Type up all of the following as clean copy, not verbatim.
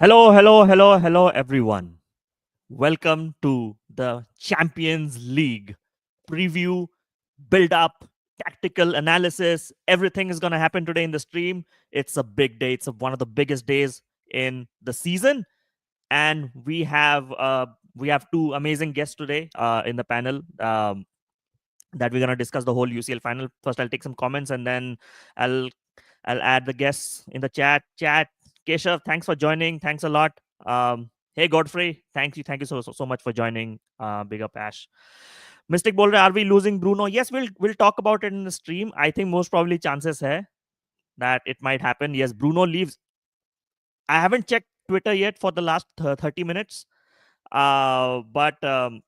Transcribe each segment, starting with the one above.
Hello, everyone. Welcome to the Champions League preview, build up, tactical analysis. Everything is going to happen today in the stream. It's a big day. It's one of the biggest days in the season, and we have two amazing guests today in the panel. That we're going to discuss the whole UCL final. First, I'll take some comments, and then I'll I'll add the guests in the chat. Keshav, thanks for joining. Thanks a lot. Hey Godfrey, thank you so much for joining. Big up Ash. Mystic Boulder, are we losing Bruno? Yes, we'll talk about it in the stream. I think most probably chances hai that it might happen. Yes, Bruno leaves. I haven't checked Twitter yet for the last 30 minutes. But I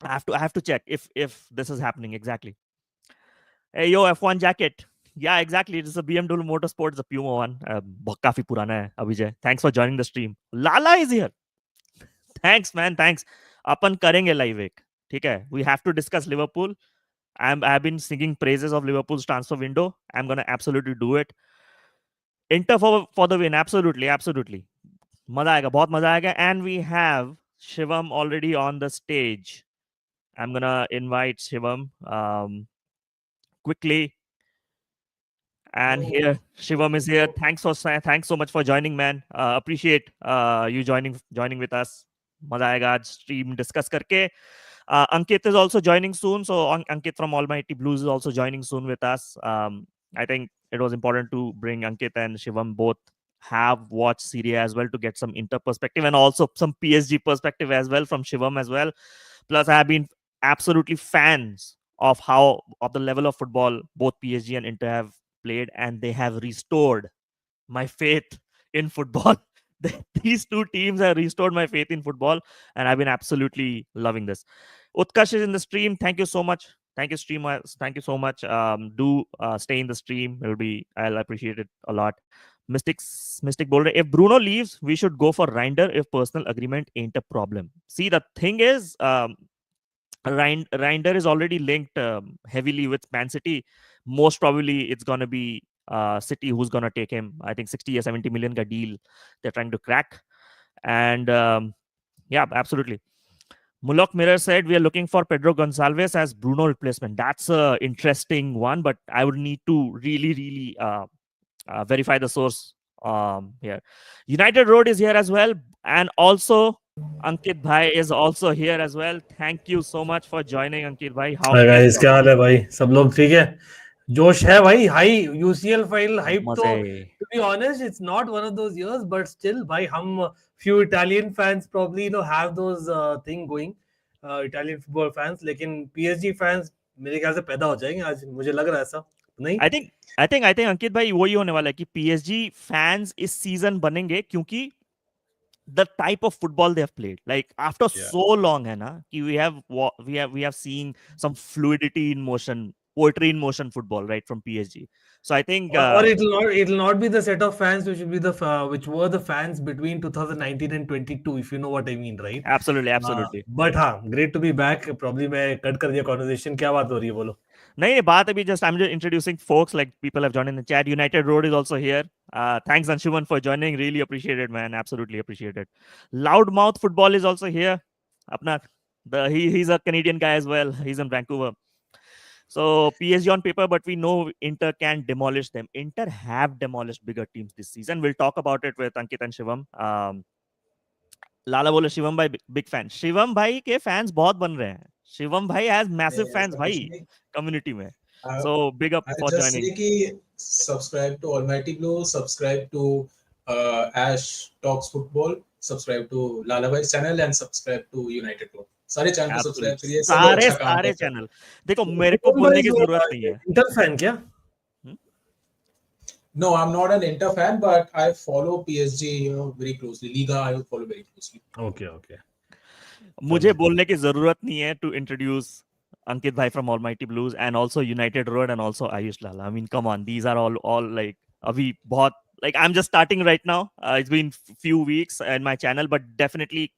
have to check if this is happening exactly. Hey yo, F1 jacket. Yeah, exactly. It's a BMW Motorsport, the Puma one. काफी पुराना है Abhijay. Thanks for joining the stream. Lala is here. Thanks man, thanks. अपन करेंगे live एक. ठीक है. We have to discuss Liverpool. I've been singing praises of Liverpool's transfer window. I'm gonna absolutely do it. Inter for the win. Absolutely. मजा आएगा, बहुत मजा आएगा. And we have Shivam already on the stage. I'm gonna invite Shivam quickly. And here, Shivam is here. Thanks so much for joining, man. Appreciate you joining with us. मजा आएगा आज stream discuss करके. Ankit is also joining soon. So Ankit from Almighty Blues is also joining soon with us. I think it was important to bring Ankit and Shivam both have watched Serie A as well to get some Inter perspective and also some PSG perspective as well from Shivam as well. Plus, I have been absolutely fans of the level of football both PSG and Inter have played, and they have restored my faith in football. These two teams have restored my faith in football, and I've been absolutely loving this. Utkash is in the stream. Thank you so much. Thank you, streamers. Thank you so much. Do stay in the stream. I'll appreciate it a lot. Mystic Boulder. If Bruno leaves, we should go for Reinder if personal agreement ain't a problem. See, the thing is, Reinder is already linked heavily with Man City. Most probably, it's gonna be City who's gonna take him. I think 60 or 70 million ka deal they're trying to crack. And yeah, absolutely. Mulok Mirror said we are looking for Pedro Gonçalves as Bruno replacement. That's a interesting one, but I would need to really verify the source here. United Road is here as well, and also Ankit Bhai is also here as well. Thank you so much for joining, Ankit Bhai. Hi guys, क्या हाल है भाई? सब लोग ठीक है? जोश है भाई, हाई UCL final hype तो to be honest it's not one of those years, but still भाई हम few Italian fans probably have those thing going, Italian football fans, लेकिन PSG fans मेरे ख्याल से पैदा हो जाएंगे आज, मुझे लग रहा है ऐसा नहीं? I think अंकित भाई वही होने वाला है कि PSG fans इस सीजन बनेंगे क्योंकि the type of football they have played, like after so long hai na ki we have seen some fluidity in motion, poetry in motion football right from PSG. So I think or it'll not be the set of fans which will be which were the fans between 2019 and 22, if you know what I mean, right? Absolutely. But हाँ, great to be back. Probably मैं cut कर दिया conversation. क्या बात हो रही है बोलो? नहीं बात अभी I'm just introducing folks, like people have joined in the chat. United Road is also here. Thanks Anshuman for joining. Really appreciate it, man. Absolutely appreciate it. Loudmouth Football is also here. He's a Canadian guy as well. He's in Vancouver. So PSG on paper, but we know Inter can demolish them. Inter have demolished bigger teams this season. We'll talk about it with Ankit and Shivam. Lala बोले शिवम भाई big fan. Shivam भाई के fans बहुत बन रहे हैं. शिवम भाई has massive fans भाई community में. So big up for joining. Just कि subscribe to Almighty Blue, subscribe to Ash Talks Football, subscribe to Lala Bhai's channel and subscribe to United Blue. सारे चैनल को सब्सक्राइब करिए. सारे channel. देखो मेरे को बोलने की जरूरत नहीं है. इंटर फैन क्या? No, I'm not an Inter fan, but I follow PSG, very closely. Liga, I follow very closely. Okay. मुझे बोलने की जरूरत नहीं है to introduce Ankit Bhai from Almighty Blues and also United Road and also Ayush Lala. I mean, come on, these are all like अभी बहुत like I'm just starting right now. It's been few weeks in my channel, but definitely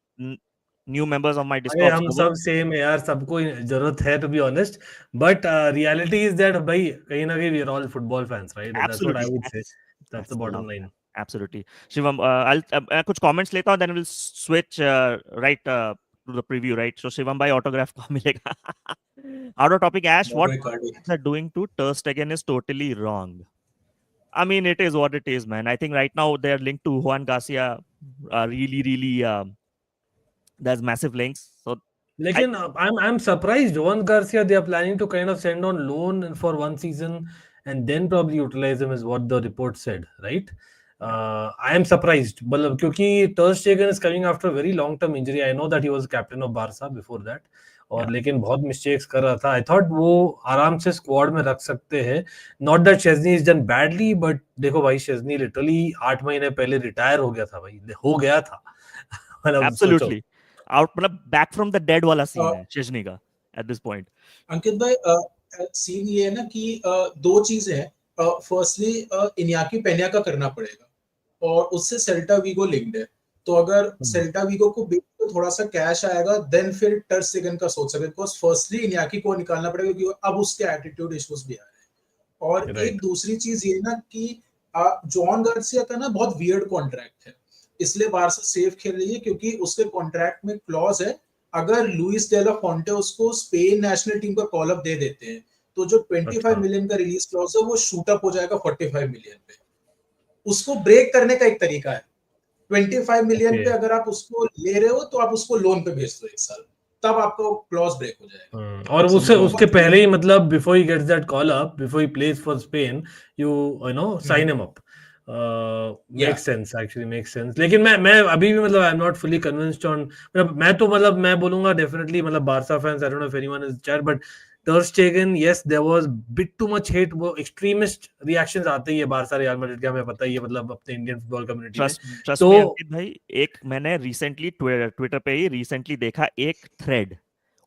new members of my Discord. हम सब same है यार, सबको जरूरत है to be honest, but reality is that भाई कहीं ना कहीं we are all football fans, right? Absolutely. That's what I would say. That's the bottom line. Absolutely. Shivam, I'll कुछ comments लेता हूँ, then we'll switch right to the preview, right? So Shivam भाई autograph कहाँ मिलेगा? Out of topic, Ash, what Norway Cardi. they're doing to Ter Stegen is totally wrong. I mean, it is what it is, man. I think right now they're linked to Juan Garcia. Really, there's massive links. So I Lekin, I'm surprised. Juan Garcia, they are planning to kind of send on loan for one season and then probably utilize him, is what the report said, right? I am surprised. मतलब क्योंकि Ter Stegen is coming after a very long term injury. I know that he was captain of Barca before that. और yeah, लेकिन बहुत mistakes कर रहा था. I thought वो आराम से स्क्वाड में रख सकते हैं. Not that Chesney is done badly, but देखो भाई, Chesney literally 8 महीने पहले रिटायर हो गया था भाई. हो गया था. मतलब सोचो. absolutely. Out मतलब back from the dead वाला Uh, scene है शेजनी का at this point. अंकित भाई सीन ये है ना कि दो चीजें हैं. फर्स्टली इनियाकी पेन्या का करना पड़ेगा और उससे सेल्टा वीगो लिंक्ड है. तो अगर सेल्टा वीगो को तो थोड़ा सा कैश आएगा, देन फिर टर स्टेगन का सोच सकते. बिकॉज फर्स्टली इनियाकी को निकालना पड़ेगा क्योंकि अब उसके एटीट्यूड इश्यूज भी आ रहे हैं. और Right. एक दूसरी चीज ये ना कि जॉन गार्सिया का ना बहुत वियर्ड कॉन्ट्रैक्ट है, इसलिए बारसा सेफ खेल रही है क्योंकि उसके कॉन्ट्रैक्ट में क्लॉज है, अगर लुइस डेला फॉन्टे उसको स्पेन नेशनल टीम का कॉल अप दे देते हैं तो जो 25 मिलियन का रिलीज क्लॉज है वो शूट अप हो जाएगा 45 मिलियन पे. उसको ब्रेक करने का एक तरीका है. 25 मिलियन पे अगर आप उसको ले रहे हो तो आप उसको लोन पे भेज दो 1 साल, तब आपको क्लॉज ब्रेक हो जाएगा. और उसके पहले ही मतलब before he gets that call up, before he plays for Spain, you know sign him up. Make sense, actually make sense. लेकिन मैं अभी भी मतलब I am not fully convinced on. मतलब मैं बोलूंगा डेफिनेटली मतलब Barca fans, I don't know if anyone is chat, but Ter Stegen, yes, there was bit too much hate. वो extremist reactions आते ही है बारसा रियल मैड्रिड के, हमें पता ही है मतलब अपने इंडियन फुटबॉल कम्युनिटी में. ट्रस्ट में अंकित भाई, एक मैंने रिसेंटली ट्विटर पे ही रिसेंटली देखा एक थ्रेड.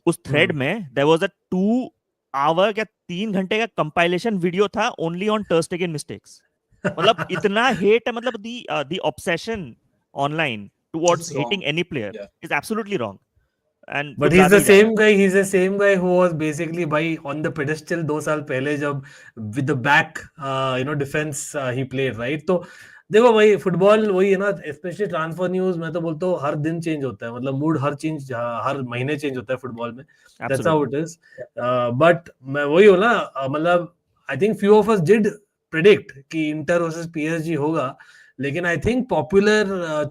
उस थ्रेड में देयर वाज अ 2 आवर या 3 घंटे का कंपाइलेशन वीडियो था only on Ter Stegen mistakes. मतलब इतना हेट है, मतलब the obsession online towards hating any player is absolutely wrong. But he's the same guy. He's the same guy who was basically by on the pedestal 2 साल पहले जब with the back defense he played, right? तो देखो भाई, football वही है ना, specially transfer news. मैं तो बोलता हूँ हर दिन चेंज होता है, मतलब मूड हर महीने चेंज होता है फुटबॉल में. That's how it is. But मैं वही हूँ ना, मतलब I think few of us did predict कि इंटर वर्सेस PSG होगा, लेकिन I think popular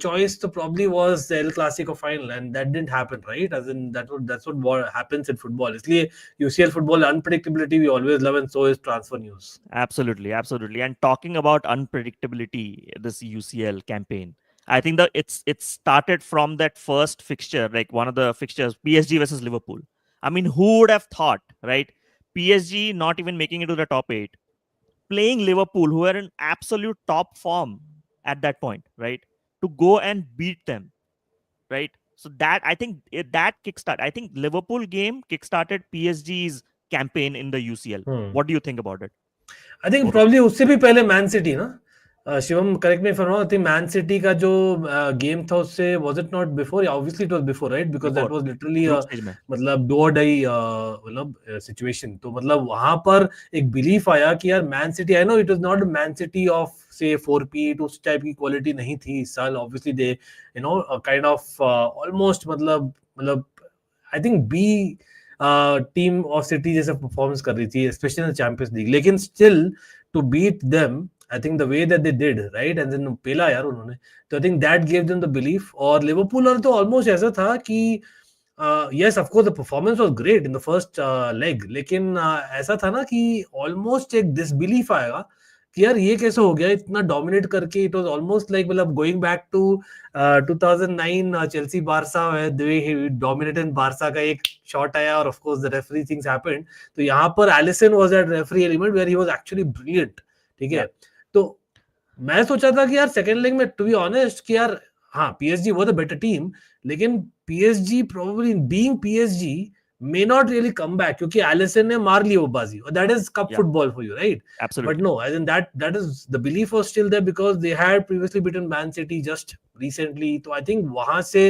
choice तो probably was the El Clasico final, and that didn't happen, right? As in that's what happens in football. इसलिए UCL football unpredictability we always love, and so is transfer news. Absolutely. And talking about unpredictability, this UCL campaign, I think that it's started from that first fixture, like one of the fixtures, PSG versus Liverpool. I mean, who would have thought, right? PSG not even making it to the top 8, playing Liverpool, who are in absolute top form at that point, right? To go and beat them, right? So that I think that kickstart. I think Liverpool game kickstarted PSG's campaign in the UCL. What do you think about it? I think probably उससे भी पहले man city ना, Shivam correct me if I am wrong, I think man city का जो game था उससे was it not before? Obviously it was before, right? Because that was literally मतलब do or die मतलब सिचुएशन. तो मतलब वहां पर एक बिलीफ आया कि यार man city, I know it was not man city of से 4P उस टाइप की क्वालिटी नहीं थी इस साल. Obviously they kind of almost मतलब I think be team of City जैसे परफॉर्मेंस कर रही थी, स्पेशली इन चैंपियंस लीग. लेकिन still to beat them, I think the way that they did, right, and then पेला यार उन्होंने, तो I think that gave them the belief. और लिवरपूल और तो almost ऐसा था कि yes, of course the performance was great in the first leg, लेकिन ऐसा था ना कि almost एक disbelief आएगा कि यार ये कैसे हो गया इतना डोमिनेट करके. इट वाज ऑलमोस्ट लाइक मतलब going back to 2009 Chelsea Barca, the way he dominated Barca का एक शॉट आया और of course the referee things happened. तो यहाँ पर Alisson was that referee element where he was actually brilliant. ठीक है, तो मैं सोचा था कि यार सेकंड लेग में टू बी ऑनेस्ट कि यार हाँ PSG वो द बेटर टीम, लेकिन PSG probably being PSG may not really come back क्योंकि एलिसन ने मार ली वो बाजी. That is cup football for you, right? Absolutely. But no, as in that is the belief was still there because they had previously beaten Man City just recently. तो I think वहां से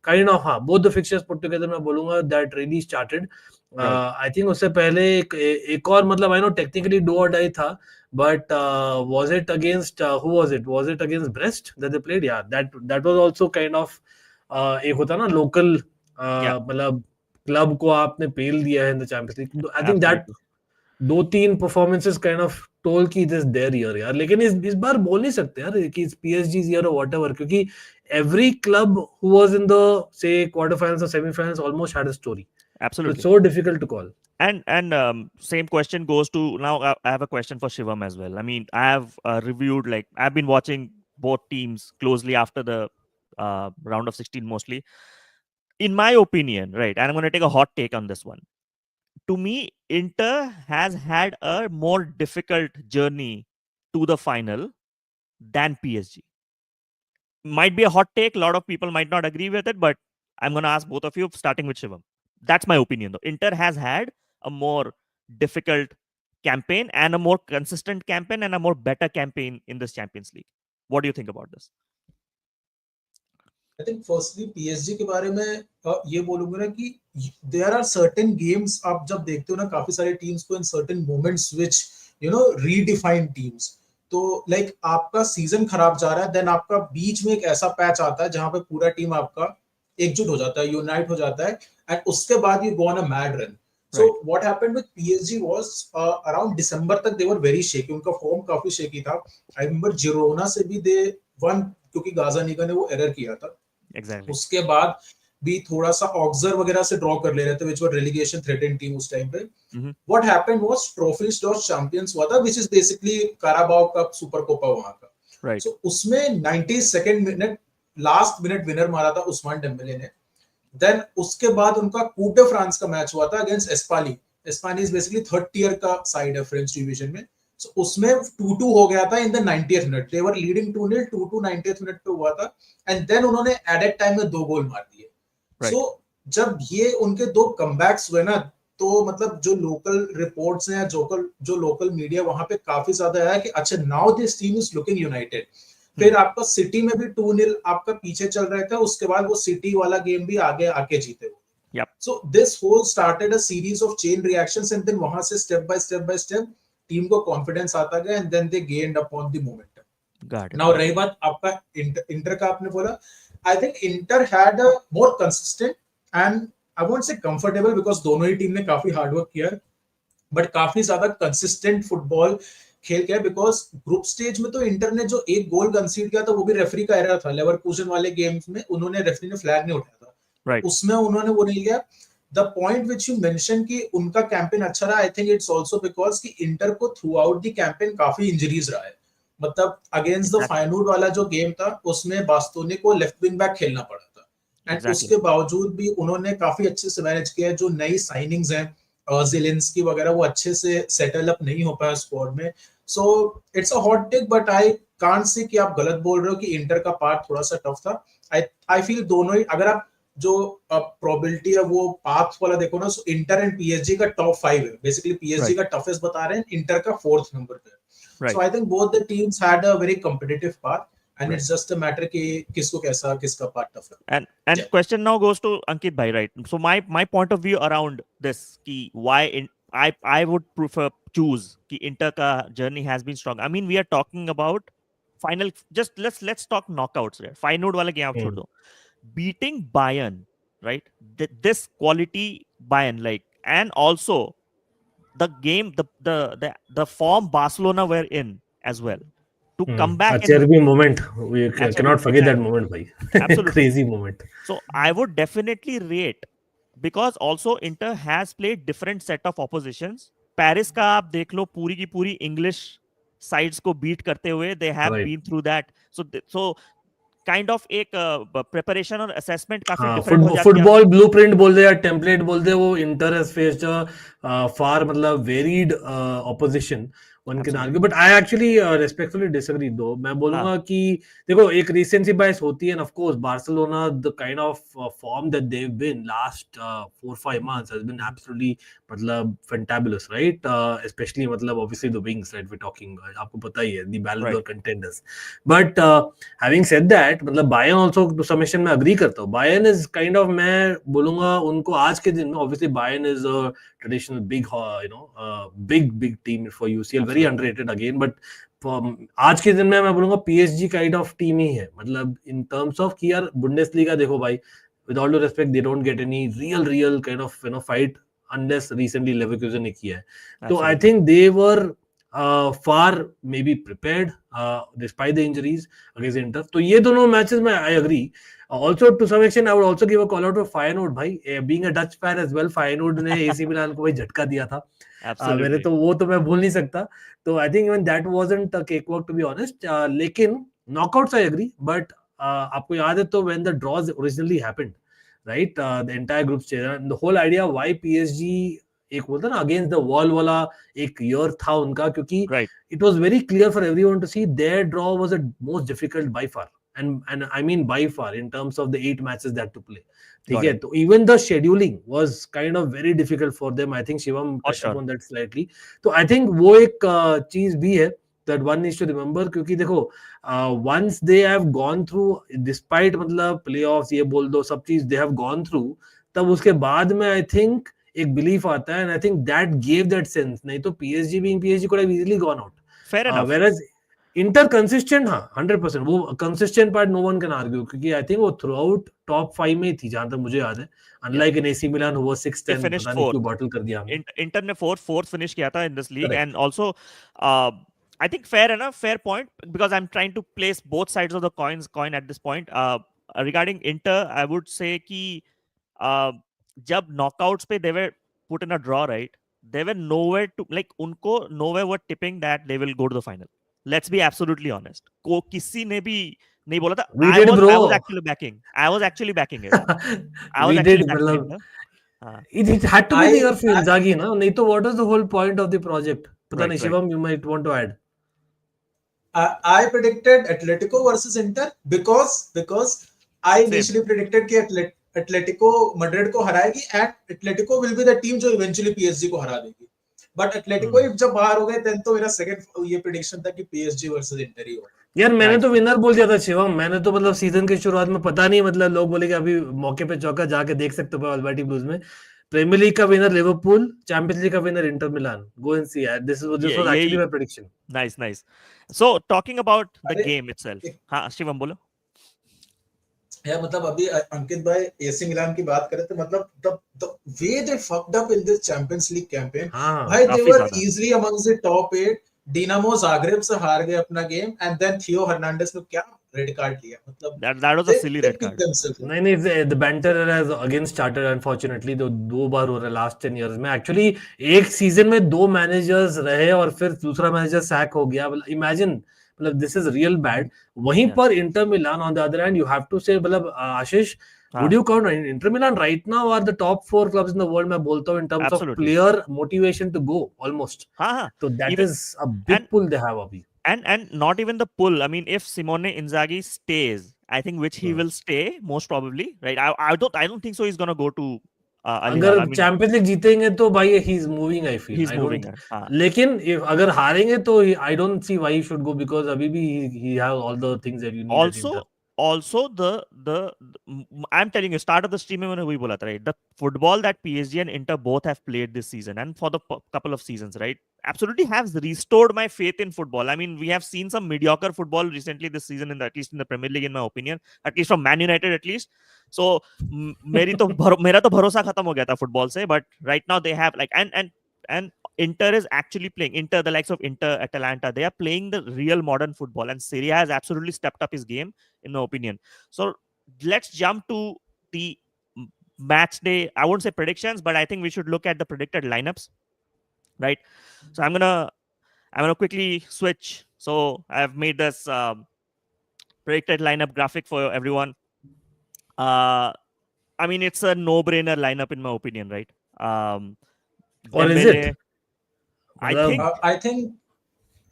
kind of हाँ both the fixtures put together मैं बोलूंगा that really started. I think उससे पहले एक और मतलब I know technically do or die था, but was it against who was it against Brest that they played, या that was also kind of एक होता ना लोकल मतलब क्लब को आपने पेल दिया है in the champions league, I think that Absolutely. 2-3 performances kind of toll की दिस देयर ईयर यार, लेकिन इस बार बोल नहीं सकते यार कि इट्स पीएसजी's ईयर और व्हाटएवर, क्योंकि every club who was in the से क्वार्टर फाइनल्स और semifinals almost had a story, so it's Absolutely. so difficult to call. And same question goes to now. I have a question for Shivam as well. I mean, I have reviewed, like, I've been watching both teams closely after the round of 16 mostly. In my opinion, right, and I'm going to take a hot take on this one. To me, Inter has had a more difficult journey to the final than PSG. Might be a hot take. A lot of people might not agree with it, but I'm going to ask both of you, starting with Shivam. That's my opinion, though. Inter has had a more difficult campaign and a more consistent campaign and a more better campaign in this Champions League. What do you think about this? I think firstly PSG के बारे में ये बोलूंगा ना कि there are certain games आप जब देखते हो ना काफी सारे teams को in certain moments which you know redefine teams. तो लाइक आपका सीजन खराब जा रहा है, देन आपका बीच में एक ऐसा पैच आता है जहां पे पूरा टीम आपका एकजुट हो जाता है, यूनाइट हो जाता है, एंड उसके बाद you go on a mad run. So what happened with PSG was around December तक दे वर वेरी शेकी, उनका फॉर्म काफी शेकी था. आई रिमेंबर जिरोना से भी दे वन, क्योंकि गाज़ानिगा ने वो एरर किया था. Exactly. उसके बाद भी थोड़ा सा ऑक्सर वगैरह से ड्रॉ कर ले रहे थे, which were relegation threatened team उस टाइम पे. What happened was trophies dot champions हुआ था, which is basically Carabao Cup, super Copa वहां का. Right. So उसमें 92nd minute last minute winner मारा था उस्मान डेम्बेले ने. देन उसके बाद उनका कूप डे फ्रांस का मैच हुआ था against Espaly. Espaly is basically third tier का साइड है फ्रेंच डिवीजन में. So उसमें 2-2 हो गया था in the 90th minute. They were leading 2-0, 2-2 90th minute पे हुआ था, एंड देन उन्होंने एडेड टाइम में 2 गोल मार दिए. सो जब ये उनके 2 कमबैक्स हुए ना, तो मतलब जो लोकल रिपोर्ट्स हैं, जो लोकल मीडिया वहां पे काफी ज्यादा है कि अच्छा now this team is looking United. फिर आपका सिटी में भी 2-0 आपका पीछे चल रहे थे, उसके बाद वो सिटी वाला गेम भी आगे आके जीते हुए. So this whole started a series of chain reactions, and then वहां से step by step टीम को कॉन्फिडेंस आता गया, and then they gained upon the momentum. Now रही बात आपका इंटर का, आपने बोला I think Inter had a more consistent and I won't say comfortable, because दोनों ही टीम ने काफी हार्डवर्क किया, बट काफी ज्यादा कंसिस्टेंट फुटबॉल खेल किया. बिकॉज ग्रुप स्टेज में तो इंटर ने जो एक गोल कंसीड किया था वो भी रेफरी का एरर था. लेवरकुसन वाले गेम्स में उन्होंने, रेफरी ने फ्लैग नहीं उठाया था, उसमें उन्होंने वो नहीं लिया. The point which you mentioned कि उनका कैंपेन अच्छा रहा, I think it's also because कि इंटर को थ्रू आउट दी कैंपेन काफी इंजरीज रहा है. मतलब अगेंस्ट द फाइनल वाला जो गेम था उसमें बास्तोनी को लेफ्ट विंग बैक खेलना पड़ा था, एंड उसके बावजूद भी उन्होंने काफी अच्छे से मैनेज किया. जो नई साइनिंग्स हैं ज़ेलेंस्की वगैरह, वो अच्छे से सेटल अप नहीं हो पाया स्क्वाड में. So it's a hot take, but I can't say कि आप गलत बोल रहे हो कि इंटर का पार्ट थोड़ा सा टफ था. आई फील दोनों ही, अगर आप जो प्रोबेबिलिटी है वो पाथ वाला देखो ना, सो इंटर एंड पीएसजी का टॉप 5 है. बेसिकली पीएसजी का टफेस्ट बता रहे हैं, इंटर का 4th नंबर पे. So I think both the teams had a very competitive path, and it's just a matter कि किसको कैसा, किसका पार्ट टफ है. And question now goes to Ankit bhai, right? So my point of view around this कि why I would prefer choose कि Inter का journey has been strong. I mean, we are talking about final. Just let's talk knockouts here. Final वाला game आप छोड़ दो. Beating Bayern, right? This quality Bayern, like, and also the game, the form Barcelona were in as well. To come back Acerbi moment, we cannot forget that moment, bhai. Absolutely. Crazy moment. So I would definitely rate, because also Inter has played different set of oppositions. Paris का आप देख लो, पूरी की पूरी English sides को beat करते हुए, they have been through that. So kind of एक preparation और assessment काफी different हो जाती है. फुटबॉल ब्लूप्रिंट बोल दे या टेम्पलेट बोल दे, वो इंटर हैज फेस्ड फॉर मतलब varied opposition. one can Absolutely. argue, but I actually respectfully disagree though. मैं बोलूंगा कि देखो एक recency bias होती है, and of course Barcelona, the kind of form that they've been last 4-5 months has been absolutely मतलब fantabulous, right? Especially मतलब obviously the wings, right? We're talking, आपको पता ही है, the Ballon d'Or contenders. But having said that, मतलब Bayern also to some extent मैं agree करता हूँ. Bayern is kind of, मैं बोलूंगा उनको आज के दिन में, obviously Bayern is a traditional big big team for UCL, very underrated again, but आज के दिन में मैं बोलूंगा PSG kind of team ही है, मतलब in terms of कि यार Bundesliga देखो भाई, with all due respect, they don't get any real kind of fight unless recently Leverkusen ने किया है. So I think they were far maybe prepared despite the injuries against Inter. तो ये दोनों matches में I agree. Also to some extent I would also give a call out to Feyenoord भाई, being a Dutch fan as well, Feyenoord ने AC Milan को भाई झटका दिया था. मेरे तो वो तो मैं भूल नहीं सकता. तो I think even that wasn't a cakewalk to be honest. लेकिन knockouts I agree, but आपको याद है तो when the draws originally happened, right, the entire group stage and the whole idea why PSG एक बोलता ना अगेंस्ट द वॉल वाला एक ईयर था उनका, क्योंकि it was very clear for everyone to see their draw was the most difficult by far, and I mean by far in terms of the 8 matches that to play. ठीक है, तो even the scheduling was kind of very difficult for them. I think Shivam touched upon that slightly. तो I think वो एक चीज भी है that one needs to remember, क्योंकि देखो once they have gone through, despite मतलब playoffs ये बोल दो सब चीज they have gone through, तब उसके बाद में I think एक बिलीफ आता है, and I think that gave that sense. नहीं तो PSG being PSG could have easily gone out. Fair enough. Whereas Inter consistent, हाँ 100%, वो consistent part no one can argue, क्योंकि I think वो throughout top 5 में थी जहां तक मुझे याद है, unlike in AC Milan who was 6th and पता नहीं क्यों बॉटल कर दिया हमने. Inter ने fourth finish किया था in this league. Correct. And also I think fair enough, fair point, because I'm trying to place both sides of the coin at this point. Regarding Inter, I would say कि जब knockouts पे they were put in a draw, right? They were nowhere to, like, उनको nowhere were tipping that they will go to the final. Let's be absolutely honest. को किसी ने भी नहीं बोला था. I was actually backing it. I was actually backing it. It had to be the year for Inzaghi, na? नहीं तो what was the whole point of the project? पता नहीं, Shivam, you might want to add. I predicted Atletico versus Inter because I initially predicted कि Atletico Madrid को हराएगी and Atletico will be the team जो eventually PSG को हरा देगी. But Atletico जब बाहर हो गए then तो मेरा second ये prediction था कि PSG versus Inter ही होगा. यार मैंने तो विनर बोल दिया था शिवम. मैंने तो मतलब सीजन के शुरुआत में पता नहीं, मतलब लोग बोले कि अभी मौके पे चौका, जाके देख सकते हो ऑलबाइटी ब्लूज में. प्रीमियर लीग का विनर लिवरपूल, चैंपियंस लीग का winner Inter Milan. Go and see, this was actually my prediction. Nice. So talking about the game itself. हाँ शिवम बोलो. यार मतलब अभी अंकित भाई एसी मिलान की बात करें तो मतलब the way they fucked up in this Champions League campaign, भाई they were easily amongst the top 8. Dinamo Zagreb से हार गए अपना गेम and then थियो हर्नांडेस ने क्या रेड कार्ड लिया, मतलब that was a silly red card. नहीं the banter has again started unfortunately. दो बार हो रहा है last 10 years में. Actually एक सीजन में 2 मैनेजर्स रहे और फिर दूसरा मैनेजर सैक हो गया. Imagine, मतलब this is real bad. वहीं पर Inter Milan on the other hand, you have to say, मतलब आशीष, would you count Inter Milan right now are the top 4 clubs in the world, मैं बोलता हूँ, in terms of player motivation to go almost. So that is a big pull they have अभी. And not even the pull. I mean, if Simone Inzaghi stays, I think which he will stay most probably, right? I don't think so he's gonna go to अगर champions league जीतेंगे तो भाई he is moving, I feel. He's moving. लेकिन अगर हारेंगे तो I don't see why he should go, because अभी भी he has all the things that you need. Also the I'm telling you, start of the stream में वही बोला था, right? The football that PSG and Inter both have played this season and for the couple of seasons, right, absolutely has restored my faith in football. I mean, we have seen some mediocre football recently this season, at least in the Premier League, in my opinion, at least from Man United at least. So मेरा तो भरोसा खत्म हो गया था football से, but right now they have, like, and Inter is actually playing. Inter, the likes of Inter, Atalanta, they are playing the real modern football, and Serie A has absolutely stepped up his game, in my opinion. So let's jump to the match day. I won't say predictions, but I think we should look at the predicted lineups, right? So I'm gonna quickly switch. So I've made this predicted lineup graphic for everyone. I mean, it's a no-brainer lineup in my opinion, right? Or is it? I think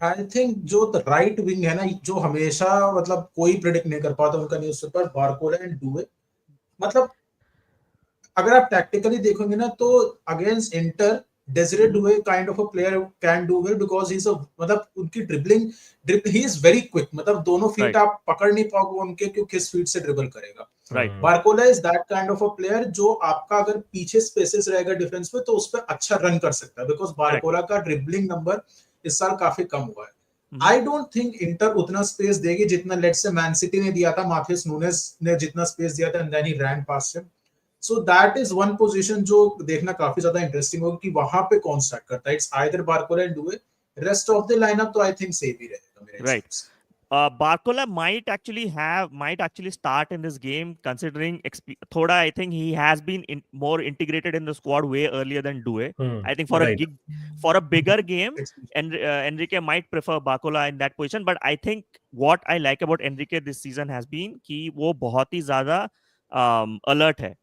I think जो right wing है ना, जो हमेशा मतलब कोई predict नहीं कर पाता उनका न्यूज़पेपर, बारकोला एंड डुए। मतलब अगर आप टैक्टिकली देखोगे ना तो against Inter Desire Doue kind of a player can do well because he is मतलब उनकी dribbling he is very quick, मतलब दोनों फीट राइट आप पकड़ नहीं पाओगे उनके कि किस फीट से ड्रिबल करेगा। Right Barcola is that kind of a player जो आपका अगर पीछे स्पेसेस रहेगा डिफेंस में तो उस पर अच्छा रन कर सकता है, बिकॉज करेक्ट बारकोला का ड्रिबलिंग नंबर इस साल काफी कम हुआ है। आई डोंट थिंक इंटर उतना स्पेस देगी जितना लेट्स से मैन सिटी ने दिया था, माथियस नूनेस ने जितना स्पेस दिया था, and then he ran past him. So that is one position जो देखना काफी ज्यादा इंटरेस्टिंग होगा कि वहां पे कौन स्टार्ट करता है। It's either Barcola and Doue, rest of the lineup तो आई थिंक सेफ ही रहेगा मेरे राइट हिसाब से। Barcola might actually start in this game, considering Thoda. I think he has been more integrated in the squad way earlier than Due. I think Right. for a bigger game, and Enrique might prefer Barcola in that position. But I think what I like about Enrique this season has been कि वो बहुत ही ज़्यादा alert है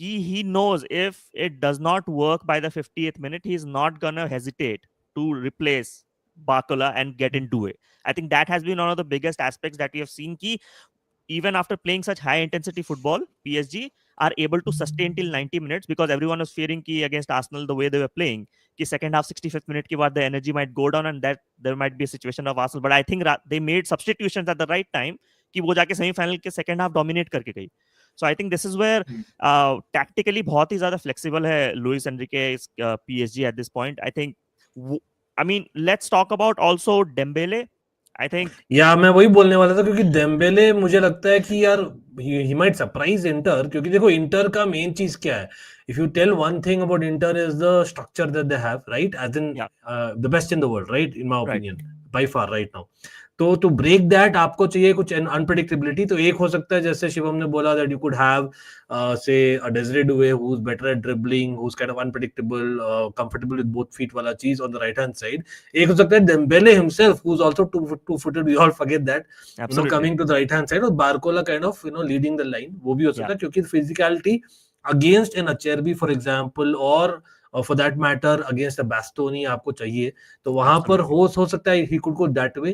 कि he knows if it does not work by the 50th minute, he is not gonna hesitate to replace Barcola and get into it. I think that has been one of the biggest aspects that we have seen. Ki even after playing such high intensity football, PSG are able to sustain till 90 minutes because everyone was fearing ki against Arsenal the way they were playing. Ki second half 65th minute ke baad the energy might go down and that there might be a situation of Arsenal. But I think they made substitutions at the right time कि वो जाके semifinal के second half dominate करके गई. So I think this is where tactically बहुत ही ज्यादा flexible है Luis Enrique PSG at this point. I mean, let's talk about also Dembele. I think या मैं वही बोलने वाला था क्योंकि डेम्बेले मुझे लगता है कि यार ही माइट सरप्राइज इंटर, क्योंकि देखो इंटर का मेन चीज क्या है. If you tell one thing about Inter is the structure that they have, right, as in yeah, the best in the world, right, in my right, opinion, by far right now. तो to break that आपको चाहिए कुछ unpredictability. तो एक हो सकता है जैसे शिवम ने बोला that you could have say a Desiree Doué who's better at dribbling, who's kind of unpredictable, comfortable with both feet वाला चीज on the right hand side. एक हो सकता है Dembele himself who's also two footed, we all forget that, absolutely, coming to the right hand side, और Barcola kind of leading the line, वो भी हो yeah, सकता है क्योंकि physicality against an Acerbi for example, और for that matter against a Bastoni आपको चाहिए, तो वहां पर absolutely, हो सकता है he could go that way.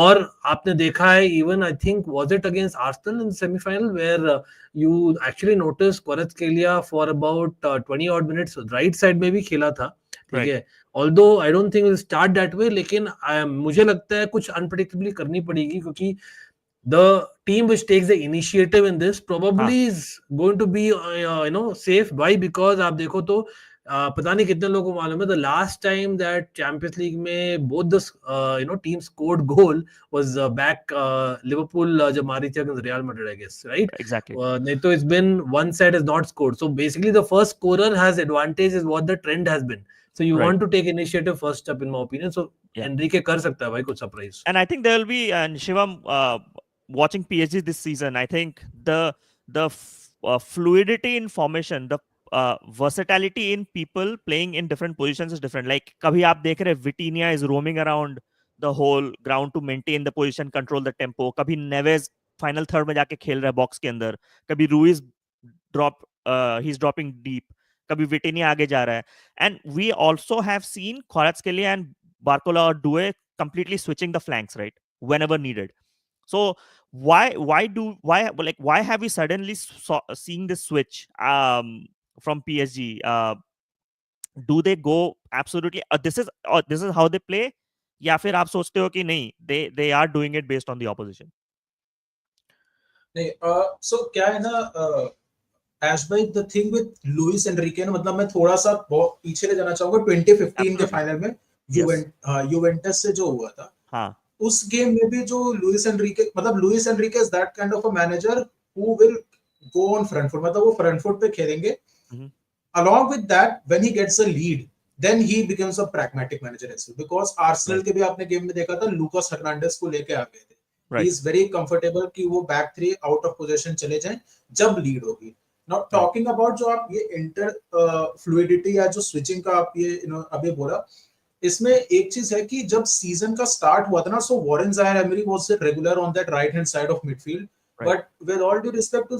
और आपने देखा है even I think was it against Arsenal in the semi-final where you actually noticed Kvaratskhelia for about 20 odd minutes right side में भी खेला था, ठीक right, है. Although I don't think it will start that way, लेकिन मुझे लगता है कुछ unpredictably करनी पड़ेगी क्योंकि the team which takes the initiative in this हाँ, probably is going to be safe. Why? Because आप देखो तो पता नहीं कितने लोगों को मालूम है, the last time that Champions League में both the teams scored goal was back Liverpool जब मारी थी against Real Madrid, I guess, right? exactly, नहीं तो it's been one side has not scored, so basically the first scorer has advantage is what the trend has been. So you right, want to take initiative first up in my opinion. So yeah. Enrique कर सकता है भाई कुछ surprise. And I think there will be, and Shivam, watching PSG this season, I think the fluidity in formation, the versatility in people playing in different positions is different. Like kabhi aap dekh rahe Vitinha is roaming around the whole ground to maintain the position, control the tempo. Kabhi Neves final third में जाके खेल रहा है box के अंदर. कभी Ruiz he's dropping deep. कभी Vitinha आगे जा रहा है. And we also have seen Kvaratskhelia and Barcola or Doué completely switching the flanks, right, whenever needed. So why have we suddenly seeing this switch from PSG? Do they go absolutely this is how they play, या फिर आप सोचते हो कि नहीं, they are doing it based on the opposition? नहीं, सो क्या है ना, as by the thing with Luis Enrique, मतलब मैं थोड़ा सा पीछे ले जाना चाहूंगा 2015 के Absolutely. फाइनल में Yes. यूवेंटस से जो हुआ था, हाँ, उस गेम में भी जो Luis Enrique is that kind of a manager who will go on front foot, मतलब वो फ्रंट फुट पे खेलेंगे. Along with that, when he gets a lead, then he becomes a pragmatic manager as well. Because Arsenal right, के भी आपने game में देखा था, लूकास हर्नांडेस को लेके आ गए थे. He right, is very comfortable कि वो back three out of position चले जाएं जब लीड होगी. Now right, talking about जो आप ये इंटर फ्लूइडिटी या जो स्विचिंग का आप ये अभी बोला, इसमें एक चीज है कि जब सीजन का स्टार्ट हुआ था ना, so Warren Zaire Emery was regular on that right hand side of midfield. right, but with all due respect to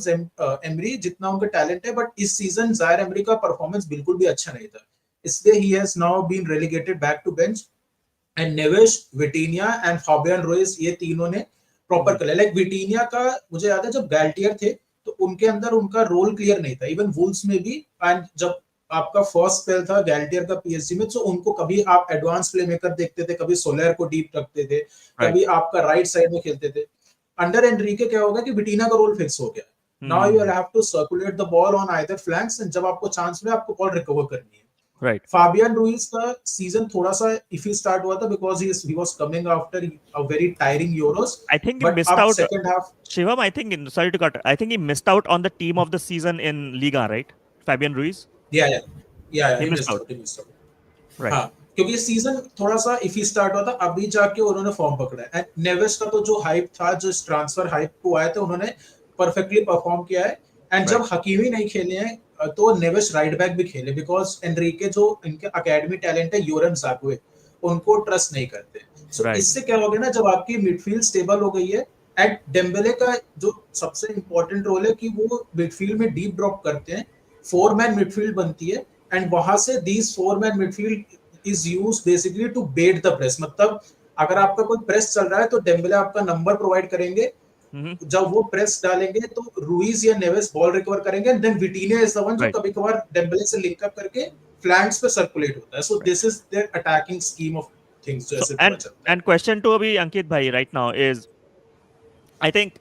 Emery, जितना उनका टैलेंट है, बट इस सीजन जायर एमरी का परफॉर्मेंस बिल्कुल भी अच्छा नहीं था, इसलिए he has now been relegated back to bench. And Neves, Vitinha and Fabian Ruiz, ये तीनों ने प्रॉपर कर लिया। लाइक विटिनिया का मुझे याद है जब गैल्टियर थे तो उनके अंदर उनका रोल क्लियर नहीं था, इवन वुल्स में भी। एंड जब आपका फर्स्ट स्पेल था गैल्टियर का पीएसजी में, तो उनको कभी आप एडवांस प्ले मेकर देखते थे, कभी सोलर को डीप रखते थे, कभी आपका राइट साइड में खेलते थे। अंडर एनरिके क्या होगा कि विटिना का रोल फिक्स हो गया, now you have to circulate the ball on either flanks, and जब आपको चांस मिले आपको बॉल रिकवर करनी है। Right. फाबियन रुइज का सीजन थोड़ा सा इफी स्टार्ट हुआ था because he was coming after a very tiring Euros. I think he but missed अब out. Second half, Shivam, sorry to cut. I think he missed out on the team of the season in Liga, right? Fabian Ruiz. या He he missed out. Missed out. Right. हाँ, क्योंकि season थोड़ा सा IFFI start हुआ था, अभी जाके उन्होंने फॉर्म पकड़ा है। एंड नेवेस का तो जो हाइप था, जो ट्रांसफर हाइप को आए थे, उन्होंने परफेक्टली परफॉर्म किया है। एंड जब हकीमी नहीं खेले हैं तो नेवेस राइट बैक भी खेले, बिकॉज एनरिके जो इनके अकेडमी टैलेंट है यूरम जाकुए, उनको ट्रस्ट नहीं करते। सो इससे क्या हो गया ना, जब आपकी मिडफील्ड स्टेबल हो गई है, एंड डेम्बेले का जो सबसे इंपॉर्टेंट रोल है कि वो मिडफील्ड में डीप ड्रॉप करते हैं, 4 मैन मिडफील्ड बनती है, एंड वहां से these 4 man midfield is used basically to bait the press। मतलब अगर आपका कोई प्रेस चल रहा है तो डेम्बेले आपका नंबर प्रोवाइड करेंगे, जब वो प्रेस डालेंगे तो रुइज या नेवेस बॉल रिकवर करेंगे, and then Vitinha is the one जो कभी-कभार डेम्बेले से लिंक अप करके फ्लैंक्स पे सर्कुलेट होता है। So this is their attacking scheme of things जो ऐसे पता चलता है। And question to अभी अंकित भाई right now is, I think,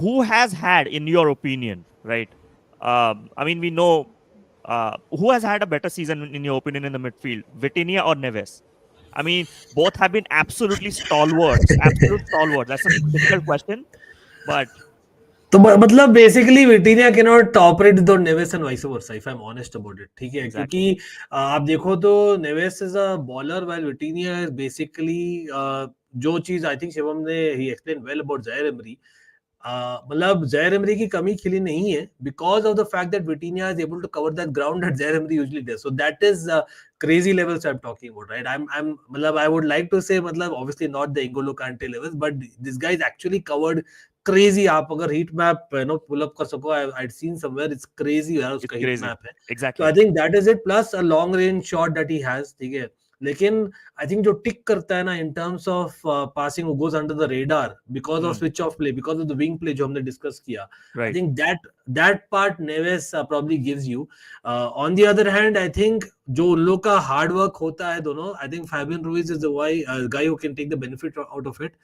who has had, in your opinion, right? I mean, we know who has had a better season in your opinion in the midfield, Vitinha or Neves? I mean, both have been absolutely stalwarts, absolute stalwarts. That's a difficult question, but तो मतलब basically Vitinha can not operate with Neves and vice versa, if I am honest about it, ठीक है? क्योंकि आप देखो तो Neves is a baller while Vitinha is basically जो चीज आई थिंक शिवम ने ही explain well about Zaire Emery, मतलब जायर एमरी की कमी खिली नहीं है because of the fact that Vitinha is able to cover that ground that Zaire Emery usually does. So that is crazy levels I'm talking about, right? I'm मतलब I would like to say मतलब obviously not the N'Golo Kante levels, but this guy is actually covered crazy। आप अगर heat map pull up कर सको, I'd seen somewhere it's crazy यार उसका heat map है। exactly. So I think that is it, plus a long range shot that he has, ठीक है? लेकिन आई थिंक जो टिक करता है ना इन terms of passing, goes under the radar because off switch off play, because of the wing play जो हमने discuss किया, I think that part Neves probably gives you। On the other hand I think जो उन लोग का hard work होता है दोनों, I think Fabian Ruiz is the guy who can take the benefit out of it,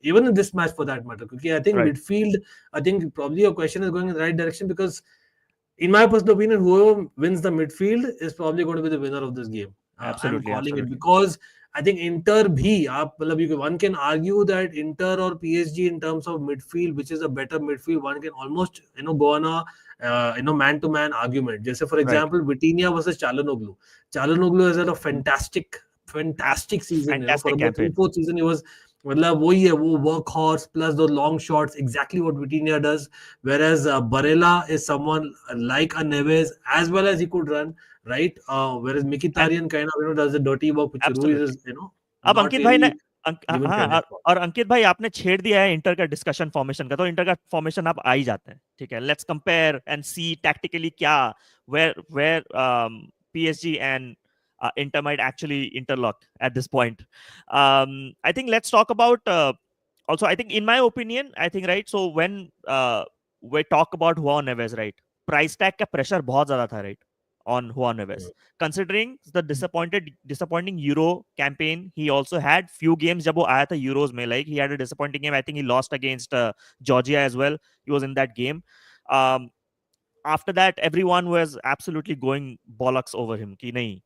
even in this match for that matter, क्योंकि I think midfield, I think probably your question is going in the right direction, because in my personal opinion whoever wins the midfield is probably going to be the winner of this game। I'm calling it because I think Inter bhi, one can argue that Inter or PSG in terms of midfield, which is a better midfield, one can almost go on a man to man argument. Just for example, Vitinha versus Çalhanoğlu. Çalhanoğlu has had a fantastic season, for about 3-4 season he was, मतलब वही है, वो work horse plus दो long shots, exactly what Vitinha does, whereas Barella is someone like a Neves as well as he could run, right? Whereas Mkhitaryan kind of does the dirty work, which Ruiz is अब अंकित भाई ने और अंकित भाई आपने छेड़ दिया है inter का डिस्कशन फॉर्मेशन का, तो इंटर का फॉर्मेशन आप आ ही जाते हैं, ठीक है? Let's compare and see tactically क्या where PSG and Inter might actually interlock at this point. I think let's talk about also, I think in my opinion, I think, right, so when we talk about Juan Neves, right, price tag का pressure बहुत ज़्यादा था, right, on Juan Neves, considering the disappointing Euro campaign. He also had few games जब वो आया था Euros में, like he had a disappointing game. I think he lost against Georgia as well. He was in that game. After that, everyone was absolutely going bollocks over him कि नहीं,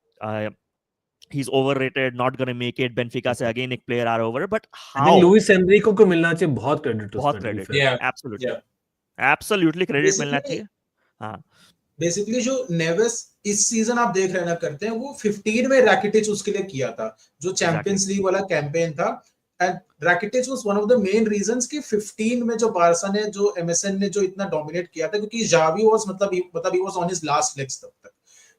he's overrated, not going to make it. Benfica से again एक player आ रहा over, but how? I think Luis Enrique को मिलना चाहिए बहुत credit, बहुत credit, absolutely credit मिलना चाहिए। हाँ, बेसिकली जो नेवेस इस सीजन आप देख रहे हैं ना करते हैं, वो 15 में रैकिटिच उसके लिए किया था, जो चैंपियंस लीग वाला कैंपेन था, and Rakitic was one of the main reasons कि 15 में जो बारसा ने, जो एमएसएन ने जो इतना डोमिनेट किया था, क्योंकि जावी वाज मतलब he was on his last legs तब तक,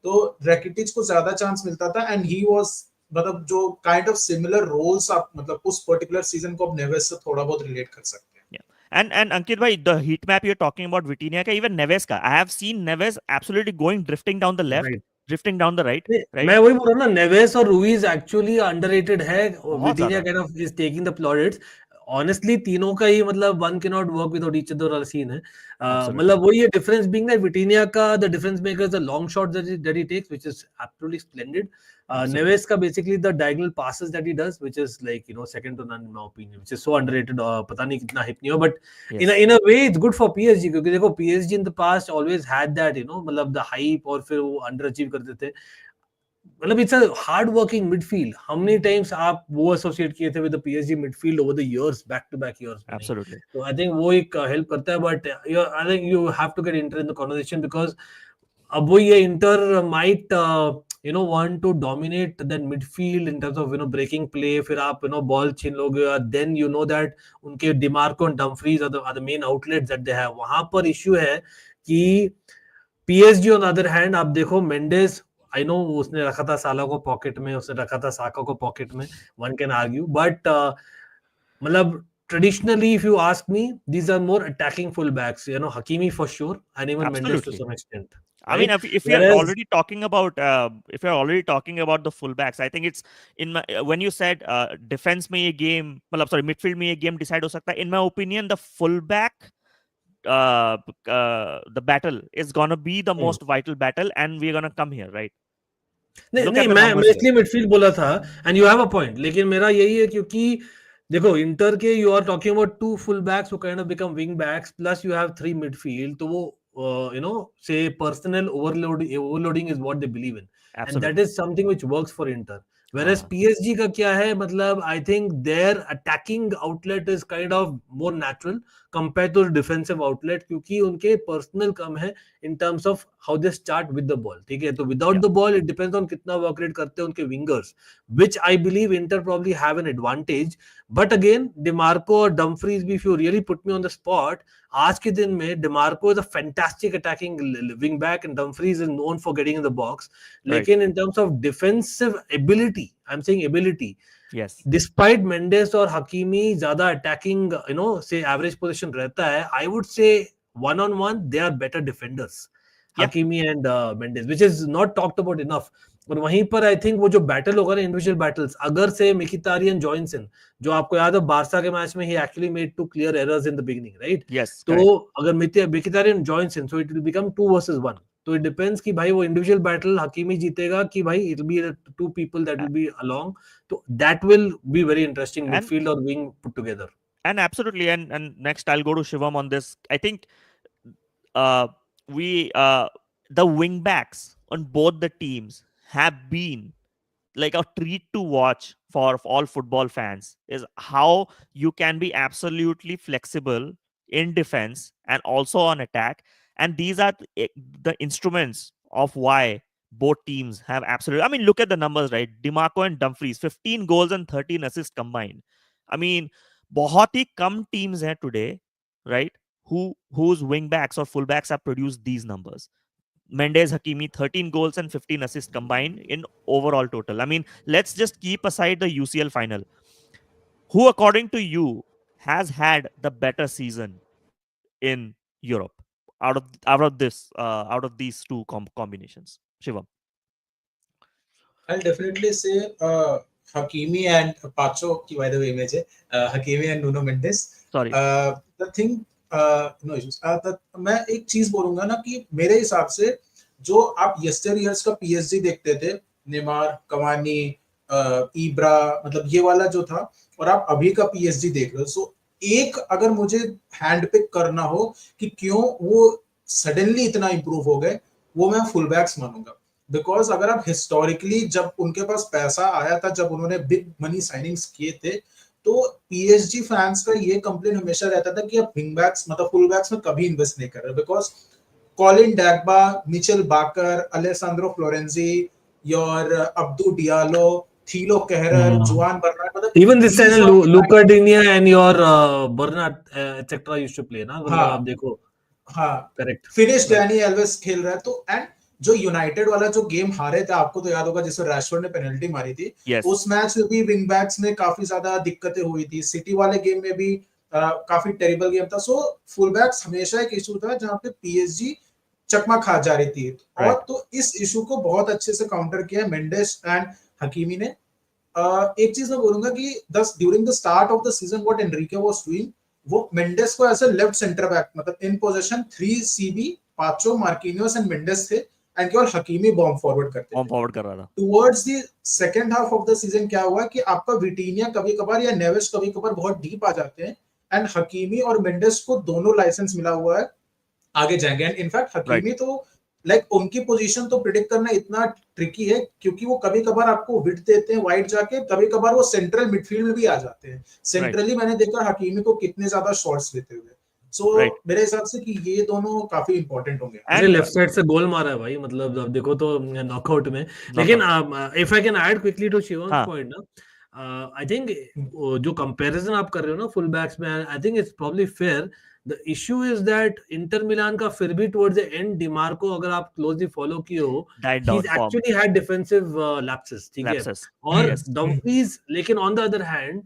तो रैकिटिच को ज्यादा चांस मिलता था, एंड ही वाज मतलब जो काइंड ऑफ सिमिलर रोल्स आप मतलब उस पर्टिकुलर सीजन को आप नेवेस से थोड़ा बहुत रिलेट कर सकते हैं। And Ankit bhai, the heat map you're talking about Vitinha ka, even Neves ka, I have seen Neves absolutely going drifting down the left, drifting down the right. मैं वही बोल रहा हूँ ना, नेवेस और रूइज एक्चुअली अंडररेटेड है, बहुत Vitinha kind of is taking the plaudits. Honestly तीनों का ही मतलब one can not work without each other वाला सीन है। मतलब वही है डिफरेंस बीइंग दैट विटिन्या का the difference maker is the long shot that he takes which is absolutely splendid. Neves का basically the diagonal passes that he does which is like second to none in my opinion, which is so underrated। पता नहीं कितना hit नहीं हो, but in a way it's good for PSG, क्योंकि देखो PSG in the past always had that मतलब the hype, और फिर वो underachieve करते थे। मतलब it's a hard working midfield. How many times आप वो एसोसिएट किए थे with the PSG midfield over the years, back to back years. Absolutely. तो आई थिंक वो एक हेल्प करता है, but I think you have to get Inter in the conversation, because अब वो ये Inter might want to dominate that midfield in terms of breaking play, फिर आप बॉल छीन लोगे, then that उनके डिमार्को और Dumfries are the main outlets that they have। वहां पर इश्यू है कि PSG on the other hand, आप देखो मेंडेस, आई नो उसने रखा था साला को पॉकेट में, उसने रखा था साका को पॉकेट में, वन कैन आर्ग्यू, बट मतलब traditionally if you ask me, these are more attacking fullbacks, Hakimi for sure, and even Mendes to some extent, right? I mean, if you're already talking about the fullbacks, I think it's in my, when you said defense में ये game, मतलब sorry midfield में ये game decide हो सकता है, in my opinion the fullback the battle is gonna be the most vital battle, and we're gonna come here, right? नहीं मैं इसलिए मिडफील्ड बोला था, and you have a point, लेकिन मेरा यही है क्योंकि देखो इंटर के you are talking about two full backs who kind of become wing backs, plus you have three midfield, तो वो say personal overloading is what they believe in। Absolutely। and that is something which works for Inter, whereas PSG का क्या है, मतलब I think their attacking outlet is kind of more natural compared to the defensive outlet, क्योंकि उनके personal कम है in terms of how they start with the ball, ठीक है। तो without the ball it depends on कितना work rate करते हैं उनके wingers, which I believe Inter probably have an advantage। but again DeMarco और Dumfries भी, if you really put me on the spot, आज के दिन में DeMarco is a fantastic attacking wing back and Dumfries is known for getting in the box, लेकिन in terms of defensive ability, I'm saying ability, yes, despite Mendes और Hakimi ज्यादा attacking say average position रहता है, I would say one on one they are better defenders, Hakimi and Mendes, which is not talked about enough। और वहीं पर आई think वो जो battle होगा ना, इंडिविजुअल बैटल्स, अगर से मिखितारियन जॉइनसन, जो आपको याद है बारसा के मैच में ही actually made two clear errors in the beginning, right? तो अगर Mkhitaryan joins in, so it will become 2 versus 1। तो इट डिपेंड्स कि भाई वो इंडिविजुअल बैटल हकीमी जीतेगा कि भाई it will be two people that will be along, तो that will be very interesting midfield और wing put together. And absolutely, and next I'll go to Shivam on this। I think the wing backs on both the teams have been like a treat to watch for all football fans, is how you can be absolutely flexible in defense and also on attack, and these are the instruments of why both teams have absolutely, I mean, look at the numbers, right? DeMarco and Dumfries 15 goals and 13 assists combined। I mean, बहुत ही कम teams हैं today, right, whose wing backs or full backs have produced these numbers। Mendes, Hakimi, 13 goals and 15 assists combined in overall total। I mean, let's just keep aside the UCL final. Who, according to you, has had the better season in Europe out of these two combinations? Shivam? I'll definitely say Hakimi and Pacho, by the way, image Hakimi and Nuno Mendes। Sorry। The thing, no issues। मैं एक चीज बोलूंगा ना कि मेरे हिसाब से जो आप यस्टर ईयर्स का पीएसजी देखते थे, नेमार, कवानी, इब्रा, मतलब ये वाला जो था, और आप अभी का पीएसजी देख रहे हो, सो एक अगर मुझे हैंड पिक करना हो कि क्यों वो सडनली इतना इंप्रूव हो गए, वो मैं फुल बैक्स मानूंगा। बिकॉज अगर आप हिस्टोरिकली, जब उनके पास पैसा आया था, जब उन्होंने बिग मनी साइनिंग्स किए थे, तो पीएसजी फैंस का ये कंप्लेन हमेशा रहता था कि आप विंग बैक्स मतलब फुल बैक्स में कभी इन्वेस्ट नहीं कर रहे, because Colin Dagba, Michel Bakker, Alessandro Florenzi, your Abdou Diallo, Thilo Kehrer, Juan Bernat, मतलब even this time Luca Digne and your Bernard etc used to play ना, मतलब आप देखो। हाँ, करेक्ट। फिनिश डैनी एल्वेस खेल रहा है। तो एंड जो यूनाइटेड वाला जो गेम हारे थे, आपको तो याद होगा, जिसमें रैशफोर्ड ने पेनल्टी मारी थी, उस मैच में भी विंग बैक्स में काफी ज्यादा दिक्कतें हुई थी। सिटी वाले गेम में भी काफी टेरिबल गेम था। सो फुल बैक्स हमेशा एक इशू था जहां पे पीएसजी चकमा खा जा रही थी। और Right. तो इस इशू को बहुत अच्छे से काउंटर किया मेंडेस एंड हकीमी ने। एक चीज मैं बोलूंगा कि during the start of the season what Enrique was doing, वो मेंडेस को as a left centre back, मतलब in position 3 CB, Pacho, Marquinhos and Mendes थे, एंड केवल हकीमी बॉम्ब फॉरवर्ड करते बॉम्ब थे। फॉरवर्ड कर रहा था। Towards the second half of the season क्या हुआ कि आपका विटिनिया कभी कभार या नेवेस कभी कभार बहुत डीप आ जाते हैं, एंड हकीमी और मेंडेस को दोनों लाइसेंस मिला हुआ है, आगे जाएंगे। And in fact Right. हकीमी तो उनकी पोजीशन तो प्रिडिक्ट करना इतना ट्रिकी है, क्योंकि वो कभी कभार आपको विड देते हैं वाइड जाके, कभी कभार वो सेंट्रल मिडफील्ड में भी आ जाते हैं। सेंट्रली मैंने देखा हकीमी को कितने ज्यादा शॉट्स लेते हुए। सो Right. मेरे हिसाब से कि ये दोनों काफी इंपॉर्टेंट होंगे। अरे And लेफ्ट साइड से गोल मारा है भाई, मतलब अब देखो तो नॉकआउट में। लेकिन if I can add quickly to Shivam's हाँ, पॉइंट ना, आई थिंक जो कंपैरिजन आप कर रहे हो ना फुल बैक्स में, I think it's probably fair. The issue is that Inter Milan का फिर भी टुवर्ड्स द एंड डिमार्को, अगर आप क्लोजली फॉलो किए हो, died he down is form, actually had defensive lapses, ठीक है। lapses. और Yes. डम्फ्रीज लेकिन on the other hand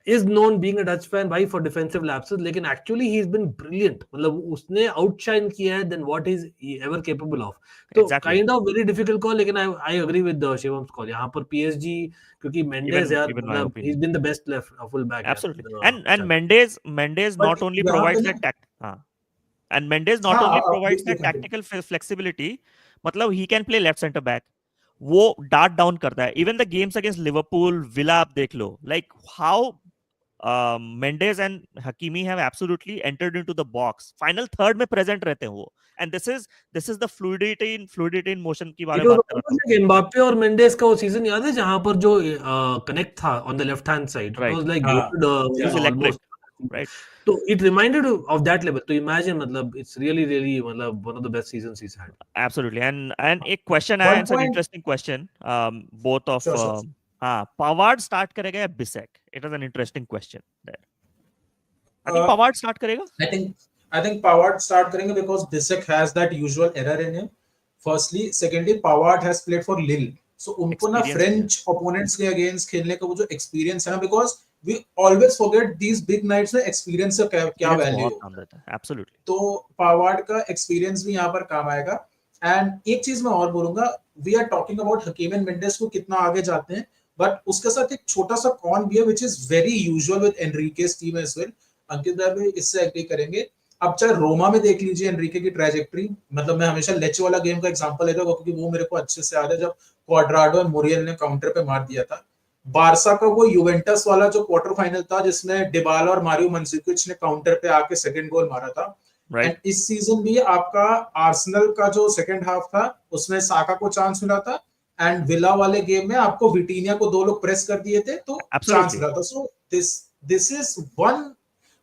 is known being a Dutch fan भाई for defensive lapses, लेकिन actually he's been brilliant, मतलब उसने outshine किया है than what he's ever capable of. तो Exactly. kind of very difficult call, लेकिन I agree with the Shivam's call यहाँ पर PSG, क्योंकि Mendes यार Even my मतलब he's opinion. been the best left full back यार Absolutely. the And champion. Mendes but not only यहाँ पे provides ना, that and Mendes not हाँ only आप provides ये that कंटिन्यू। tactical flexibility, मतलब he can play left center back. वो dart down करता है। Even the games against Liverpool, Villa आप देख लो, like how Mendes and Hakimi have absolutely entered into the box. Final third में present रहते हैं वो. And this is the fluidity in motion की बारे It में was बात कर रहा था almost like Mbappe और Mendes का वो सीजन याद है जहां पर जो कनेक्ट था on the left hand side, it Right. was like हाँ gold, It was electric, almost. right? So it reminded of that level. So imagine, मतलब it's really मतलब one of the best seasons he's had. Absolutely. And एक question आया, one it's an point. interesting question. Both of sure sure. हाँ, Pavard start करेगा या Bisek? It is an interesting question there. I think Pavard start करेगा. I think Pavard start करेंगे because Bisek has that usual error in him. Firstly, secondly, Pavard has played for Lille, so उनको ना Experience भी है. French opponents के against खेलने का वो जो experience है ना, because we always forget these big nights में experience का क्या Experience value बहुत होता काम है। देता है. Absolutely. तो Pavard का experience भी यहाँ पर काम आएगा। एंड एक चीज मैं और बोलूंगा, we are talking about Hakimi and Mendes को कितना आगे जाते हैं, बट उसके साथ एक छोटा सा कॉन भी है which is very usual with Enrique's team as well. Ankit भाई भी इससे एग्री करेंगे। अब चाहे रोमा में देख लीजिए एनरिके की ट्रैजेक्टरी, मतलब मैं हमेशा लेचे वाला गेम का एग्जांपल लेता हूं क्योंकि वो मेरे को अच्छे से याद है, जब क्वाड्राडो और मुरियल ने काउंटर पे मार दिया था। बारसा का वो यूवेंटस वाला जो क्वार्टर फाइनल था जिसमें डिबाला और मारियो मंजूकिच ने काउंटर पे आके सेकंड गोल मारा था। Right. एंड इस सीजन भी आपका आर्सेनल का जो सेकंड हाफ था उसमें साका को चांस मिला था, एंड विला वाले गेम में आपको विटिनिया को दो लोग प्रेस कर दिए थे तो चांस Absolutely. मिला था। So this is one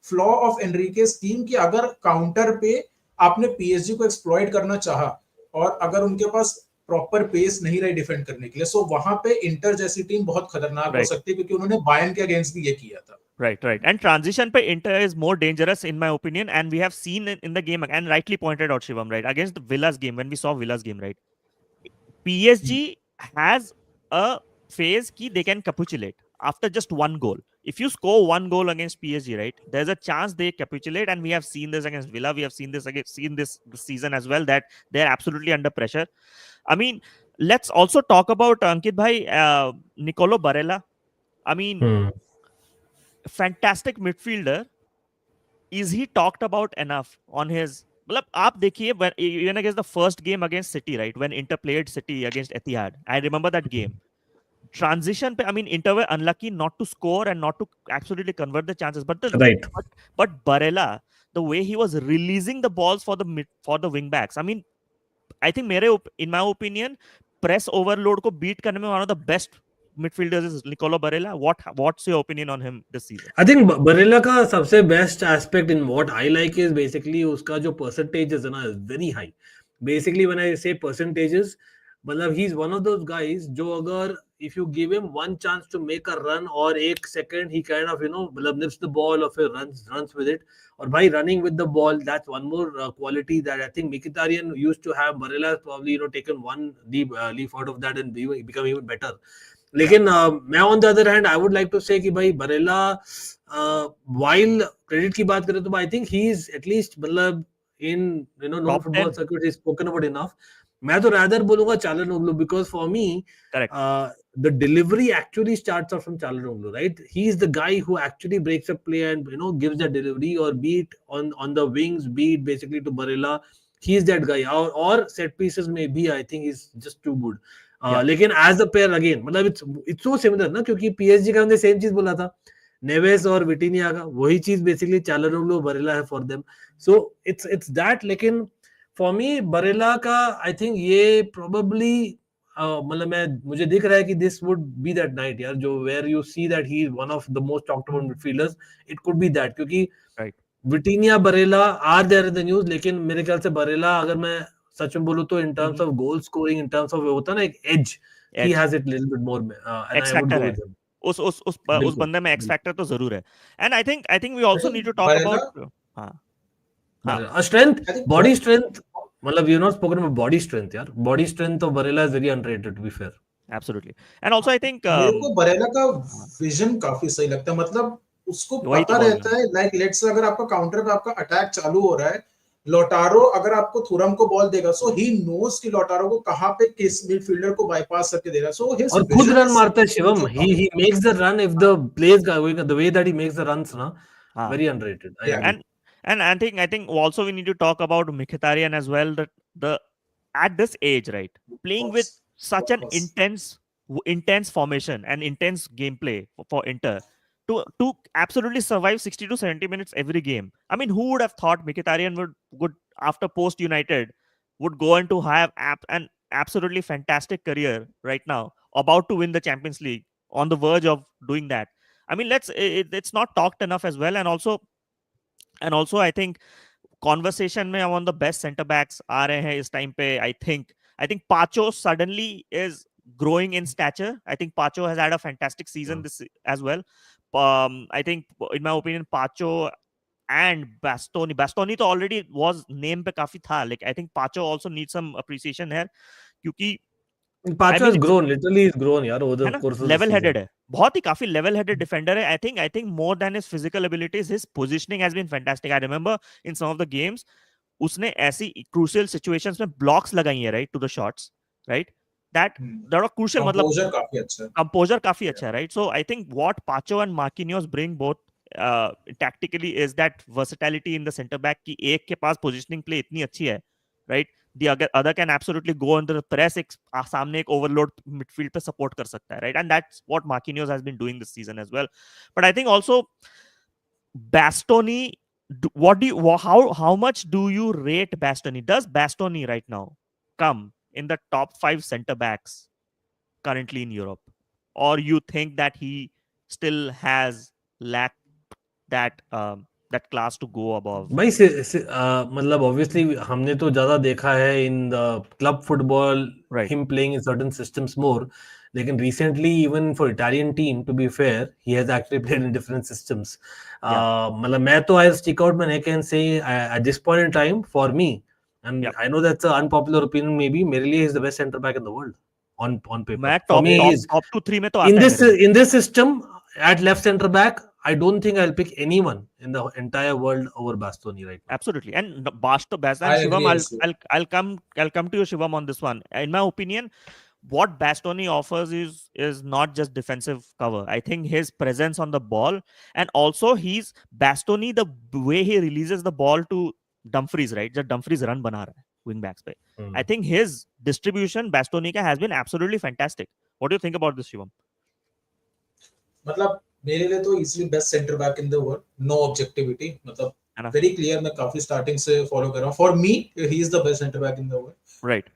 flaw of Enrique's team की अगर काउंटर पे आपने पीएसजी को एक्सप्लॉइट करना चाहा और अगर उनके पास प्रॉपर पेस नहीं रही डिफेंड करने के लिए, सो वहां पे इंटर जैसी टीम बहुत खतरनाक हो Right. सकती है क्योंकि उन्होंने बायर्न के अगेंस्ट भी ये किया था। Right. And transition पे Inter is more dangerous in my opinion, and we have seen in the game, and rightly pointed out Shivam, right, against the Villa's game, when we saw Villa's game, right, PSG has a phase ki they can capitulate after just one goal. If you score one goal against PSG, right, there's a chance they capitulate, and we have seen this against Villa. We have seen this season as well, that they're absolutely under pressure. I mean, let's also talk about Ankit bhai, Nicolo Barella. I mean, fantastic midfielder. Is he talked about enough on his? मतलब आप देखिए, when even against the first game against City, right, when Inter played City against Etihad, I remember that game. Transition pe, I mean, Inter were unlucky not to score and not to absolutely convert the chances, but Right. but Barella, the way he was releasing the balls for the wing backs, I mean, I think in my opinion, press overload को beat करने में one of the best midfielders is Nicolo Barella. What's your opinion on him this season? I think Barella का सबसे best aspect in what I like is basically उसका जो percentages है ना is very high. Basically when I say percentages, मतलब he's one of those guys जो अगर if you give him one chance to make a run or एक second he kind of मतलब nips the ball or runs with it, or by running with the ball, that's one more quality that I think Mkhitaryan used to have. Barella has probably taken one leaf out of that and become even better. लेकिन मैं on the other hand I would like to say कि भाई Barela while credit की बात करें तो I think he is at least मतलब in known Top football 10. circuit is spoken about enough. मैं तो rather बोलूंगा Çalhanoğlu, because for me Correct. the delivery actually starts out from Çalhanoğlu, right? He's the guy who actually breaks a play and gives that delivery, or be it on the wings, be it basically to Barella. He's that guy. Or set pieces maybe, I think he's just too good. Yeah. लेकिन as a pair again, मतलब it's so similar ना, क्योंकि PSG का हमने same चीज बोला था, Neves और विटिनिया का वही चीज बेसिकली चालनोग्लू बरेला है for them. So it's that. लेकिन फॉर मी बरेला का आई थिंक ये प्रोबेबली मतलब मुझे दिख रहा है कि this would be that night यार, जो where you see that he is one of the most talked about midfielders. It could be that, क्योंकि Vitinha Barella are there in the news, लेकिन मेरे ख्याल से बरेला, अगर मैं सच में बोलूं तो in terms of goal scoring, in terms of होता है ना एक edge, he has it little bit more, and I would go with him. उस बंदे में एक्स फैक्टर तो जरूर है. And I think we also need to talk about strength, body strength. मतलब you not spoken about body strength यार. Body strength of Barella is very underrated, to be fair. Absolutely. And also I think मेरे को बरेला का vision काफी सही लगता है. मतलब उसको पता रहता है, लाइक लेट्स अगर आपका काउंटर पे आपका अटैक चालू हो रहा है, लोटारो अगर आपको थुरम को बॉल देगा, सो ही नोज कि लोटारो को कहां पे किस मिडफील्डर को बाईपास करके दे रहा है. सो हिज और खुद रन मारता है Shivam. he makes the run if the plays going the way that he makes the runs na, very underrated. And I think also we need to talk about Mkhitaryan as well, that the at this age, right, playing with such an intense formation and intense gameplay for Inter to absolutely survive 60 to 70 minutes every game. I mean, who would have thought Mkhitaryan would after post United would go on to have an absolutely fantastic career right now, about to win the Champions League, on the verge of doing that. I mean, it's not talked enough as well. And also I think conversation में one of the best center backs आ रहे हैं इस time पे. I think Pacho suddenly is growing in stature. I think Pacho has had a fantastic season this as well. I think in my opinion Pacho and Bastoni तो already was name पे काफी था. Like I think Pacho also needs some appreciation here, क्योंकि Pacho has grown, literally he's grown यार over the course of the season. Level headed है, बहुत ही काफी लेवल हेडेड डिफेंडर है. I think more than his physical abilities, his positioning has been fantastic. I remember in some of the games उसने ऐसी crucial situations में blocks लगाई है, right, to the shots, right, that are crucial. मतलब composure काफी अच्छा है, right. So I think what Pacho and Marquinhos bring both tactically is that versatility in the center back की एक के पास positioning play इतनी अच्छी है, right. The other can absolutely go under the press, सामने एक overload midfield पे support कर सकता है, right. And that's what Marquinhos has been doing this season as well. But I think also Bastoni, how much do you rate Bastoni? Does Bastoni right now come in the top 5 center backs currently in Europe, or you think that he still has lacked that class to go above? भाई मतलब obviously हमने तो ज्यादा देखा है in the club football, him playing in certain systems more. लेकिन recently even for Italian team, to be fair, he has actually played in different systems. मतलब मैं तो I'll stick out, and I can say at this point in time for me, and I know that's an unpopular opinion maybe, मेरे लिए he's the best center back in the world on paper. For me top 2-3 में तो आता है. In this system at left center back, I don't think I'll pick anyone in the entire world over Bastoni right now. Absolutely. And Shivam, I'll come to you, Shivam, on this one. In my opinion, what Bastoni offers is not just defensive cover. I think his presence on the ball, and also Bastoni, the way he releases the ball to Dumfries, right? जब Dumfries run बना रहा है wing backs पे. I think his distribution Bastoni का has been absolutely fantastic. What do you think about this, Shivam? मतलब मेरे लिए तो easily best centre back in the world, no objectivity. मतलब वेरी क्लियर, मैं काफी स्टार्टिंग से फॉलो कर रहा हूं. For me he is the best centre back in the world, right.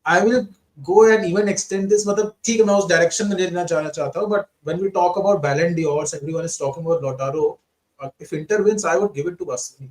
I will go and even extend this. मतलब ठीक है, मैं उस डायरेक्शन में लेना चाहता हूं, but when we talk about Ballon d'Ors, everyone is talking about Lautaro. If Inter wins, I would give it to Bastoni.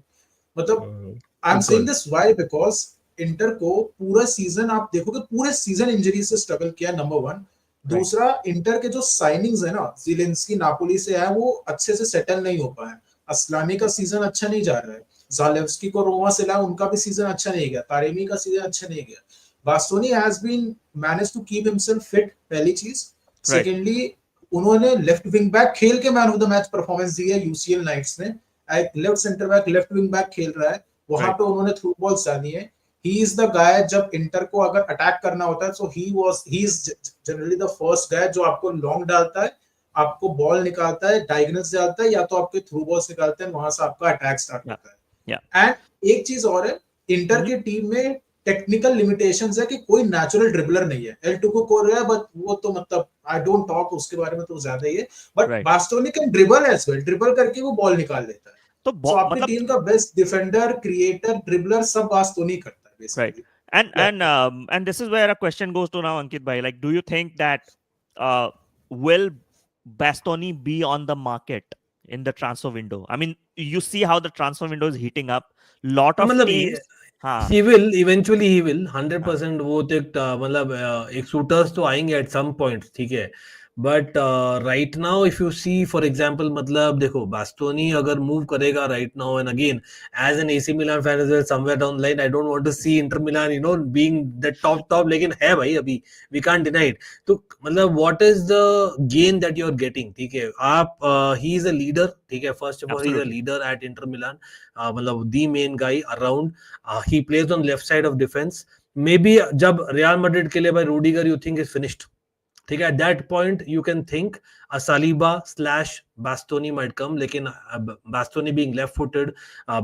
मतलब I am saying this why, because Inter को पूरा सीजन आप देखोगे, पूरे सीजन इंजरी से स्ट्रगल किया, number 1. दूसरा, इंटर के जो साइनिंग्स है ना, ज़िलेंस्की नापोली से है, वो अच्छे से सेटल नहीं हो पाए. असलानी का सीजन अच्छा नहीं जा रहा है. ज़ालेव्स्की को रोमा से लाया, उनका भी सीजन अच्छा नहीं गया. तारेमी का सीजन अच्छा नहीं गया. Bastoni has been manage to keep himself fit, पहली चीज. सेकेंडली, उन्होंने लेफ्ट विंग बैक खेल के man of the match performance दी है यूसीएल नाइट्स ने. एक left centre back, left wing back खेल रहा है. वहां Right. पे उन्होंने थ्रू बॉल्स डाली है. ही इज द गाय जब इंटर को अगर अटैक करना होता है, so he is generally the first guy जो आपको लॉन्ग डालता है, आपको बॉल निकालता है, डायगोनल से डालता है, या तो आपके थ्रू बॉल्स निकालते हैं, वहां से आपका अटैक स्टार्ट Yeah. होता Yeah. है. एंड एक चीज और है, इंटर की टीम में टेक्निकल लिमिटेशंस है कि कोई नेचुरल ड्रिबलर नहीं है. एल टुको को रहा है, बट वो तो मतलब आई डोंट टॉक उसके बारे में तो ज्यादा ही है, but Right. Bastoni can dribble as well. Dribble करके वो बॉल निकाल लेता है. तो सो आपकी मतलब टीम का बेस्ट डिफेंडर, क्रिएटर, ड्रिबलर सब बास्टोनी करता है right. Basically. And this is where a question goes to now, Ankit bhai. Like, do you think that uh will Bastoni be on the market in the transfer window? I mean, you see how the transfer window is heating up. Lot of मतलब teams. हाँ. he will eventually, he will हाँ. 100% वो तो एक मतलब एक shooters तो आएंगे एट सम पॉइंट, ठीक है. But right now if you see for example, मतलब देखो बास्टोनी अगर मूव करेगा right now, and again as an AC Milan fan as well somewhere down line, I don't want to see Inter Milan being the top, लेकिन है भाई अभी, we can't deny it. तो मतलब what is the gain that you are getting, ठीक है. आप he is a leader, ठीक है. First of all he is a Absolutely. Leader at Inter Milan, मतलब the main guy around. He plays on left side of defense. Maybe जब Real Madrid के लिए भाई Rudiger you think is finished, ठीक है. At that point you can think a Saliba slash Bastoni might कम, लेकिन बास्टोनी being left footed,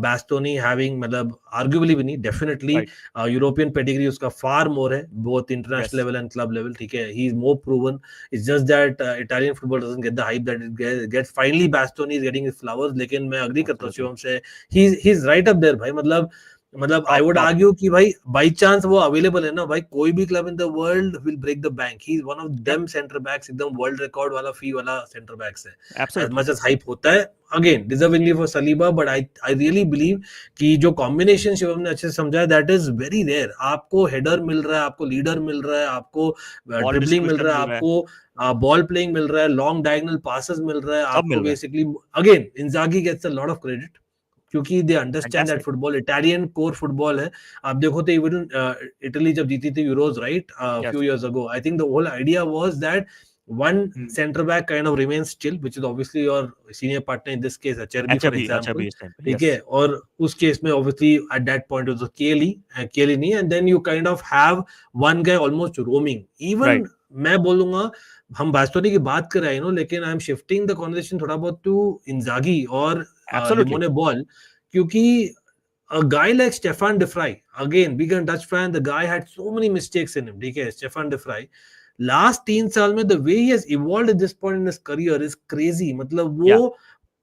बास्टोनी having मतलब arguably भी नहीं, डेफिनेटली Right. यूरोपियन पेडिग्री उसका फार मोर है, both international Yes. Level and club level, ठीक है. He is more proven. It's just that Italian football doesn't get the hype that it gets. Finally Bastoni is getting his flowers. लेकिन मैं agree करता हूं Absolutely. Shivam से, he is right up there भाई. मतलब I would Top. Argue कि भाई by chance वो अवेलेबल है ना भाई, कोई भी club in the world will break the bank. He is one of Yep. Them centre backs, एकदम वर्ल्ड रिकॉर्ड वाला फी वाला सेंटर बैक्स है. As Absolutely. Much as hype होता है, again deservingly for Saliba, but I really believe कि जो combination Shivam ने अच्छे से समझाया, दैट इज वेरी रेयर. आपको हेडर मिल रहा है, आपको लीडर मिल रहा है, आपको Ball ड्रिबलिंग मिल distribution रहा है, मिल रहा है. आपको बॉल प्लेइंग मिल रहा है, लॉन्ग डायगोनल पासेस मिल रहा है सब आपको. मिल रहा है. Basically again Inzaghi gets a lot of credit, क्योंकि they understand that Fantastic. Football Italian core football है. आप देखो तो इवन इटली जब जीती थी Euros right Yes. Few years ago, I think the whole idea was that one center back kind of remains still, which is obviously your senior partner in this case Acerbi for example, इस time पे. ठीक Yes. है. और उस case में obviously at that point it was Chiellini, and then you kind of have one guy almost roaming. Even Right. मैं बोलूंगा, हम बास्तोनी की बात कर रहे हैं लेकिन I am shifting the conversation थोड़ा बहुत टू इंजागी और Absolutely. लिमोने बॉल, क्योंकि a guy like Stefan De Vrij, again being a Dutch fan, the guy had so many mistakes in him, ठीक है. Stefan De Vrij लास्ट 3 साल में the way he has evolved at this point in his career is crazy. मतलब वो Yeah.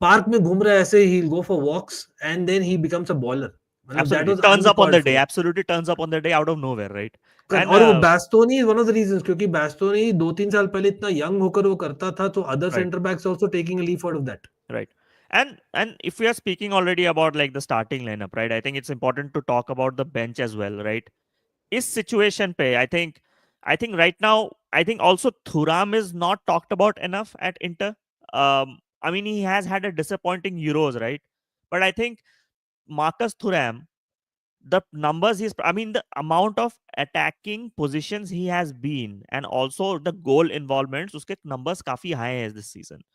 Park में घूम रहा है ऐसे, he'll go for walks and then he becomes a baller. मतलब that Absolutely. was Turns up on the uncalled day. for. Absolutely turns up on the day out of nowhere, right? And और वो बास्तोनी one of the reasons, क्योंकि बास्तोनी 2-3 साल पहले इतना young होकर वो करता था, तो other right. Centre backs also taking a leaf out of that. Right. And if we are speaking already about like the starting lineup, right? I think it's important to talk about the bench as well, right? Is situation pe, I think right now, I think also Thuram is not talked about enough at Inter. I mean, he has had a disappointing Euros, right? But I think Marcus Thuram, the numbers I mean, the amount of attacking positions he has been, and also the goal involvements, uske numbers काफी high है this season.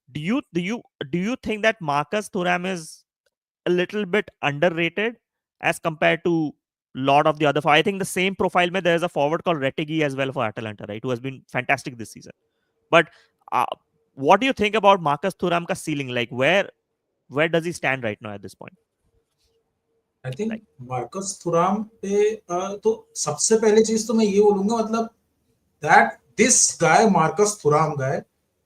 Do you think that Marcus Thuram is a little bit underrated as compared to lot of the other? I think the same profile mein there is a forward called Retegui as well for Atalanta, right, who has been fantastic this season. But what do you think about Marcus Thuram ka ceiling? Like where does he stand right now at this point? I think Like, Marcus Thuram पे तो सबसे पहले चीज तो मैं ये बोलूंगा, मतलब that this guy Marcus Thuram guy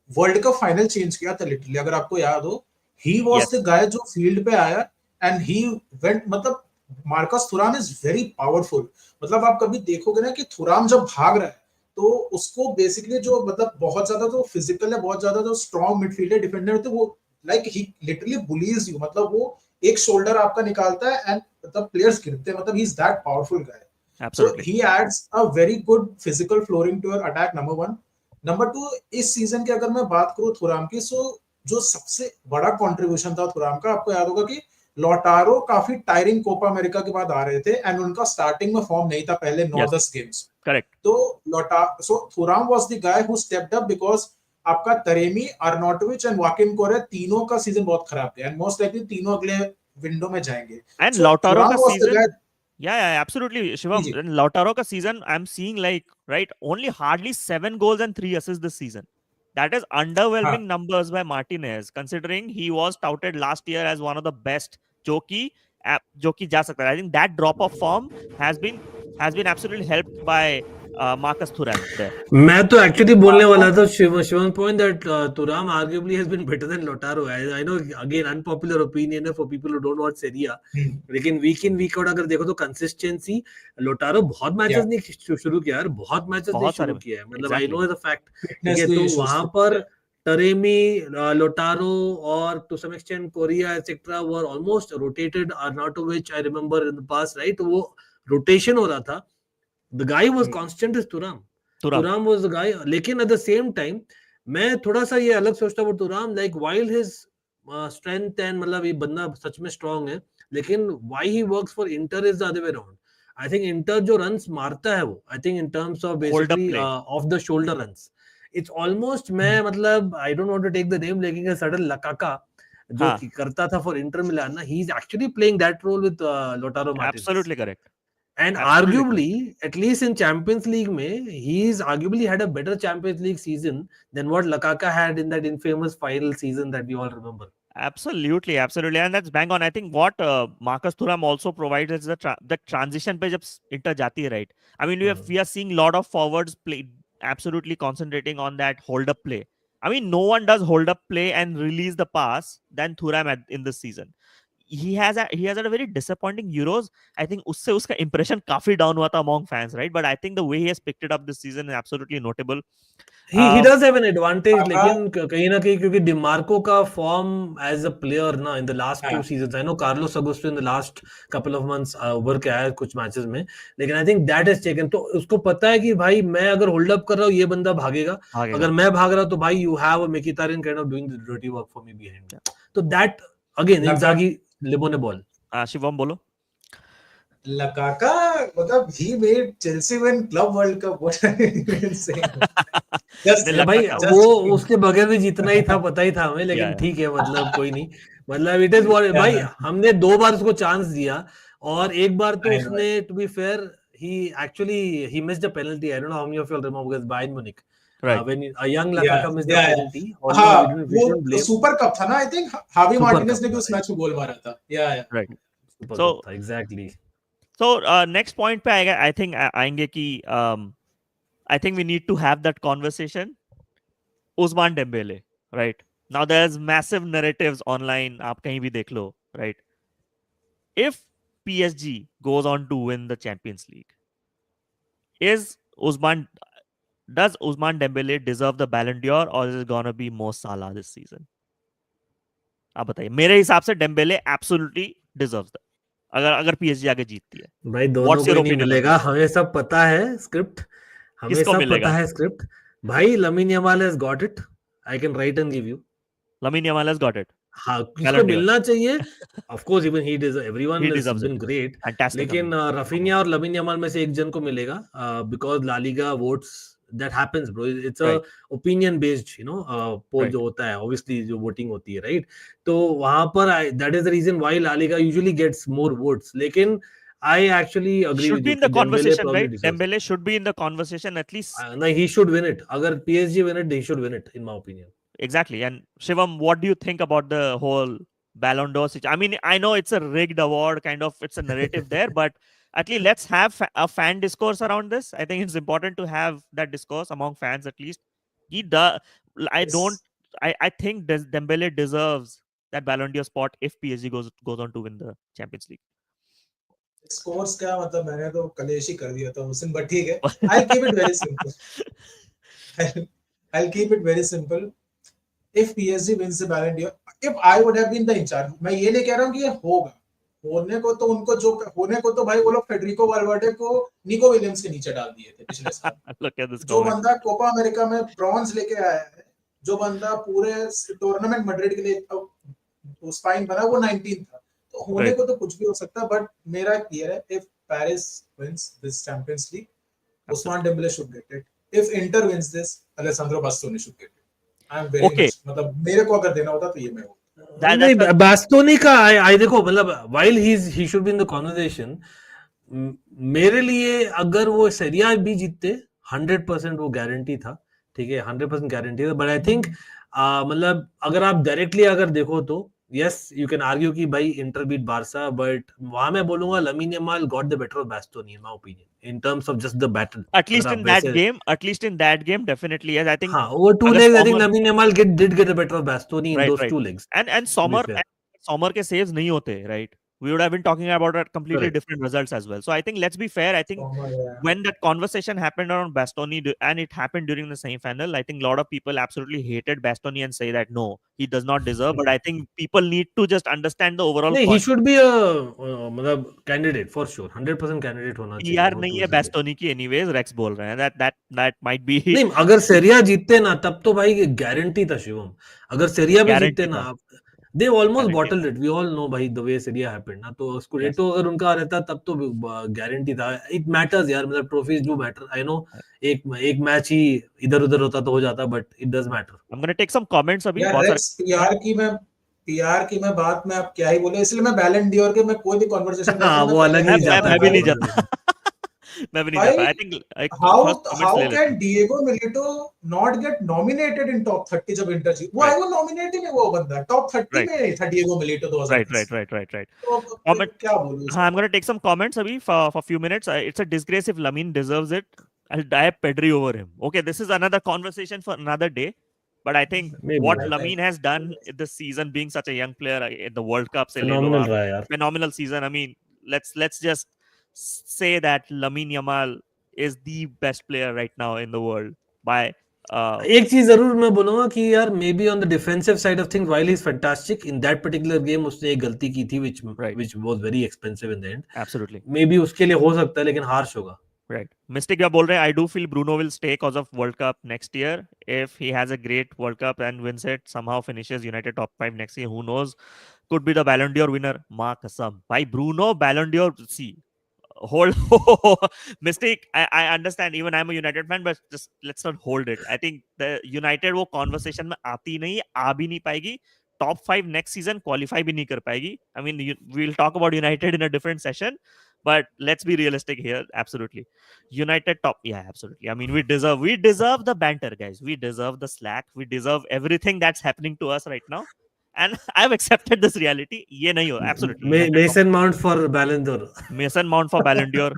World Cup final change किया था लिटरली. अगर आपको याद हो, he was yes, the guy जो फील्ड पे आया एंड ही वेंट. मतलब Marcus Thuram is very powerful. मतलब आप कभी देखोगे ना कि थुराम जब भाग रहा है तो उसको बेसिकली जो मतलब बहुत ज्यादा तो फिजिकल है, बहुत ज्यादा जो स्ट्रॉन्ग मिडफील्डर डिफेंडर होते वो like he literally bullies you. मतलब वो एक शोल्डर आपका निकालता है एंड मतलब प्लेयर्स गिरते हैं. मतलब he is that powerful guy. So absolutely. he adds a very good physical flooring to your attack, number one. Number two, इस सीजन की अगर मैं बात करूं थुराम की, सो जो सबसे बड़ा कंट्रीब्यूशन था थुराम का, आपको याद होगा कि लॉटारो काफी टायरिंग कोपा अमेरिका के बाद आ रहे थे एंड उनका स्टार्टिंग में फॉर्म नहीं था पहले Yes, 9-10 गेम्स. correct. तो Thuram was the guy who stepped up, because आपका तरेमी, आर्नोटोविच एंड वाकिम कोरे तीनों का सीजन बहुत खराब गया एंड मोस्ट लाइकली तीनों अगले विंडो में जाएंगे. And So Lautaro Thuram का was the season, guy. yeah, absolutely, Shivam. Ji. And Lautaro का season, I'm seeing like, right, only hardly 7 goals and 3 assists this season. That is underwhelming हाँ. numbers by Martinez, considering he was touted last year as one of the best. जो कि जा सकता है. I think that drop of form has been absolutely helped by Marcus Thuram there. मैं तो actually बोलने वाला हाँ. था Shivan point that Thuram arguably has been better than Lautaro. I know again unpopular opinion है for people who don't watch Serie A, लेकिन week इन week out अगर देखो तो कंसिस्टेंसी लोटारो बहुत मैचेस नहीं शुरू किया यार, बहुत मैचेस नहीं शुरू किया है, मतलब I know as a fact. ठीक है, तो वहां पर टरेमी, लोटारो और to some extent Correa et cetera were almost rotated, not of which I remember in the past, right. तो वो रोटेशन हो रहा था. The guy was constant is Thuram was the guy. लेकिन at the same time मैं थोड़ा सा ये अलग सोचता हूँ तुराम, like while his strength and मतलब ये बंदा सच में strong है, लेकिन why he works for Inter is the other way around. I think Inter जो runs मारता है वो, I think in terms of basically off the shoulder runs, it's almost मैं मतलब I don't want to take the name, लेकिन sudden लकाका जो करता था for Inter Milan ना, he is actually playing that role with Lautaro Martinez. Absolutely correct. And arguably, at least in Champions League, he's arguably had a better Champions League season than what Lukaku had in that infamous final season that we all remember. Absolutely, and that's bang on. I think what Marcus Thuram also provides is the transition पे जब Inter जाती है, right? I mean, we are seeing a lot of forwards play absolutely concentrating on that hold up play. I mean, no one does hold up play and release the pass than Thuram in this season. He has had a very disappointing Euros. I think उससे उसका impression काफी down हुआ था among fans, right? But I think the way he has picked it up this season is absolutely notable. He does have an advantage, लेकिन कहीं ना कहीं क्योंकि डिमार्को का form as a player ना in the last 2 seasons, I know Carlos Augusto in the last couple of months उभर के आया कुछ मैचेस में, लेकिन I think that has taken, तो उसको पता है कि भाई मैं अगर होल्ड अप कर रहा हूँ ये बंदा भागेगा, अगर मैं भाग रहा हूँ तो भाई you have a Mkhitaryan kind of doing the dirty work for me behind. तो that again Inzaghi Limone ball. Shivam बोलो. लकाका मतलब he made Chelsea win Club World Cup. What are you even saying? भाई वो उसके बगैर भी जितना ही था पता ही था हमें, लेकिन ठीक है मतलब कोई नहीं, मतलब इट इज व्हाट. भाई हमने 2 बार उसको चांस दिया और एक बार तो उसने, to be fair, he missed a penalty. I don't know how many of you all remember against Bayern Munich. Right. When a young Lukaku missed the penalty. वो सुपर कप था ना, आई थिंक हावी Martinez ने भी उस match में गोल मारा था. Right. So exactly. So next point पे आएगा, I think आएंगे कि I think we need to have that conversation. Ousmane Dembele, right? Now there's massive narratives online. आप कहीं भी देख लो, right? If PSG goes on to win the Champions League, does Ousmane Dembele deserve the Ballon d'Or, or is it gonna be Mo Salah this season? आप बताइए. मेरे हिसाब से Dembele absolutely deserves that. अगर PSG आगे जीतती है. भाई दोनों को नहीं मिलेगा, हमें सब पता है स्क्रिप्ट, हमें सब पता है स्क्रिप्ट. भाई Lamine Yamal has got it. I can write and give you. Lamine Yamal has got it. हाँ, किसको मिलना चाहिए? Of course, even he deserves. Everyone has been great. Fantastic. लेकिन Rafinha और Lamine Yamal में से एक जन को मिलेगा, because La Liga votes. That happens, bro. It's a opinion based, poll जो होता है, obviously जो voting होती है, right? तो वहाँ पर that is the reason why La Liga usually gets more votes. लेकिन I actually agree should with be you. in the conversation, right? Dembele should be in the conversation at least. No, he should win it. अगर PSG win it, he should win it, in my opinion. Exactly. And Shivam, what do you think about the whole Ballon d'Or situation? I mean, I know it's a rigged award, kind of, it's a narrative there, but at least let's have a fan discourse around this. I think it's important to have that discourse among fans at least. I think Dembele deserves that Ballon d'Or spot if PSG goes on to win the Champions League. Scores क्या मतलब, मैंने तो कलेश ही कर दिया था उस दिन, बट ठीक है. I'll keep it very simple. I'll keep it very simple. If PSG wins the Ballon d'Or, if I would have been the in charge, मैं ये नहीं कह रहा हूँ कि ये होगा, होने को तो उनको जो होने को तो भाई वो लोग फेडरिको वाल्वर्डे को निको विलियम्स के नीचे डाल दिए थे पिछले साल. जो बंदा कोपा अमेरिका में ब्रॉन्ज लेके आया है, जो बंदा पूरे टूर्नामेंट मैड्रिड के लिए स्पाइन बना, वो 19 था. तो होने को तो कुछ भी हो सकता है, बट मेरा क्लियर है, if Paris wins this Champions League, Ousmane Dembele should get it. If Inter wins this, Alessandro Bastoni should get it. I am very much, मतलब मेरे को अगर देना होता तो ये मैं नहीं बास्टोनी का आई देखो मतलब while he should be in the conversation, मेरे लिए अगर वो सेरिया भी जीतते 100% वो गारंटी था, ठीक है 100% गारंटी था, बट आई थिंक मतलब अगर आप डायरेक्टली अगर देखो तो यस यू कैन आर्ग्यू कि भाई इंटर बीट बारसा, बट वहां मैं बोलूंगा Lamine Yamal got the better of Bastoni in my opinion in terms of just the battle. At least in that game, definitely yes. I think हाँ over two legs I think Lamine Yamal did get the better of Bastoni in those 2 legs. And Sommer के saves नहीं होते, right? We would have been talking about completely different results as well. So I think let's be fair. I think when that conversation happened around Bastoni and it happened during the semi-final, I think a lot of people absolutely hated Bastoni and say that no, he does not deserve. But I think people need to just understand the overall. He should be a candidate for sure. 100% candidate होना चाहिए. यार नहीं है Bastoni की anyways. Rex बोल रहे हैं that might be. नहीं अगर सेरिया जीतते ना तब तो भाई गारंटी था शिवम. अगर सेरिया भी जीतते ना they almost bottled it. We all know भाई the way Serie A happened ना, तो स्कुडेटो अगर उनका रहता तब तो गारंटी था. It matters यार, मतलब trophies do matter. I know एक मैच ही इधर उधर होता तो हो जाता, but it does matter. I'm gonna take some comments अभी. पीआर की मैं बात में आप क्या ही बोले, इसलिए मैं बैलन डियोर के मैं कोई भी कन्वर्सेशन करता हूं, वो अलग ही जाता है. मैं भी नहीं जाता. मैं भी नहीं जाता. I think how can Diego Milito not get nominated in top 30 जब इंटर जीत? वो वो नॉमिनेट ही नहीं वो बंदा टॉप 30 में नहीं था Diego Milito 2010. Right. तो क्या बोलूं? हाँ, I'm gonna take some comments अभी for few minutes. It's a disgrace if Lamine deserves it. I'll die Pedri over him. Okay, this is another conversation for another day. But I think what Lamine has done this season, being such a young player in the World Cup, phenomenal season. I mean, let's just say that Lamine Yamal is the best player right now in the world by. एक चीज जरूर मैं बोलूंगा कि यार may be on the defensive side of things while he is fantastic in that particular game उसने एक गलती की थी which was very expensive in the end. Absolutely. May be उसके लिए हो सकता है लेकिन हार्श होगा. Right. Mystic क्या बोल रहे हैं? I do feel Bruno will stay because of World Cup next year. If he has a great World Cup and wins it, somehow finishes United top 5 next year, who knows? Could be the Ballon d'Or winner. Ma kasam. By Bruno, Ballon d'Or. See, hold Mystic. I understand. Even I'm a United fan, but just let's not hold it. I think the United वो conversation में आती नहीं, आ भी नहीं पाएगी. Top 5 next season qualify भी नहीं कर पाएगी. I mean, we'll talk about United in a different session. But let's be realistic here. Absolutely. United top. Yeah, absolutely. I mean, we deserve the banter, guys. We deserve the slack. We deserve everything that's happening to us right now. And I've accepted this reality. ये नहीं हो. Absolutely. Mason Mount for Ballon d'Or. Mason Mount for Ballon d'Or.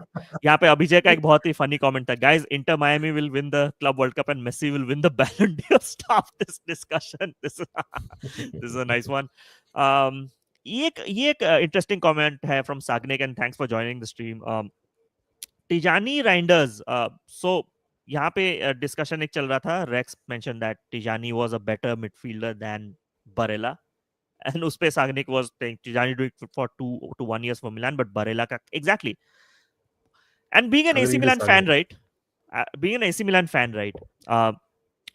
यहाँ पे अभिजय का एक बहुत ही funny comment था. Guys, Inter Miami will win the Club World Cup and Messi will win the Ballon d'Or. Stop this discussion. This is a nice one. ये एक interesting comment है from Sagnik and thanks for joining the stream. Tijjani Reijnders. So यहाँ पे discussion एक चल रहा था. Rex mention that Tijjani was a better midfielder than Barella and उस पे Sagnik was saying Tijjani doing for 2 to 1 years for Milan but Barella का exactly. And being an AC Milan fan, right? Being an AC Milan fan, right?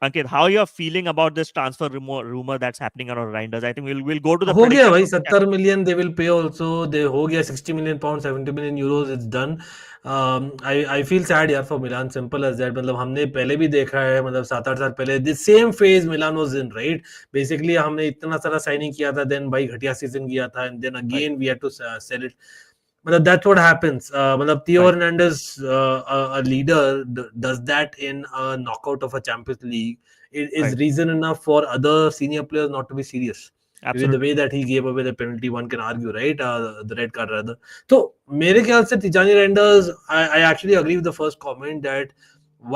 Ankit, how you are feeling about this transfer rumor that's happening around Reinders? I think we'll go to the. हो गया भाई 70 million they will pay also. They हो गया 60 million pounds, 70 million euros. It's done. I feel sad यार for Milan. Simple as that. मतलब हमने पहले भी देखा है, मतलब 7-8 साल पहले the same phase Milan was in, right? Basically हमने इतना सारा signing किया था, then भाई घटिया season किया था, and then again we had to sell it. मतलब that's what happens. मतलब Theo Hernandez, a leader, does that in a knockout of a Champions League. It is reason enough for other senior players not to be serious. With the way that he gave away the penalty, one can argue, right? The red card rather. So मेरे ख्याल से Tijani Reinders, I actually agree with the first comment that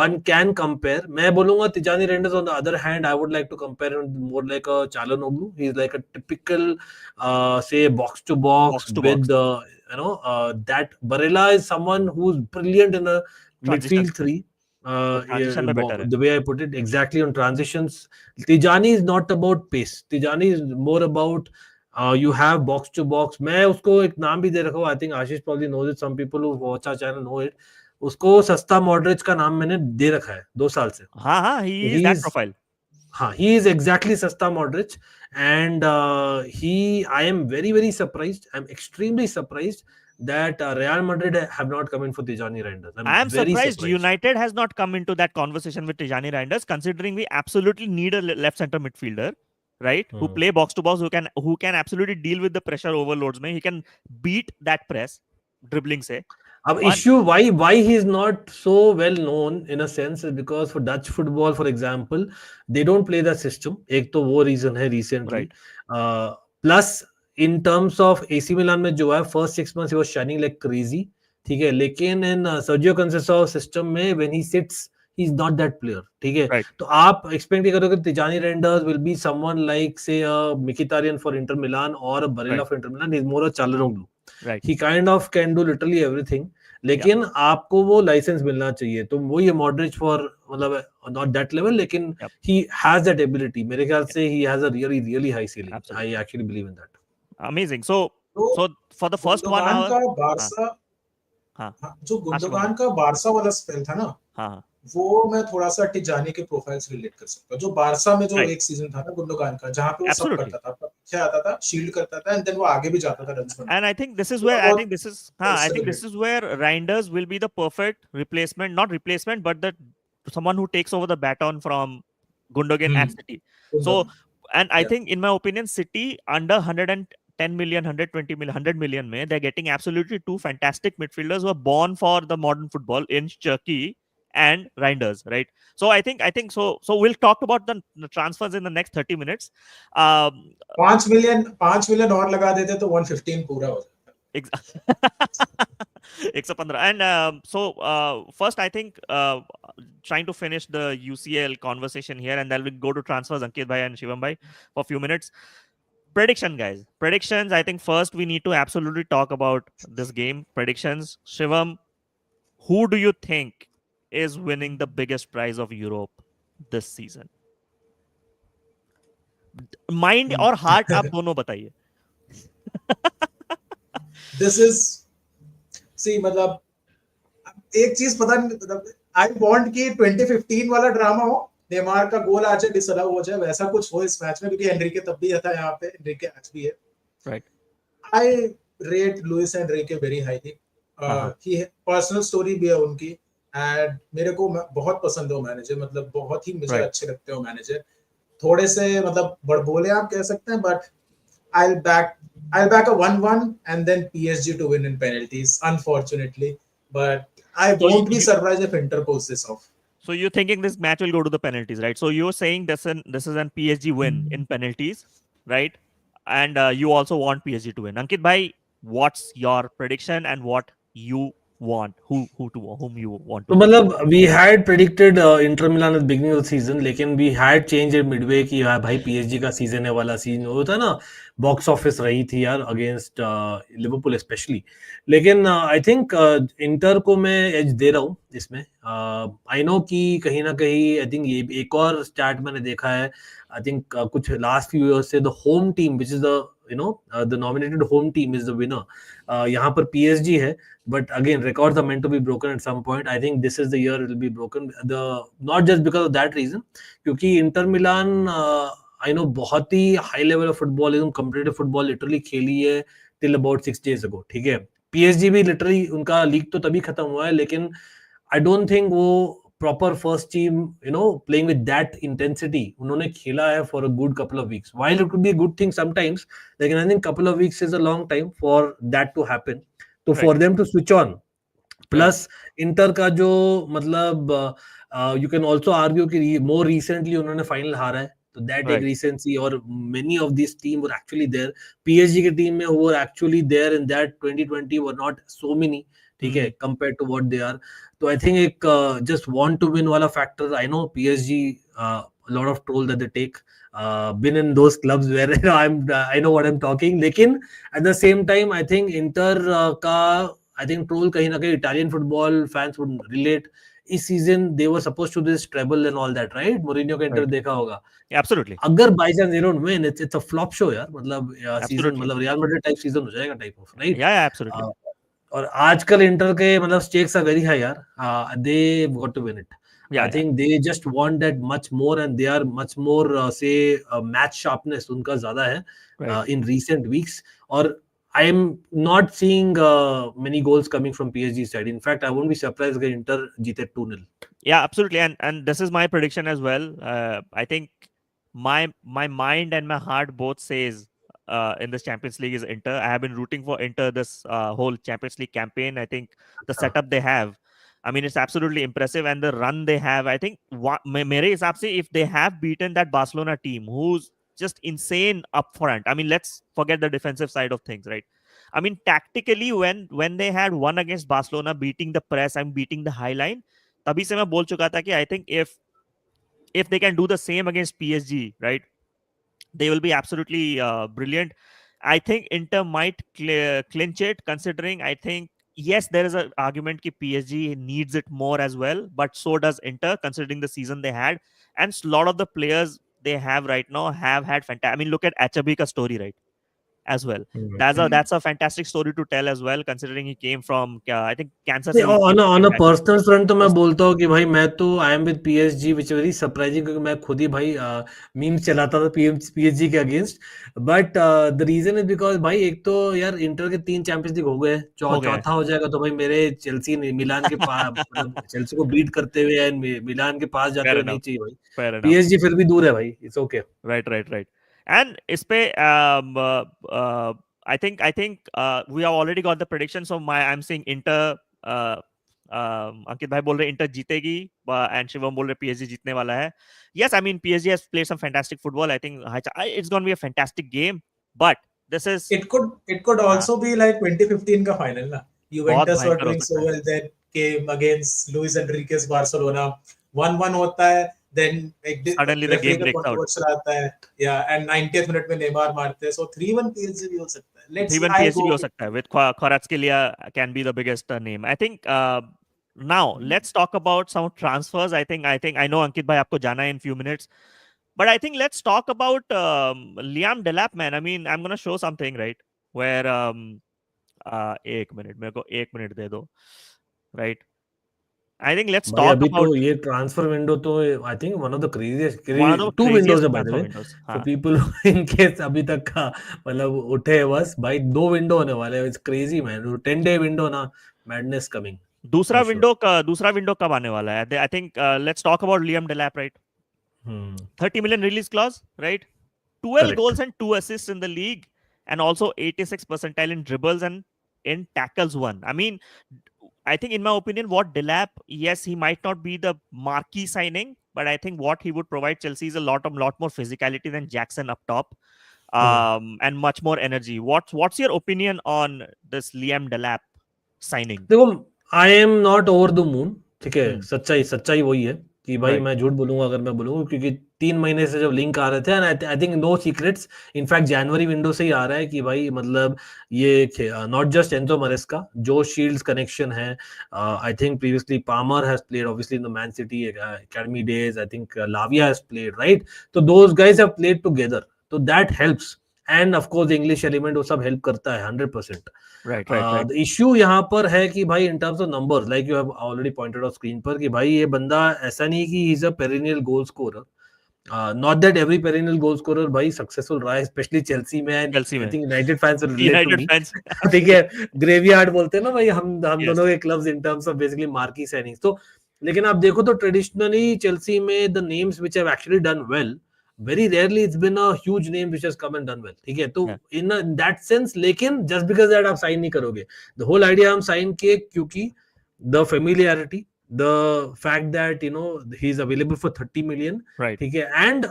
one can compare. मैं बोलूँगा Tijani Reinders on the other hand, I would like to compare him more like a Çalhanoğlu. He's like a typical, say box to box with that Barella is someone who's brilliant in a midfield three. The way I put it exactly on transitions. Tijani is not about pace. Tijani is more about you have box to box. मैं उसको एक नाम भी दे रखा हूँ. I think Ashish probably knows it. Some people who watch our channel know it. उसको सस्ता Modric का नाम मैंने दे रखा है 2 साल से. हाँ, he is that profile. हाँ, he is exactly सस्ता Modric, and I am very surprised. I'm extremely surprised that Real Madrid have not come in for Tijani Reinders. I'm very surprised United has not come into that conversation with Tijani Reinders, considering we absolutely need a left center midfielder, right? Who play box to box, who can absolutely deal with the pressure overloads. He can beat that press dribbling se. अब issue why he is not so well known in a sense is because for Dutch football, for example, they don't play the system. एक तो वो reason है recently. Plus in terms of AC Milan में जो है first 6 months he was shining like crazy. ठीक है, लेकिन in Sergio Conceição system में when he sits he is not that player. ठीक है, तो आप expect करोगे Tijani Reinders will be someone like say a Mkhitaryan for Inter Milan or a Barella for Inter Milan. He's more a Çalhanoğlu. He kind of can do literally everything. लेकिन आपको वो licence मिलना चाहिए, तो वो ये Modric for मतलब not that level, लेकिन he has that ability. मेरे ख्याल से he has a really high ceiling. I actually believe in that. Amazing. So for the first 1 hour का बारसा जो गुंडोगान का बारसा वाला स्पेल था ना, वो मैं थोड़ा सा टिजानी के प्रोफाइल से रिलेट कर सकता हूँ. जो बारसा में जो एक सीजन था ना गुंडोगान का, जहाँ पे वो सब करता था, पीछे आता था, शील्ड करता था, एंड देन वो आगे भी जाता था रन्स बनाने. And I think this is where Reinders will be the perfect replacement, not replacement, but that someone who takes over the baton from Gundogan at City. So, and I think in my opinion, City under 110 million, 120 million, 100 million mein, they're getting absolutely two fantastic midfielders who are born for the modern football in Cherki and Reinders, right? So I think so we'll talk about the transfers in the next 30 minutes. 5 million और लगा देते तो 115 पूरा हो जाता. 115. And so first I think trying to finish the UCL conversation here, and then we'll go to transfers, Ankit bhai and Shivam bhai, for a few minutes. Prediction, guys. Predictions. I think first we need to absolutely talk about this game. Predictions. Shivam, who do you think is winning the biggest prize of Europe this season? Mind और heart आप दोनों बताइए. This is, see, मतलब एक चीज पता नहीं, मतलब I want कि 2015 वाला ड्रामा हो, नेमार का गोल आ जाए, डिसअलाउ हो जाए, वैसा कुछ हो इस मैच में, क्योंकि एनरिके तब भी था यहाँ पे, एनरिके आज भी है. Right. I rate Luis Enrique very highly. कि पर्सनल स्टोरी भी है उनकी, एंड मेरे को बहुत पसंद है वो मैनेजर, मतलब बहुत ही मुझे अच्छे लगते हैं वो मैनेजर. थोड़े से मतलब बड़बोले आप कह सकते हैं, but I'll back a 1-1 and then PSG to win in penalties, unfortunately. But I won't be surprised if Inter pulls this off. So you're thinking this match will go to the penalties, right? So you're saying this is an PSG win in penalties, right? And you also want PSG to win. Ankit bhai, what's your prediction and what you want? Whom you want to? तो मतलब we had predicted Inter Milan at the beginning of the season, लेकिन we had changed it midway कि यार भाई PSG का season है वाला season होता है ना, बॉक्स ऑफिस रही थी यार अगेंस्ट लिवरपूल स्पेशली. लेकिन आई थिंक इंटर को मैं एज दे रहा हूँ इसमें. आई नो कि कहीं ना कहीं आई थिंक ये एक और स्टैट मैंने देखा है, आई थिंक कुछ लास्ट फ्यू ईयर्स से the home team which is the the nominated home team is the winner. यहाँ पर PSG है, but again records are meant to be broken at some point. I think this is the year it will be broken, not just because of that reason, क्योंकि Inter Milan I know बहुत ही high level of football, एकदम competitive football literally खेली है till about 6 days ago. ठीक है, PSG भी literally उनका league तो तभी खत्म हुआ है, लेकिन आई डोंट थिंक वो proper first team playing with that intensity उन्होंने खेला है for a good couple of weeks. While it could be a good thing sometimes, लेकिन I think couple of weeks is a long time for that to happen, तो for them to switch on. Plus Inter का जो मतलब you can also argue कि more recently उन्होंने final हारा है, तो दैट एक रिसेंसी, और many of this team were actually there. PSG की टीम में वो actually there in that 2020 were not so many, ठीक है, compared to what they are. तो आई थिंक एक जस्ट वांट टू विन वाला factor. I know PSG lot of troll that they take, been in those clubs where I know what I'm talking, लेकिन at the same time I think Inter का I think troll कहीं ना कहीं Italian football fans would relate. इस season they were supposed to this treble and all that, right? Mourinho का Inter देखा होगा. Absolutely. अगर by chance they don't win, it's a flop show यार, मतलब season मतलब Real Madrid type season हो जाएगा type of, right? Yeah, absolutely. और आजकल इंटर के मतलब stakes are very high यार. They got to win it. I think they just want that much more, and they are much more say match sharpness उनका ज़्यादा है in recent weeks. और I am not seeing many goals coming from PSG side. In fact, I won't be surprised if Inter जीते 2-0. Yeah, absolutely. And this is my prediction as well. I think my mind and my heart both says in this Champions League is Inter. I have been rooting for Inter this whole Champions League campaign. I think the setup they have, I mean, it's absolutely impressive, and the run they have. I think mere hisab se, if they have beaten that Barcelona team, who's just insane up front. I mean, let's forget the defensive side of things, right? I mean, tactically, when they had won against Barcelona, beating the press and beating the high line, तभी से मैं बोल चुका था कि I think if they can do the same against PSG, right, they will be absolutely brilliant. I think Inter might clinch it, considering I think yes, there is an argument that PSG needs it more as well, but so does Inter, considering the season they had, and a lot of the players they have right now have had fantastic. I mean, look at Achabika's story, right? As well. That's a fantastic story to tell as well, considering he came from I think Kansas City. On a personal front तो मैं बोलता हूँ कि भाई मैं तो I am with PSG which is very surprising क्योंकि मैं खुद ही भाई मीम्स चलाता था PSG के against but the reason is because भाई एक तो यार इंटर के 3 चैंपियंस लीग हो गए चौथा हो जाएगा तो भाई मेरे चेल्सी मिलान के पास मतलब चेल्सी को बीट करते हुए मिलान के पास जाते हुए नहीं चाहिए भाई PSG फिर भी दूर है भाई इट्स ओके राइट and इस पे I think we have already got the prediction. So I'm saying Inter. अंकित भाई बोल रहे इंटर जीतेगी and शिवम बोल रहे PSG जीतने वाला है. Yes, I mean PSG has played some fantastic football. I think it's going to be a fantastic game. But this is it could also be like 2015 का final ना. Juventus were doing so well, then came against Luis Enrique's Barcelona. 1-1 होता है. Then suddenly the game breaks out. Yeah, and 90th minute में Neymar मारते हैं. So 3-1 PSG भी हो सकता है. 3-1 PSG भी हो सकता है. With Kvaratskhelia can be the biggest name. I think now let's talk about some transfers. I know Ankit bhai आपको जाना है in few minutes. But I think let's talk about Liam Delap, man. I mean, I'm going to show something, right? Where एक minute मेरे को 1 minute दे दो. Right? I think let's talk अभी about तो ये ट्रांसफर विंडो तो I think one of the craziest 2 windows है by the way. So people in case अभी तक का मतलब उठे बस भाई 2 विंडो होने वाले हैं. It's crazy man. 10-day window ना madness coming. दूसरा विंडो कब आने वाला है? I think let's talk about Liam Delap, right? 30 million release clause, right? 12 goals and 2 assists in the league, and also 86th percentile in dribbles and in tackles won. I mean, I think in my opinion, what Delap, yes, he might not be the marquee signing, but I think what he would provide Chelsea is a lot more physicality than Jackson up top, and much more energy. What's your opinion on this Liam Delap signing? देखो, I am not over the moon. ठीक है, सच्चाई वही है कि भाई मैं झूठ बोलूंगा अगर मैं बोलूंगा क्योंकि 3 महीने से जब लिंक आ रहे थे and I think no secrets in fact January window से ही आ रहा है कि भाई मतलब ये नॉट जस्ट एंजो मरेस्का जो शील्ड्स कनेक्शन है I think previously Palmer has played obviously in the Man City academy days I think Lavia has played right तो those guys have played together तो that helps and of course English element वो सब help करता है 100%. right. The issue यहाँ पर है कि भाई in terms of numbers like you have already pointed out screen पर कि भाई ये बंदा ऐसा नहीं कि he is a perennial goal scorer. Not that every perennial goal scorer भाई successful रहा है especially Chelsea में I think United fans will relate to me. ठीक है graveyard बोलते हैं ना भाई हम दोनों के clubs in terms of basically marquee signings. तो लेकिन आप देखो तो traditionally Chelsea में the names which have actually done well very rarely it's been a huge name which has come and done well. ठीक है तो in that sense लेकिन just because that आप sign नहीं करोगे the whole idea हम sign किए क्योंकि the familiarity the fact that you know he is available for 30 million right ठीक है and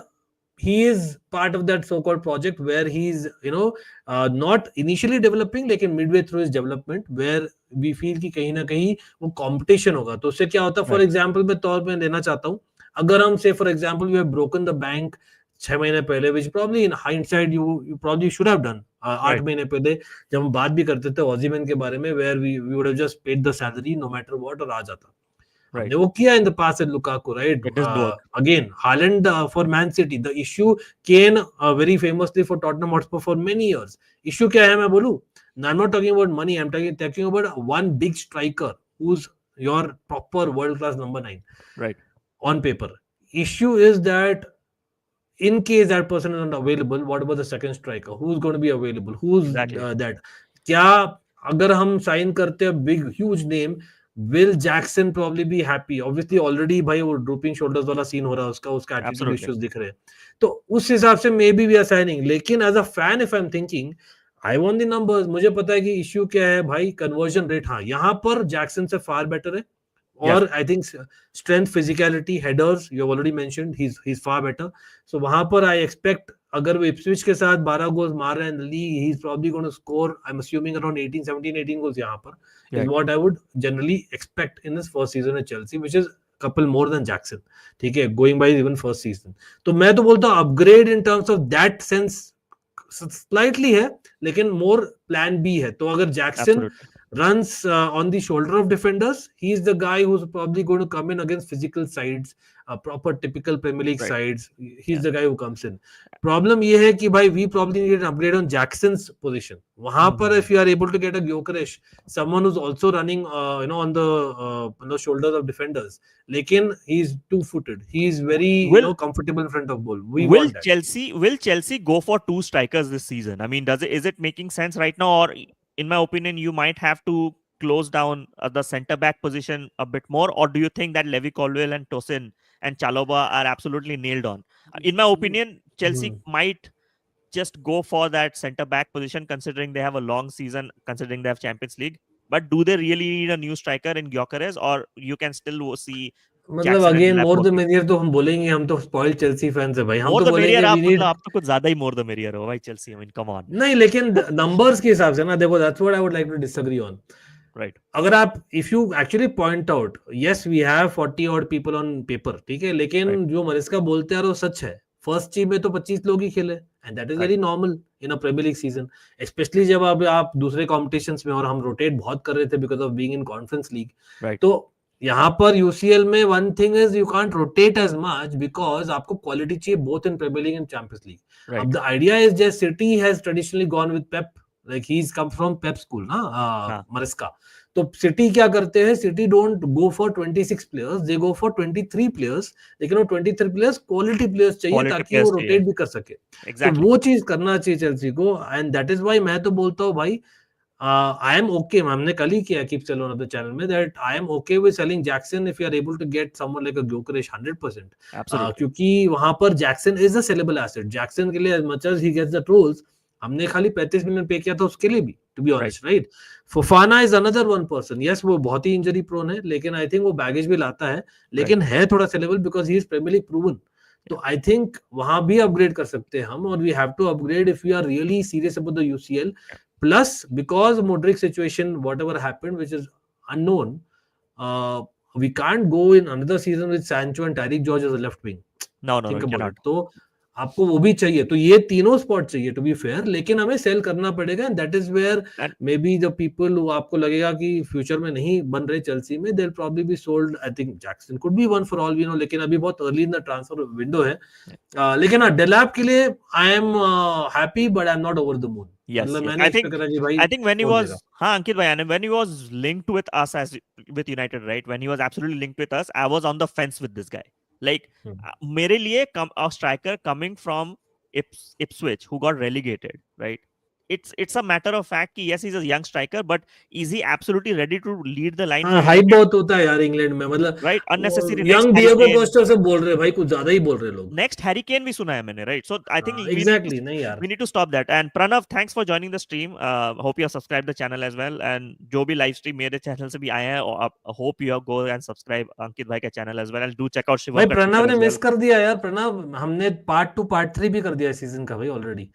he is part of that so-called project where he is you know not initially developing लेकिन midway through his development where we feel कि कहीं ना कहीं वो competition होगा तो उससे क्या होता है for example मैं तौर पे लेना चाहता हूँ अगर हम say for example we have broken the bank 6 महीने पहले which probably in hindsight you probably should have done 8 महीने पहले जब हम बात भी करते थे ऑजीमैन के बारे में where we would have just paid the salary no matter what और आ जाता हमने वो किया in the past with Lukaku right again Haaland for Man City the issue Kane very famously for Tottenham Hotspur for many years issue क्या है मैं बोलूं I'm not talking about money I'm talking about one big striker who's your proper world class number 9 right on paper issue is that in case that person is not available what about the second striker who's going to be available who's that क्या अगर हम sign करते हैं big huge name Will Jackson probably be happy? Obviously already भाई वो drooping shoulders वाला scene हो रहा है उसका attitude Absolutely. issues दिख रहे हैं, तो उस हिसाब से maybe we are signing. लेकिन as a fan if I'm thinking I want the numbers, मुझे पता है कि issue क्या है भाई, conversion rate. हाँ, यहाँ पर Jackson से far better है, और I think strength, physicality, headers you have already mentioned, he's far better. So वहां पर I expect अगर वो इप्सविच के साथ 12 गोल्स मार रहे हैं in the league, he's probably going to score, I'm assuming around 18 goals यहाँ पर is what I would generally expect in his first season at Chelsea, which is couple more than Jackson. ठीक है, going by even first season. तो मैं तो बोलता हूँ upgrade in terms of that sense slightly है, लेकिन more plan B है. तो अगर Jackson runs on the shoulder of defenders, he's the guy who's probably going to come in against physical sides, proper typical Premier League sides. He's the guy who comes in. Problem ये है कि भाई we probably need an upgrade on Jackson's position. वहां पर if you are able to get a Gyökeres, someone who's also running on the shoulders of defenders, लेकिन he's two-footed, he's very comfortable in front of goal. Will Chelsea go for two strikers this season? I mean, is it making sense right now, or in my opinion, you might have to close down the centre back position a bit more, or do you think that Levi Colwill and Tosin and Chalobah are absolutely nailed on? In my opinion, Chelsea might just go for that centre back position, considering they have a long season, considering they have Champions League. But do they really need a new striker in Gyökeres, or you can still see? मतलब again more the merrier तो हम बोलेंगे, हम तो spoiled Chelsea fans है भाई, हम तो बोलेंगे वी नीड, आप तो कुछ ज्यादा ही मोर द मेरियर हो भाई Chelsea, I mean come on. नहीं, लेकिन नंबर्स के हिसाब से ना देखो, that's what I would like to disagree on. Right, अगर आप if you actually point out, yes we have 40 odd people on paper, ठीक है, लेकिन जो मरिस्का बोलते हैं वो सच है. फर्स्ट टीम में तो 25 लोग ही खेले, and that is very normal in a Premier League season, especially जब आप दूसरे कॉम्पिटिशंस में, और हम रोटेट बहुत कर रहे थे because of being in Conference League. तो यहाँ पर यूसीएल में one thing is you can't rotate as much because आपको क्वालिटी चाहिए both in Premier League and Champions League. अब the idea is just City has traditionally gone with Pep, like he is come from Pep school ना, Maresca. तो City क्या करते हैं, City don't go for 26 players, they go for 23 players, लेकिन वो 23 players quality players चाहिए ताकि वो रोटेट भी कर सके. तो वो चीज करना चाहिए चेल्सी को, एंड दैट इज व्हाई मैं तो बोलता हूँ भाई, I am okay. हमने कल ही किया keep sell on the channel में, that I am okay with selling Jackson if you are able to get someone like a Gyökeres 100%. क्योंकि वहां पर Jackson is a sellable asset. Jackson के लिए as much as he gets the trolls, हमने खाली 35 million पे किया था उसके लिए भी, to be honest, right? Fofana is another one person. Yes, वो बहुत ही इंजरी प्रोन है, लेकिन I think वो बैगेज भी लाता है, लेकिन है थोड़ा sellable because he is Premier League proven. तो I think वहां भी अपग्रेड कर सकते हैं हम, और we have to upgrade if we are really serious about the UCL. Plus, because Modric situation, whatever happened, which is unknown, we can't go in another season with Sancho and Tyreek George as a left wing. No, we cannot. तो आपको वो भी चाहिए, तो ये तीनों spot चाहिए to be fair, लेकिन हमें सेल करना पड़ेगा, and that is where maybe the people who आपको लगेगा कि फ्यूचर में नहीं बन रहे चेल्सी में, they will probably be sold. I think Jackson could be one for all we know, लेकिन अभी बहुत early in the transfer window है. लेकिन डेलैप के लिए I am happy, but I am not over the moon. Yes. I think when he was, Ankit bhai, when he was linked with us as with United, right? When he was absolutely linked with us, I was on the fence with this guy. Like, मेरे लिए a striker coming from Ipswich who got relegated, right? It's a matter of fact कि yes, he's a young striker, but is he absolutely ready to lead the line? Hype बहुत होता है यार England में, मतलब right, unnecessary. Young Diego Costa से बोल रहे भाई, कुछ ज्यादा ही बोल रहे लोग. Next Harry Kane भी सुना है मैंने, right? So I think exactly नहीं यार, we need to stop that. And Pranav, thanks for joining the stream. Hope you have subscribed the channel as well. And जो भी live stream मेरे channel से भी आए हैं, hope you go and subscribe अंकित भाई का channel as well. And do check out Shivam. भाई प्रणव ने मिस कर दिया यार, प्रणव हमने पार्ट 2 पार्ट 3 भी कर दिया सीजन का भाई ऑलरेडी.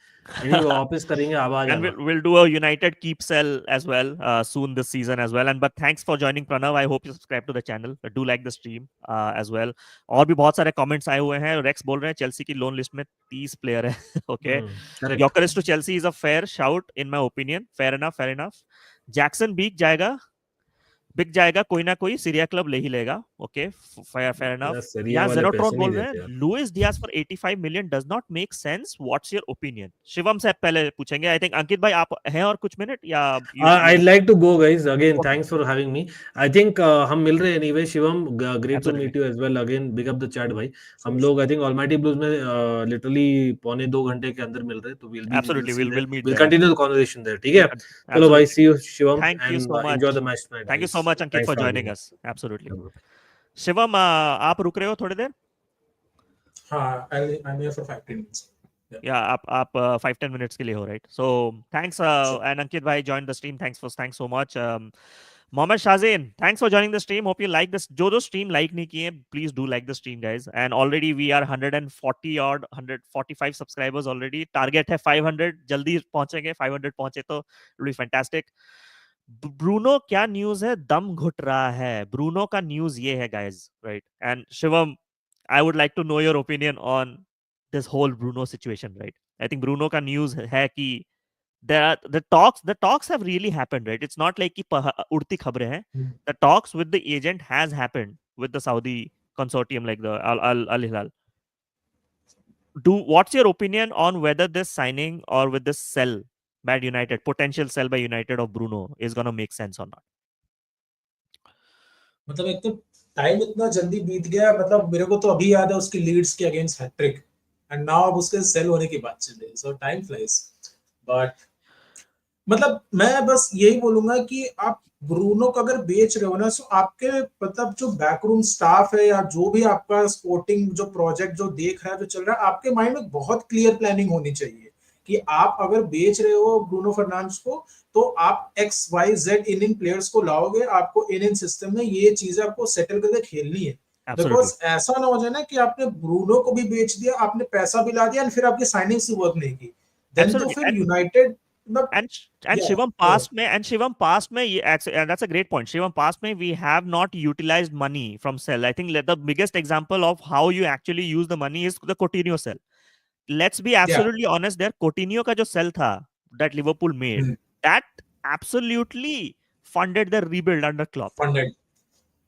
वापस करेंगे आवाज. And we'll do a United keep sell as well soon this season as well. And but thanks for joining Pranav. I hope you subscribe to the channel. Do like the stream as well. और भी बहुत सारे comments आए हुए हैं. Rex बोल रहे हैं चेल्सी की लोन लिस्ट में 30 प्लेयर है. Okay. Gyökeres to Chelsea is a fair shout in my opinion. Fair enough. Jackson बिक जाएगा, कोई ना कोई सीरिया क्लब ले ही लेगा. Okay, fair enough. यहाँ ज़ेनोट्रॉन बोल रहे हैं Luis Diaz for 85 million does not make sense. What's your opinion? Shivam से पहले पूछेंगे. आई थिंक अंकित भाई आप हैं और कुछ मिनट या I'd like to go guys. Again thanks for having me. I think हम मिल रहे हैं anyway. Shivam, great to meet you as well. Again big up the chat भाई. हम लोग I think Almighty Blues में literally पौने 2 घंटे के अंदर मिल रहे हैं, तो we'll continue the conversation there. ठीक है, चलो भाई, see you Shivam, and enjoy the match tonight. Thank you so much. much, Ankit, Thanks for for having joining me. us. Absolutely. Shivam, आप रुक रहे हो थोड़ी देर? हाँ, I'm here for 5-10 minutes. Yeah, आप 5-10 minutes के लिए हो, right? So thanks, and Ankit bhai joined the stream. Thanks so much. Mohammed Shazin, thanks for joining the stream. Hope you like this. जो stream like नहीं किए, please do like the stream, guys. And already we are 140 odd, 145 subscribers already. Target है 500. जल्दी पहुंचेंगे. 500 पहुंचे तो it'll be fantastic. Bruno क्या news है? दम घुट रहा है. ब्रूनो का न्यूज ये है, guys, right? And Shivam, I would like to know your opinion on this whole Bruno situation, right? I think Bruno का news है कि the talks have really happened, right? It's not like कि उड़ती खबरें हैं. The talks with the agent has happened with the Saudi consortium like the Al Hilal. What's your opinion on whether this signing or with this sell by United, potential sell by United of Bruno is going to make sense or not? मतलब एक तो time इतना जल्दी बीत गया, मतलब मेरे को तो अभी याद है उसकी लीड्स के अगेंस्ट हैट्रिक, एंड नाउ अब उसके सेल होने की बात चल रही है. सो टाइम फ्लाइज. बट मतलब मैं बस यही बोलूंगा कि आप ब्रूनो को अगर बेच रहे हो ना, सो आपके मतलब जो बैकरूम स्टाफ है या जो भी आपका स्पोर्टिंग जो प्रोजेक्ट जो देख रहा है, जो चल रहा है, आपके माइंड में बहुत क्लियर प्लानिंग होनी चाहिए कि आप अगर बेच रहे हो ब्रूनो फर्नांडिस को, तो आप एक्स वाई जेड इन प्लेयर्स को लाओगे, आपको इन सिस्टम में ये चीजें आपको सेटल करके खेलनी है. बिकॉज ऐसा ना हो जाए ना कि आपने ब्रूनो को भी बेच दिया, आपने पैसा भी ला दिया और फिर आपकी साइनिंग से वर्क नहीं की, देन तो फिर United and Shivam past mein and that's a great point. Shivam past mein we have not utilized money from sell. I think the biggest example of how you actually use the money is the Coutinho sell. Let's be absolutely honest there. Coutinho ka jo sell tha that Liverpool made, that absolutely funded the rebuild under Klopp.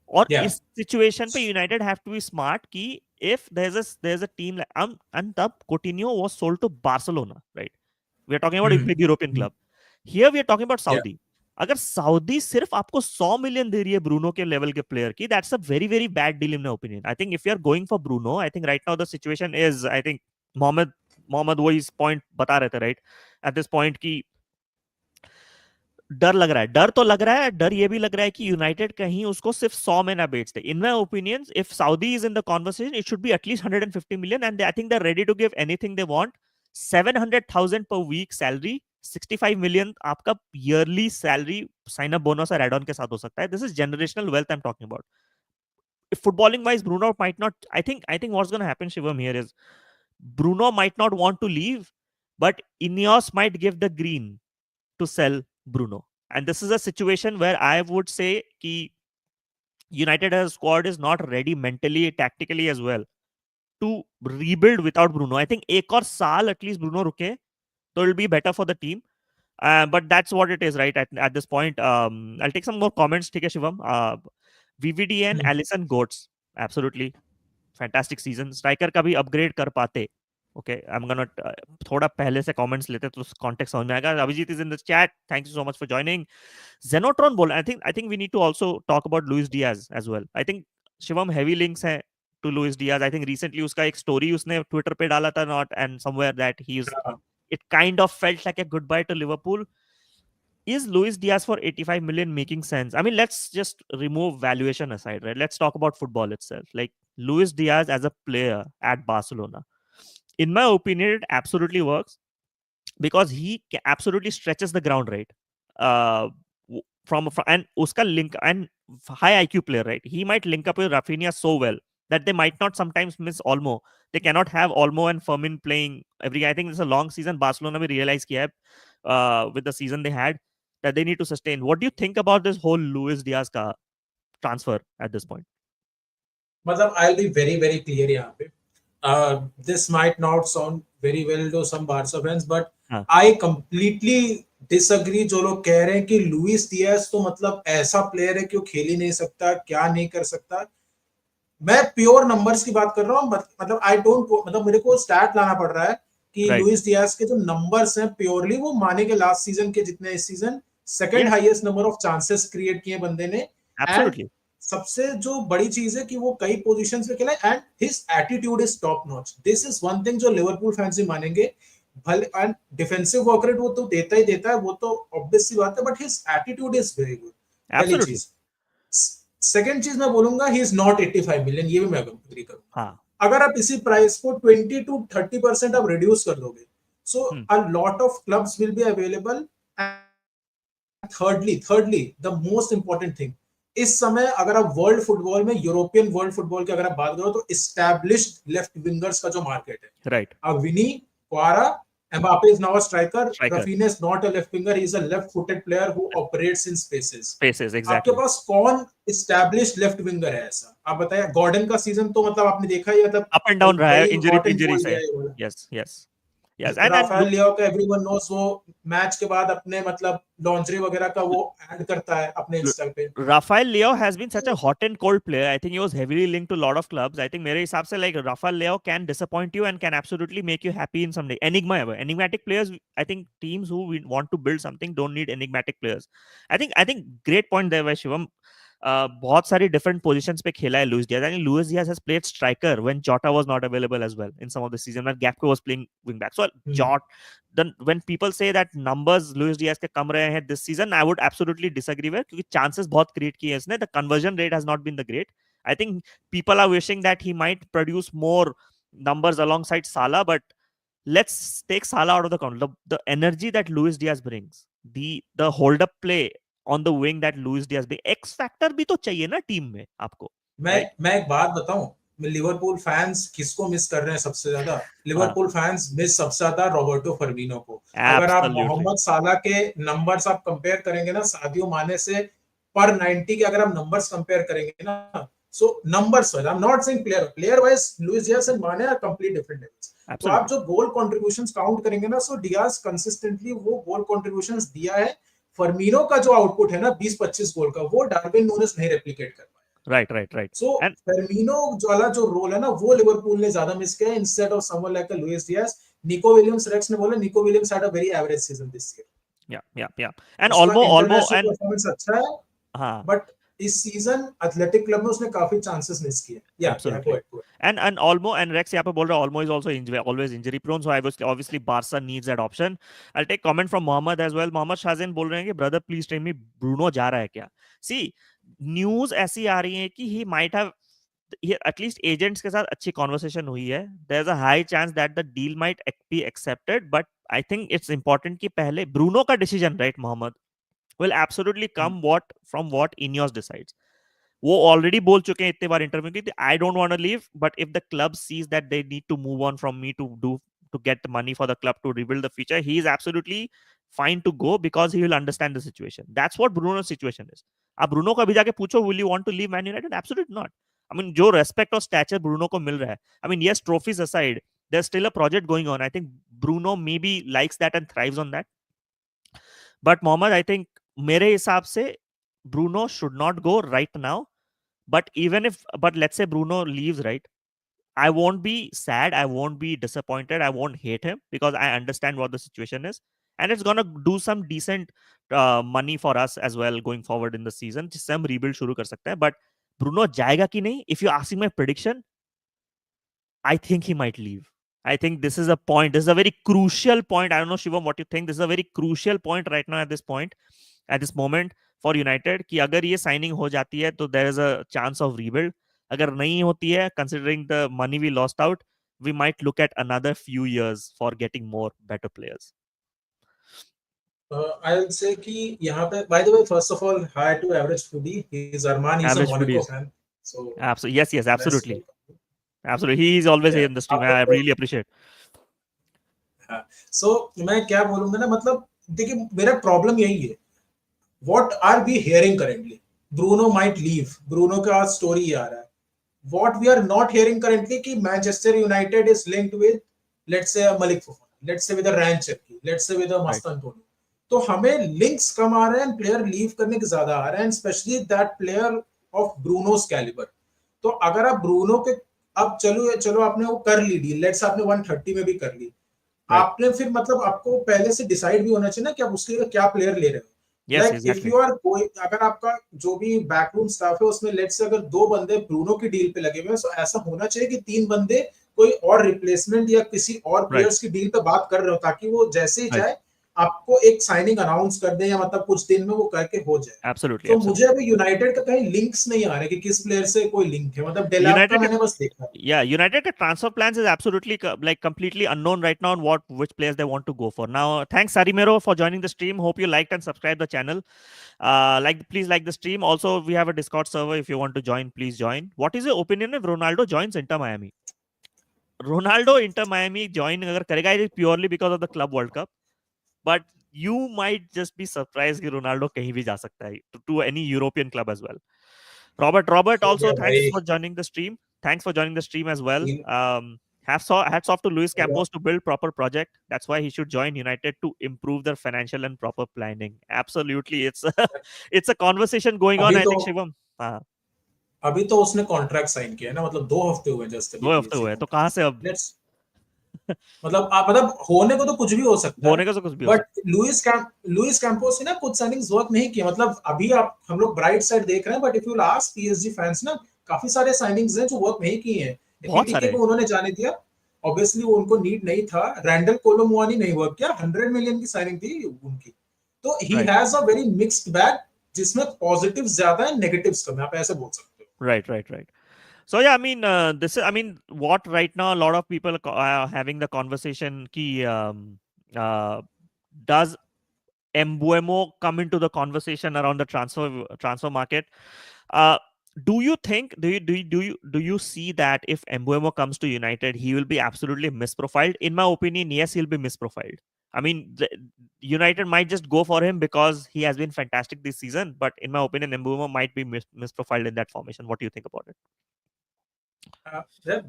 और इस situation पे United have to be smart कि if there's a team like and तब Coutinho was sold to Barcelona, right? We are talking about a big European club. Here we are talking about Saudi. अगर Saudi सिर्फ आपको 100 million दे रही है Bruno के level के player की, that's a very very bad deal in my opinion. I think if you are going for Bruno, I think right now the situation is, I think Mohammad वो इस point बता रहे थे, राइट? एट दिस पॉइंट की डर लग रहा है, डर तो लग रहा है, डर ये भी लग रहा है कि यूनाइटेड कहीं उसको सिर्फ 100 में ना बेच दे. In my opinion, if Saudi is in the conversation, it should be at least 150 million and I think they are ready to give anything they want. 700,000 per week salary, 65 million आपका yearly salary sign up bonus और add on के साथ हो सकता है. This is generational wealth I am talking about. Footballing wise, Bruno might not. I think what's going to happen, Shivam, here is Bruno might not want to leave, but Ineos might give the green to sell Bruno. And this is a situation where I would say कि United as a squad is not ready mentally, tactically as well to rebuild without Bruno. I think एक और साल at least Bruno रुके तो it'll be better for the team. But that's what it is, right? At this point, I'll take some more comments. ठीक है Shivam. VVD and Allison Goats, absolutely fantastic season. Striker का भी upgrade कर पाते. Okay, I'm gonna थोड़ा पहले से comments लेते तो context समझ में आएगा. Abhijit is in the chat. Thank you so much for joining. Zenotron बोल, I think we need to also talk about Luis Diaz as well. I think Shivam heavy links है to Luis Diaz. I think recently उसका एक story उसने Twitter पे डाला था, not and somewhere that it kind of felt like a goodbye to Liverpool. Is Luis Diaz for 85 million making sense? I mean, let's just remove valuation aside, right? Let's talk about football itself. Like Luis Diaz as a player at Barcelona, in my opinion, it absolutely works because he absolutely stretches the ground, right? From and uska link and high IQ player, right? He might link up with Rafinha so well that they might not sometimes miss Olmo. They cannot have Olmo and Fermin playing every. I think it's a long season. Barcelona will realize kiya with the season they had that they need to sustain. What do you think about this whole Luis Diaz ka transfer at this point? मतलब I'll be very very clear यहाँ पे. This might not sound very well to some Barca fans, but I completely disagree. जो लोग कह रहे हैं कि Luis Diaz तो मतलब ऐसा प्लेयर है कि वो खेल ही नहीं सकता, क्या नहीं कर सकता. मैं प्योर नंबर्स की बात कर रहा हूँ. मतलब आई डोंट, मतलब मेरे को स्टैट लाना पड़ रहा है कि लुइस डियाज के जो नंबर्स हैं प्योरली वो माने के लास्ट सीजन के जितने इस season second highest number of chances create किए बंदे ने. Absolutely. सबसे जो बड़ी चीज है कि वो कई पोजीशंस पे खेला and his attitude is top notch. This is one thing जो लिवरपूल फैंस ही मानेंगे. भले एंड डिफेंसिव वर्क रेट वो तो देता ही देता है, वो तो ऑब्वियस सी बात है, but his attitude is very good. पहली चीज. सेकंड चीज मैं बोलूंगा, ही इज नॉट 85 मिलियन, ये भी मैं एग्री करूंगा। हाँ अगर आप इसी प्राइस को 20 to 30% आप रिड्यूस कर दोगे, so a lot of clubs will be available. Thirdly the most important thing, इस समय अगर आप वर्ल्ड फुटबॉल में, यूरोपियन वर्ल्ड फुटबॉल की अगर आप बात करो, तो एस्टैब्लिश्ड लेफ्ट विंगर्स का जो मार्केट है, राइट अब विनी, क्वारा, Mbappe is now a striker. Striker. Rafinha is not a left winger. He is a left-footed player who operates in spaces. spaces आपके exactly पास कौन established लेफ्ट विंगर है ऐसा? आप बताइए। गॉर्डन का सीजन तो मतलब आपने देखा ही है, मतलब up and down रहा है कई injury hot and injury cold से गया है वो। yes and राफेल look लियाओ का एवरीवन नोस, वो मैच के बाद अपने मतलब लॉन्ड्री वगैरह का वो ऐड करता है अपने इंस्टा पे। Rafael Leo has been such a hot and cold player. I think he was heavily linked to a lot of clubs. I think मेरे हिसाब से like Rafael Leo can disappoint you and can absolutely make you happy in some day. Enigmatic players. I think teams who want to build something don't need enigmatic players. I think great point there by Shivam. बहुत सारी different positions पे खेला है Luis Diaz. I think Luis Diaz has played striker when Jota was not available as well in some of the season when Gakpo was playing wing back. So Jota, then when people say that numbers Luis Diaz के कम रहे हैं this season, I would absolutely disagree with, क्योंकि chances बहुत create किए इसने. The conversion rate has not been the great. I think people are wishing that he might produce more numbers alongside Salah, but let's take Salah out of the count. The energy that Luis Diaz brings, the hold up play on the wing that Luis Diaz brings, X factor भी तो चाहिए ना team में आपको. मैं एक बात बताऊं, लिवरपूल फैंस किसको मिस कर रहे हैं सबसे ज्यादा? लिवरपूल फैंस मिस सबसे ज्यादा रॉबर्टो फर्मिनो को। अगर आप मोहम्मद साला के नंबर्स आप कंपेयर करेंगे ना सादियो माने से, पर 90 के अगर आप नंबर्स कंपेयर करेंगे ना, so numbers wise, I am not saying player wise, Luis Diaz and Mane are complete different levels. तो आप जो गोल कंट्रीब्यूशंस काउंट करेंगे ना, सो डियाज कंसिस्टेंटली वो गोल कंट्रीब्यूशंस दिया है। फर्मिनो का जो आउटपुट है ना 20-25 गोल का, वो डार्विन नूनेस नहीं रेप्लिकेट कर पाया। राइट सो फर्मिनो वाला जो रोल है ना, वो लिवरपूल ने ज्यादा मिस किया instead of someone like Luis Diaz. Nico Williams, Rex ने बोला Nico Williams had a very average season this year. या एंड ऑल्मो एंड परफॉर्मेंस अच्छा है, हाँ, बट इस सीजन एथलेटिक क्लब में उसने काफी चांसेस मिस किए। and Olmo and Rex यहाँ पे बोल रहा है Olmo is also always injury prone, so obviously Barca needs that option. I'll take comment from Mohammed as well. Mohammed Shazin बोल रहे हैं कि brother please tell me Bruno जा रहा है क्या? See, news ऐसी आ रही है कि he might have, at least agents के साथ अच्छी conversation हुई है. There's a high chance that the deal might be accepted, but I think it's important कि पहले Bruno का decision, right, Mohammed, will absolutely come from what Ineos decides. वो already बोल चुके हैं इतने बार इंटरव्यू की, I don't want to leave, but if the club sees that they need to move on from me to get money for the club to rebuild the future, he is absolutely fine to go because he will understand the situation. That's what Bruno's situation is. आप Bruno को अभी जाके पूछो will you want to leave Man United? Absolutely not. I mean, जो respect और stature Bruno को मिल रहा है, I mean, yes, trophies aside, there's still a project going on. I think Bruno maybe likes that and thrives on that. But Mohammed, I think मेरे हिसाब से Bruno should not go right now. But let's say Bruno leaves, right? I won't be sad. I won't be disappointed. I won't hate him because I understand what the situation is. And it's going to do some decent money for us as well going forward in the season. जिससे हम rebuild शुरू कर सकते हैं. But Bruno जाएगा कि नहीं? If you ask me my prediction, I think he might leave. I think this is a point. This is a very crucial point. I don't know, Shivam, what you think. This is a very crucial point right now at this moment for United, कि अगर ये signing हो जाती है तो there is a chance of rebuild. अगर नहीं होती है, considering the money we lost out, we might look at another few years for getting more better players. I'll say कि यहाँ पे, by the way, first of all, hi to Average Foodie. He's Arman. He's a Monaco fan. So yes, absolutely. Absolutely, he is always here in the stream. I really appreciate. So मैं क्या बोलूंगा ना, मतलब देखिए मेरा problem यही है. What are we hearing currently? Bruno might leave. Bruno का स्टोरी आ रहा है. What we are not hearing currently कि Manchester United is linked with, let's say, Malik Fofana, let's say with a Ryan Cherki, let's say with a Mastantuono. तो हमें links कम आ रहे हैं, player leave करने के ज्यादा आ रहे हैं, specially that player of Bruno's calibre. तो अगर आप ब्रूनो के, अब चलो आपने वो कर ली डील, लेट्स आपने 130 में भी कर ली, आपने फिर मतलब आपको पहले से डिसाइड भी होना चाहिए ना कि आप उसके लिए क्या प्लेयर ले रहे हो. Like if you are going, अगर आपका जो भी बैकरूम स्टाफ है उसमें लेट्स से अगर 2 बंदे ब्रूनो की डील पे लगे हुए हैं, तो ऐसा होना चाहिए कि 3 बंदे कोई और रिप्लेसमेंट या किसी और प्लेयर्स की डील पे बात कर रहे हो, ताकि वो जैसे ही जाए आपको एक साइनिंग अनाउंस कर दें या मतलब कुछ दिन में वो करके हो जाए। Absolutely, तो absolutely. मुझे अभी यूनाइटेड का कहीं लिंक्स नहीं आ रहे कि किस प्लेयर से कोई लिंक है, मतलब डेलाप का United, मैंने बस देखा है। yeah, United transfer plans is absolutely like completely unknown right now on which players they want to go for. Now, thanks Sarimero for joining the stream. Hope you liked and subscribed the channel. Please like the stream. Also, we have a Discord server. If you want to join, please join. What is your opinion if Ronaldo joins Inter Miami? Ronaldo Inter Miami join अगर करेगा, it is purely because of the Club World Cup. But you might just be surprised कि Ronaldo कहीं भी जा सकता है to any European club as well. Robert, हो also गया thanks भाई। for joining the stream. Thanks for joining the stream as well. तीन- Hats off to Luis Campos to build proper project. That's why he should join United to improve their financial and proper planning. Absolutely, it's a, it's a conversation going on. अभी I तो think Shivam. हाँ, अभी तो उसने contract sign किया है ना, मतलब 2 हफ्ते हुए जस्ट अभी 2 हफ्ते पीएसजी हुए हैं, को। तो कहाँ से अब लेट्स मतलब आप मतलब होने को तो कुछ भी हो सकता है, होने का तो कुछ भी हो बट सकता लुइस कैंपोस ने ना कुछ साइनिंग्स वर्क नहीं किए। मतलब अभी आप हम लोग ब्राइट साइड देख रहे हैं, but if you ask PSG fans ना, काफी सारे साइनिंग्स हैं जो वर्क नहीं किए हैं। है। बहुत एटीटीके सारे। को उन्होंने जाने दिया, ऑब्वियसली वो उनको नीड नहीं था। रैंडल कोलोमुआनी नहीं वर्क किया, 100 मिलियन की साइनिंग थी उनकी। तो ही Right, has a very mixed bag, जिसमें पॉजिटिव्स ज्यादा है, नेगेटिव्स कम है, आप ऐसे बोल सकते हो। right. So yeah, I mean, I mean, what right now a lot of people are having the conversation. Ki, does Embuemo come into the conversation around the transfer market? Uh, do you think do you see that if Embuemo comes to United, he will be absolutely misprofiled? In my opinion, yes, he'll be misprofiled. I mean, United might just go for him because he has been fantastic this season. But in my opinion, Embuemo might be misprofiled in that formation. What do you think about it?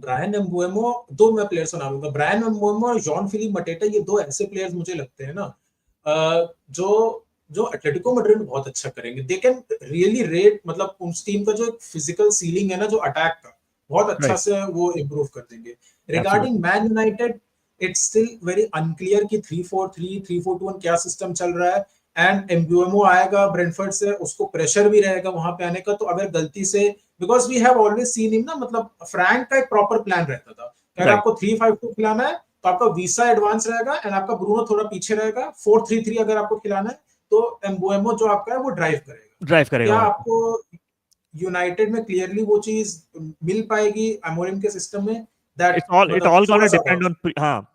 Bryan Mbeumo, दो मैं players का नाम लूंगा, Brian एम्बुएमो और John Philip मटेटा। ये दो ऐसे players मुझे लगते हैं ना, जो जो एटलेटिको मैड्रिड में बहुत अच्छा करेंगे। दे कैन रियली रेट, मतलब उस टीम का जो फिजिकल सीलिंग है ना, जो अटैक का, बहुत अच्छा Right. से वो इम्प्रूव कर देंगे। Absolutely. Regarding man United, it's still very unclear कि 3-4-3 3-4-2 क्या सिस्टम चल रहा है। एंड एम्बुएमो आएगा ब्रेंटफोर्ड से, उसको प्रेशर भी रहेगा वहां पे आने का। तो अगर गलती से, because we have always seen him ना, मतलब फ्रैंक का एक प्रॉपर प्लान रहता था। अगर Right. आपको 3-5-2 खिलाना है तो आपका वीसा एडवांस रहेगा एंड आपका ब्रूनो थोड़ा पीछे रहेगा। 4-3-3 अगर आपको खिलाना है तो एम्बुएमो जो आपका है वो ड्राइव करेगा। ड्राइव करेगा क्या वहां पे। आपको यूनाइटेड में क्लियरली वो चीज मिल पाएगी अमोरिम के सिस्टम में? दैट इट मतलब ऑल थोड़ा गोना सा डिपेंड ऑन, हाँ,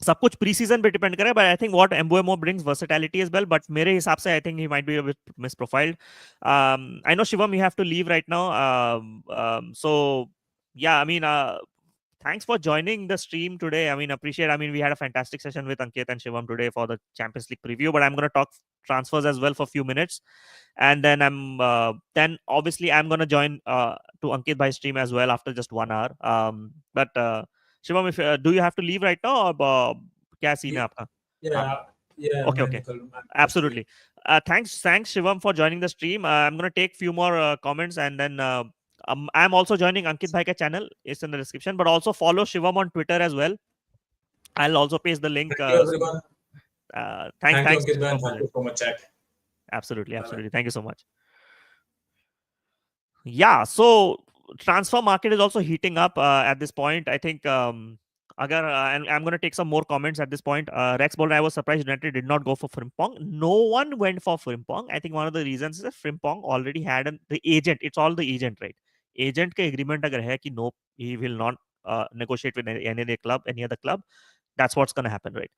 सब कुछ प्री सीजन पे डिपेंड करे, but I think what Mbeumo brings versatility as well, but मेरे हिसाब से I think he might be a bit misprofiled. I know Shivam you have to leave right now, so yeah, I mean, thanks for joining the stream today. I mean, appreciate. I mean, we had a fantastic session with Ankit and Shivam today for the Champions League preview, but I'm going to talk transfers as well for a few minutes, and then then obviously I'm going to join to Ankit bhai stream as well after just 1 hour. But Shivam, if do you have to leave right now, or क्या scene है आपका? या हाँ, या okay, मैं okay. निकल मैं Absolutely. Thanks Shivam for joining the stream. I'm going to take few more comments, and then I'm also joining Ankit Bhai ka channel. It's in the description, but also follow Shivam on Twitter as well. I'll also paste the link. Thank you everyone, thank you Thanks Ankit Shivam man, for thank you joining. So much chat. Absolutely. Thank you so much. Yeah, so transfer market is also heating up at this point. I think agar and I'm going to take some more comments at this point. Rex Bold, I was surprised United did not go for Frimpong. No one went for Frimpong. I think one of the reasons is that Frimpong already had the agent. It's all the agent, right? Agent ka agreement agar hai ki no, he will not negotiate with any other club. That's what's going to happen, right?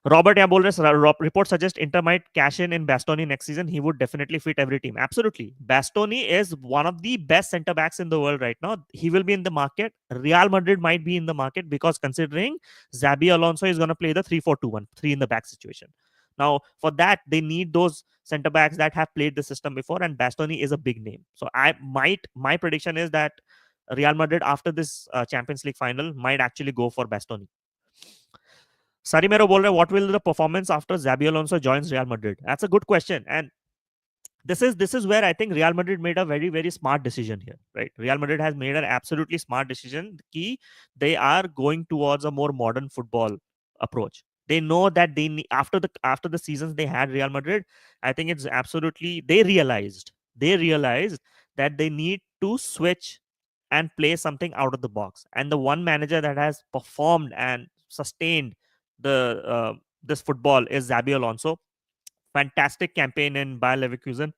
Robert यहाँ बोल रहे हैं, report suggests Inter might cash in Bastoni next season. He would definitely fit every team. Absolutely. Bastoni is one of the best center backs in the world right now. He will be in the market. Real Madrid might be in the market because considering Xabi Alonso is going to play the 3-4-2-1, 3 in the back situation. Now, for that, they need those center backs that have played the system before, and Bastoni is a big name. So my prediction is that Real Madrid after this Champions League final might actually go for Bastoni. Sarimero बोल रहे, what will the performance after Xabi Alonso joins Real Madrid? That's a good question, and this is where I think Real Madrid made a very smart decision here, right? Real Madrid has made an absolutely smart decision. Key, they are going towards a more modern football approach. They know that they need, after the seasons they had Real Madrid, I think it's absolutely they realized that they need to switch and play something out of the box. And the one manager that has performed and sustained the this football is Xabi Alonso. Fantastic campaign in Bayer Leverkusen.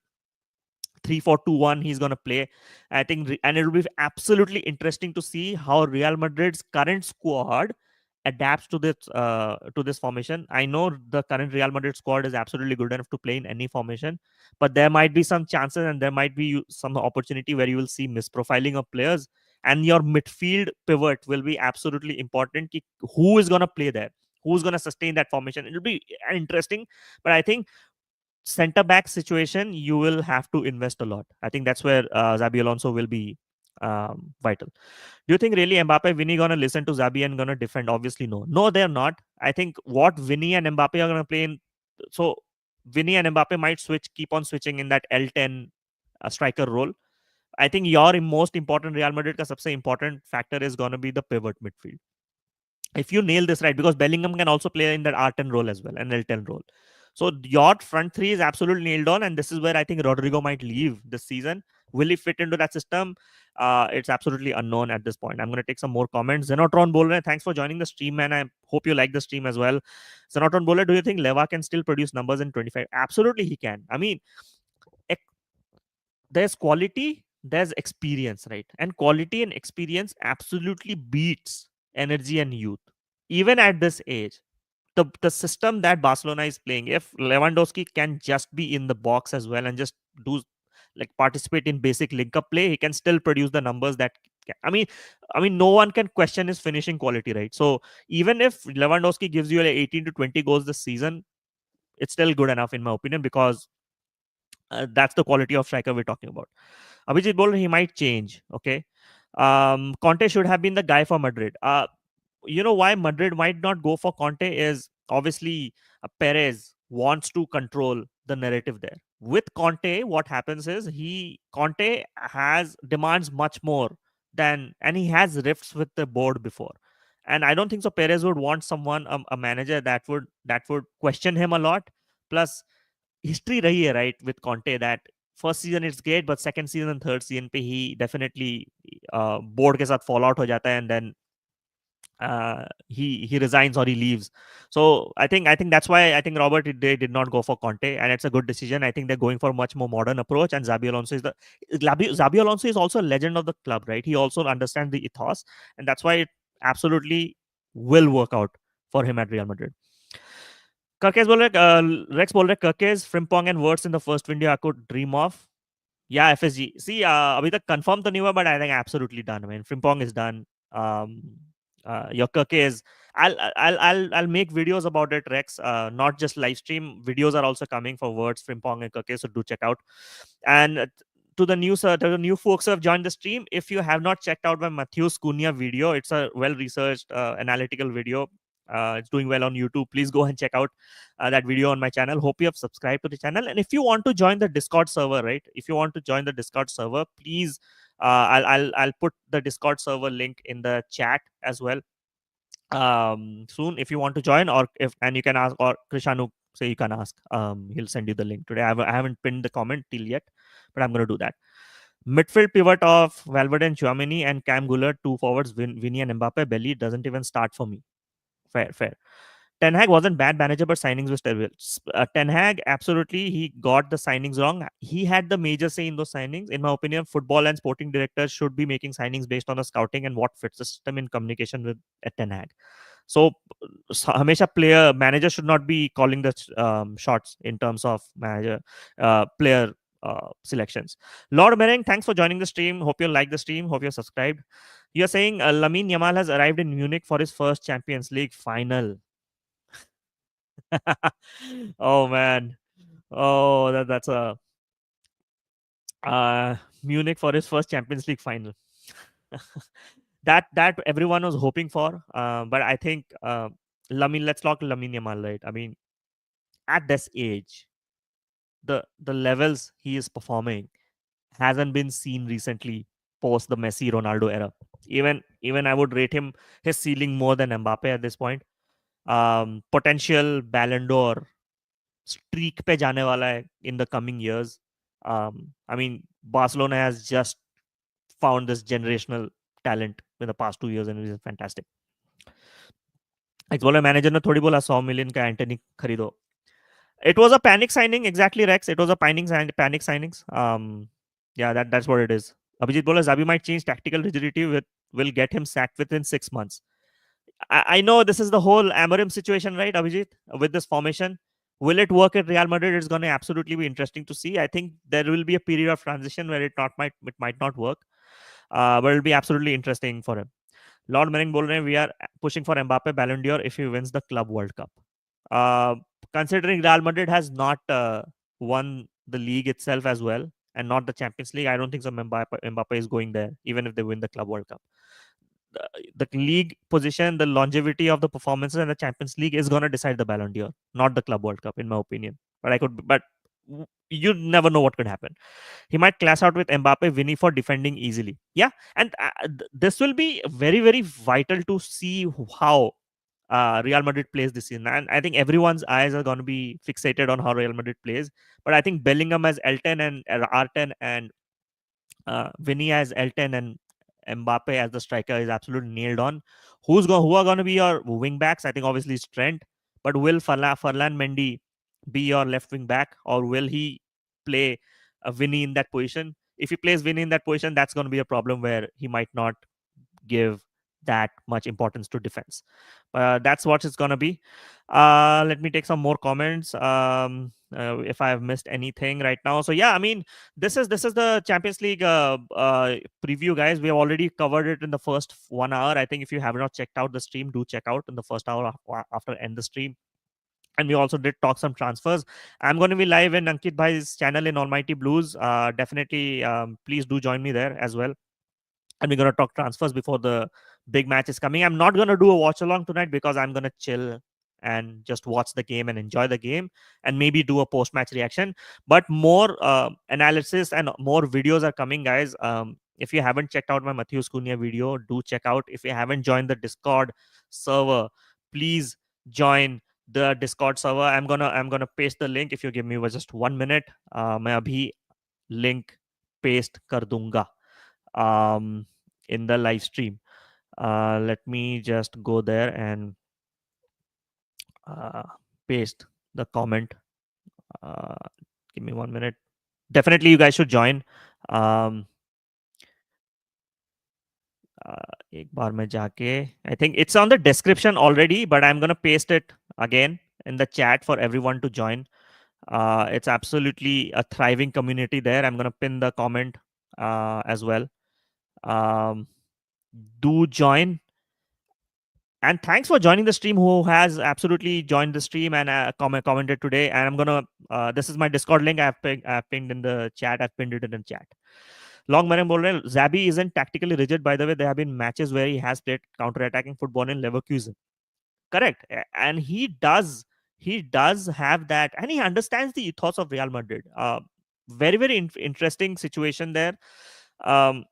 3-4-2-1 he's going to play, I think, and it will be absolutely interesting to see how Real Madrid's current squad adapts to this formation. I know the current Real Madrid squad is absolutely good enough to play in any formation, but there might be some chances and there might be some opportunity where you will see misprofiling of players, and your midfield pivot will be absolutely important. Who is going to play there, who's going to sustain that formation? It'll be interesting, but I think center back situation, you will have to invest a lot. I think that's where Xabi Alonso will be vital. Do you think really Mbappe, Vinny gonna listen to Xabi and gonna defend? Obviously, no. No, they're not. I think what Vinny and Mbappe are gonna play in. So Vinny and Mbappe might keep on switching in that L10 striker role. I think your most important Real Madrid ka sabse important factor is gonna be the pivot midfield. If you nail this right, because Bellingham can also play in that R10 role as well, an L10 role. So your front three is absolutely nailed on, and this is where I think Rodrigo might leave this season. Will he fit into that system? It's absolutely unknown at this point. I'm going to take some more comments. Zenotron Bowler, thanks for joining the stream, man. I hope you like the stream as well. Zenotron Bowler, do you think Leva can still produce numbers in 25? Absolutely, he can. I mean, there's quality, there's experience, right? And quality and experience absolutely beats energy and youth, even at this age. The system that Barcelona is playing, if Lewandowski can just be in the box as well and just do like participate in basic link up play, he can still produce the numbers that I mean no one can question his finishing quality, right? So even if Lewandowski gives you like 18 to 20 goals this season, it's still good enough in my opinion, because that's the quality of striker we're talking about. Abhijit Bowler, he might change. Okay. Conte should have been the guy for Madrid. You know why Madrid might not go for Conte is obviously Perez wants to control the narrative there. With Conte, what happens is Conte has demands much more than, and he has rifts with the board before. And I don't think so Perez would want someone, a manager that would question him a lot. Plus, history rahi hai, right, with Conte, that first season it's great, but second season and third season pe he definitely board ke sath fall out ho jata hai, and then he resigns or he leaves. So I think that's why I think Robert, they did not go for Conte, and it's a good decision. I think they're going for a much more modern approach, and Xabi Alonso is also a legend of the club, right? He also understands the ethos, and that's why it absolutely will work out for him at Real Madrid. Kirkes बोल रहे Rex बोल रहे Kirkes, Frimpong and Wirtz in the first window I could dream of. Yeah, FSG. See, अभी तक confirm तो नहीं हुआ, but I think absolutely done. I mean, Frimpong is done. Your Kirkes. I'll make videos about it, Rex. Not just live stream. Videos are also coming for Wirtz, Frimpong, and Kirkes, so do check out. And to the new folks who have joined the stream, if you have not checked out my Matthews Cunha video, it's a well researched analytical video. It's doing well on YouTube. Please go and check out that video on my channel. Hope you have subscribed to the channel. And if you want to join the Discord server, right? If you want to join the Discord server, please, I'll put the Discord server link in the chat as well soon. If you want to join, and you can ask, or Krishanu say you can ask. He'll send you the link today. I haven't pinned the comment till yet, but I'm going to do that. Midfield pivot of Valverde and Tchouaméni and Cam Gullert, two forwards, Vinny and Mbappe. Belly doesn't even start for me. Fair. Ten Hag wasn't bad manager, but signings was terrible. Ten Hag, absolutely, he got the signings wrong. He had the major say in those signings. In my opinion, football and sporting directors should be making signings based on the scouting and what fits the system in communication with Ten Hag. So हमेशा manager should not be calling the shots in terms of player selections. Lord Mereng, thanks for joining the stream. Hope you like the stream. Hope you're subscribed. You're saying Lamine Yamal has arrived in Munich for his first Champions League final. Oh man. Oh, that's a Munich for his first Champions League final. that everyone was hoping for. But I think let's talk Lamine Yamal, right? I mean, at this age, the levels he is performing hasn't been seen recently post the Messi Ronaldo era. Even I would rate him his ceiling more than Mbappe at this point. Potential Ballon d'Or streak pe जाने वाला है in the coming years. I mean, Barcelona has just found this generational talent in the past 2 years, and it is fantastic. इस बोला manager ने थोड़ी बोला 100 million का Antony खरीदो. It was a panic signing, exactly Rex. It was a panic signings. Yeah, that's what it is. Abhijit bola Zabi might change tactical rigidity will get him sacked within 6 months. I know this is the whole Amorim situation, right, Abhijit? With this formation, will it work at Real Madrid? It's going to absolutely be interesting to see. I think there will be a period of transition where it might not work, but it'll be absolutely interesting for him. Lord Manning bol rahe hain, we are pushing for Mbappe Ballon d'Or if he wins the Club World Cup. Uh, Considering Real Madrid has not won the league itself as well and not the Champions League, I don't think so. Mbappe is going there, even if they win the Club World Cup. The league position, the longevity of the performances in the Champions League is going to decide the Ballon d'Or, not the Club World Cup, in my opinion. But you never know what could happen. He might clash out with Mbappe, Vinny for defending easily. Yeah, and this will be very, very vital to see how Real Madrid plays this season. And I think everyone's eyes are going to be fixated on how Real Madrid plays. But I think Bellingham as L10 and R10 and Vinny as L10 and Mbappe as the striker is absolutely nailed on. Who are going to be your wing backs? I think obviously it's Trent, but will Ferland Mendy be your left wing back, or will he play Vinny in that position? If he plays Vinny in that position, that's going to be a problem where he might not give that much importance to defense. That's what it's gonna be. Let me take some more comments. If I have missed anything right now. So yeah, I mean, this is the Champions League preview, guys. We have already covered it in the first 1 hour. I think if you have not checked out the stream, do check out in the first hour after end the stream. And we also did talk some transfers. I'm going to be live in Ankit Bhai's channel in Almighty Blues. Definitely, please do join me there as well. And we're going to talk transfers before the big match is coming. I'm not going to do a watch along tonight because I'm going to chill and just watch the game and enjoy the game and maybe do a post match reaction. But more analysis and more videos are coming, guys. If you haven't checked out my Matthews Cunha video, do check out. If you haven't joined the Discord server, please join the Discord server. I'm gonna paste the link if you give me just 1 minute. मैं अभी link paste कर दूंगा in the live stream. Let me just go there and paste the comment. Give me 1 minute. Definitely, you guys should join. एक बार में जाके, I think it's on the description already, but I'm gonna paste it again in the chat for everyone to join. It's absolutely a thriving community there. I'm gonna pin the comment as well. Do join. And thanks for joining the stream, who has absolutely joined the stream and commented today. And I'm gonna this is my Discord link. I've pinged in the chat. I've pinned it in the chat. Long Maram bol rahe, Zabi isn't tactically rigid. By the way, there have been matches where he has played counter-attacking football in Leverkusen. Correct. And he does have that, and he understands the ethos of Real Madrid. Very, very interesting situation there. Um,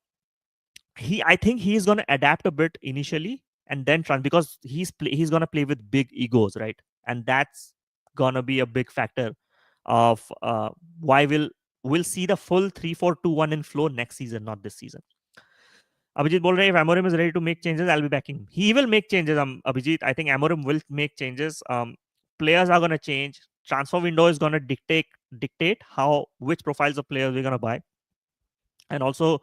I think he's going to adapt a bit initially and then because he's going to play with big egos, right? And that's going to be a big factor of why we'll see the full 3-4-2-1 in flow next season, not this season. Abhijit bol rahe, if Amorim is ready to make changes, I'll be backing him. He will make changes. Abhijit, I think Amorim will make changes. Players are going to change. Transfer window is going to dictate which profiles of players we're going to buy. And also,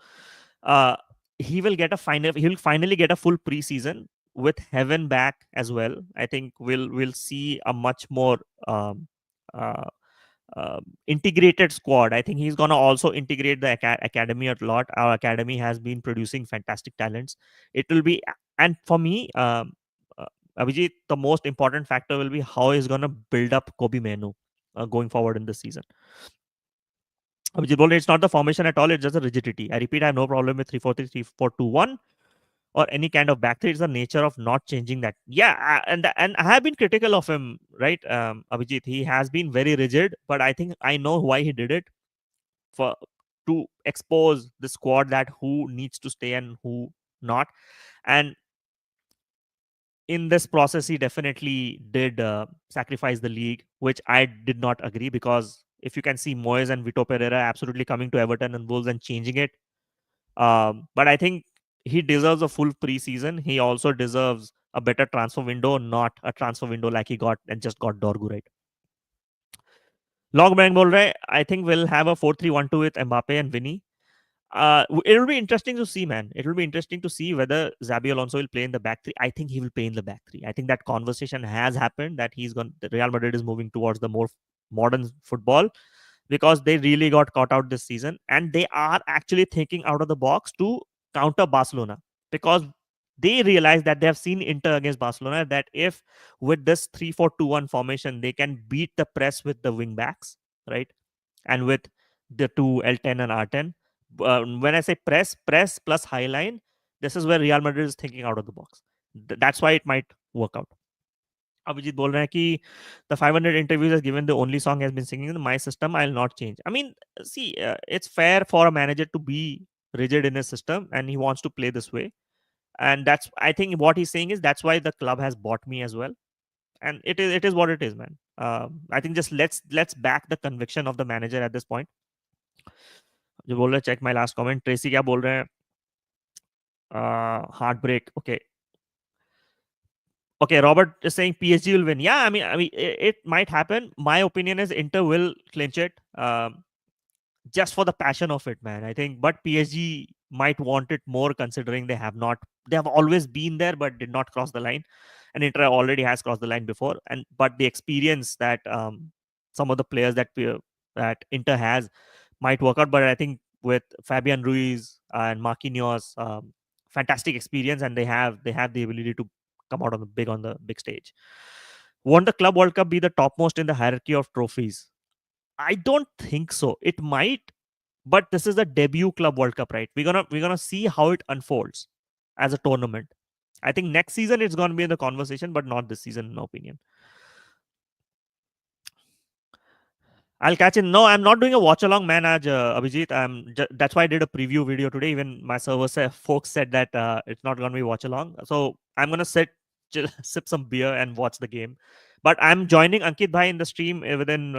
he'll finally get a full preseason with Heaven back as well. I think we'll see a much more uh, integrated squad. I think he's gonna also integrate the academy a lot. Our academy has been producing fantastic talents. It will be, and for me, Abhijit, the most important factor will be how he's gonna build up Kobe Menu going forward in this season. It's not the formation at all, it's just a rigidity. I repeat, I have no problem with 3-4-3, 3-4-2-1 or any kind of back three. It's the nature of not changing that. Yeah, and I have been critical of him, right? Abhijit, he has been very rigid, but I think I know why he did it, to expose the squad that who needs to stay and who not. And in this process, he definitely did sacrifice the league, which I did not agree, because if you can see Moyes and Vitor Pereira absolutely coming to Everton and Wolves and changing it. But I think he deserves a full preseason. He also deserves a better transfer window, not a transfer window like he got and just got Dorgu, right? Log Bang bol rahe, I think we'll have a 4-3-1-2 with Mbappe and Vinny. It will be interesting to see, man. It will be interesting to see whether Xabi Alonso will play in the back three. I think he will play in the back three. I think that conversation has happened that Real Madrid is moving towards the more modern football because they really got caught out this season and they are actually thinking out of the box to counter Barcelona because they realize that they have seen Inter against Barcelona that if with this 3-4-2-1 formation they can beat the press with the wing backs, right? And with the two L10 and R10. When I say press plus high line, this is where Real Madrid is thinking out of the box. That's why it might work out. Abhijit बोल रहे हैं कि the 500 interviews has given the only song has been singing in my system. I'll not change. I mean, see, it's fair for a manager to be rigid in his system, and he wants to play this way. And that's, I think, what he's saying is that's why the club has bought me as well. And it is what it is, man. I think just let's back the conviction of the manager at this point. जो बोल रहे check my last comment. Tracy क्या बोल रहे हैं? Heartbreak. Okay, Robert is saying PSG will win. Yeah, I mean, it might happen. My opinion is Inter will clinch it, just for the passion of it, man. I think, but PSG might want it more considering they have not. They have always been there, but did not cross the line, and Inter already has crossed the line before. And but the experience that some of the players that Inter has might work out. But I think with Fabian Ruiz and Marquinhos, fantastic experience, and they have the ability to come out on the big stage. Won't the Club World Cup be the topmost in the hierarchy of trophies? I don't think so. It might, but this is the debut Club World Cup, right? We're gonna see how it unfolds as a tournament. I think next season it's gonna be in the conversation, but not this season, in my opinion. I'll catch in. No, I'm not doing a watch along, man. Abhijit, that's why I did a preview video today. Even my folks said that it's not gonna be watch along. So I'm gonna sip some beer and watch the game. But I'm joining Ankit Bhai in the stream within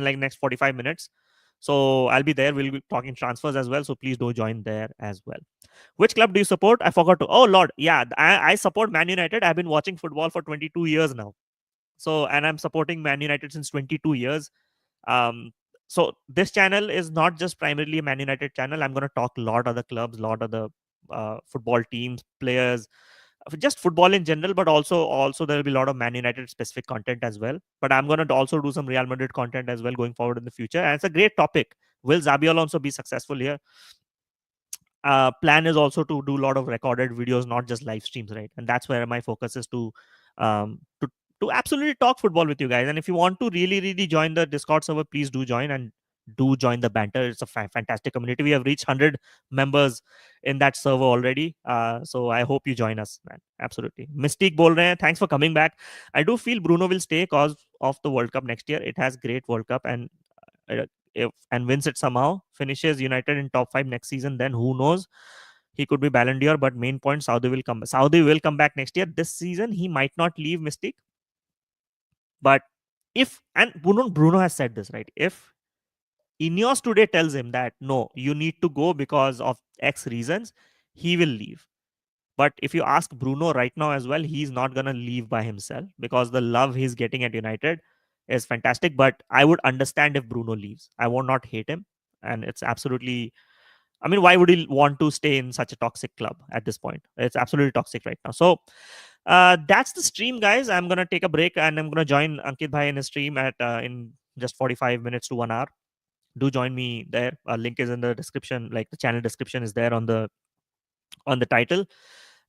like next 45 minutes. So I'll be there. We'll be talking transfers as well. So please do join there as well. Which club do you support? I forgot to. Oh Lord, yeah, I support Man United. I've been watching football for 22 years now. So and I'm supporting Man United since 22 years. So this channel is not just primarily a Man United channel. I'm going to talk a lot other clubs, a lot other football teams, players, just football in general, but also there will be a lot of Man United specific content as well. But I'm going to also do some Real Madrid content as well going forward in the future. And it's a great topic. Will Xabi Alonso be successful here? Plan is also to do a lot of recorded videos, not just live streams, right? And that's where my focus is to absolutely talk football with you guys. And if you want to really join the Discord server, please do join and do join the banter. It's a fantastic community. We have reached 100 members in that server already. So I hope you join us, man. Absolutely. Mystique bol rahe hain, thanks for coming back. I do feel Bruno will stay because of the World Cup next year. It has great World Cup and wins it somehow, finishes United in top 5 next season, then who knows? He could be Ballon d'Or, but main point, Saudi will come back next year. This season, he might not leave Mystique. But and Bruno has said this, right? If Ineos today tells him that, no, you need to go because of X reasons, he will leave. But if you ask Bruno right now as well, he's not going to leave by himself because the love he's getting at United is fantastic. But I would understand if Bruno leaves. I would not hate him. And it's absolutely, I mean, why would he want to stay in such a toxic club at this point? It's absolutely toxic right now. So that's the stream, guys. I'm going to take a break and I'm going to join Ankit Bhai in his stream in just 45 minutes to 1 hour. Do join me there. Link is in the description. Like the channel description is there on the title.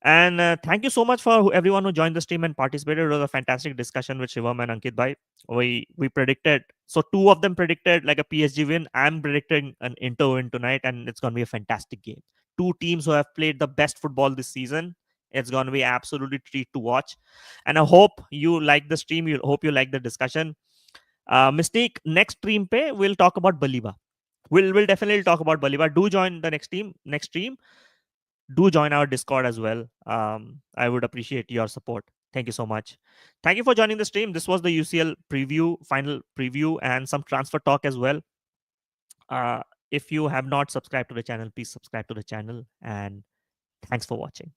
And thank you so much for everyone who joined the stream and participated. It was a fantastic discussion with Shivam and Ankit Bhai. We predicted, so two of them predicted like a PSG win. I'm predicting an Inter win tonight, and it's going to be a fantastic game. Two teams who have played the best football this season. It's going to be absolutely treat to watch. And I hope you like the stream. Hope you like the discussion. Mistake, next stream pe, we'll talk about Baliba. We'll definitely talk about Baliba. Do join the next stream. Do join our Discord as well. I would appreciate your support. Thank you so much. Thank you for joining the stream. This was the UCL final preview, and some transfer talk as well. If you have not subscribed to the channel, please subscribe to the channel. And thanks for watching.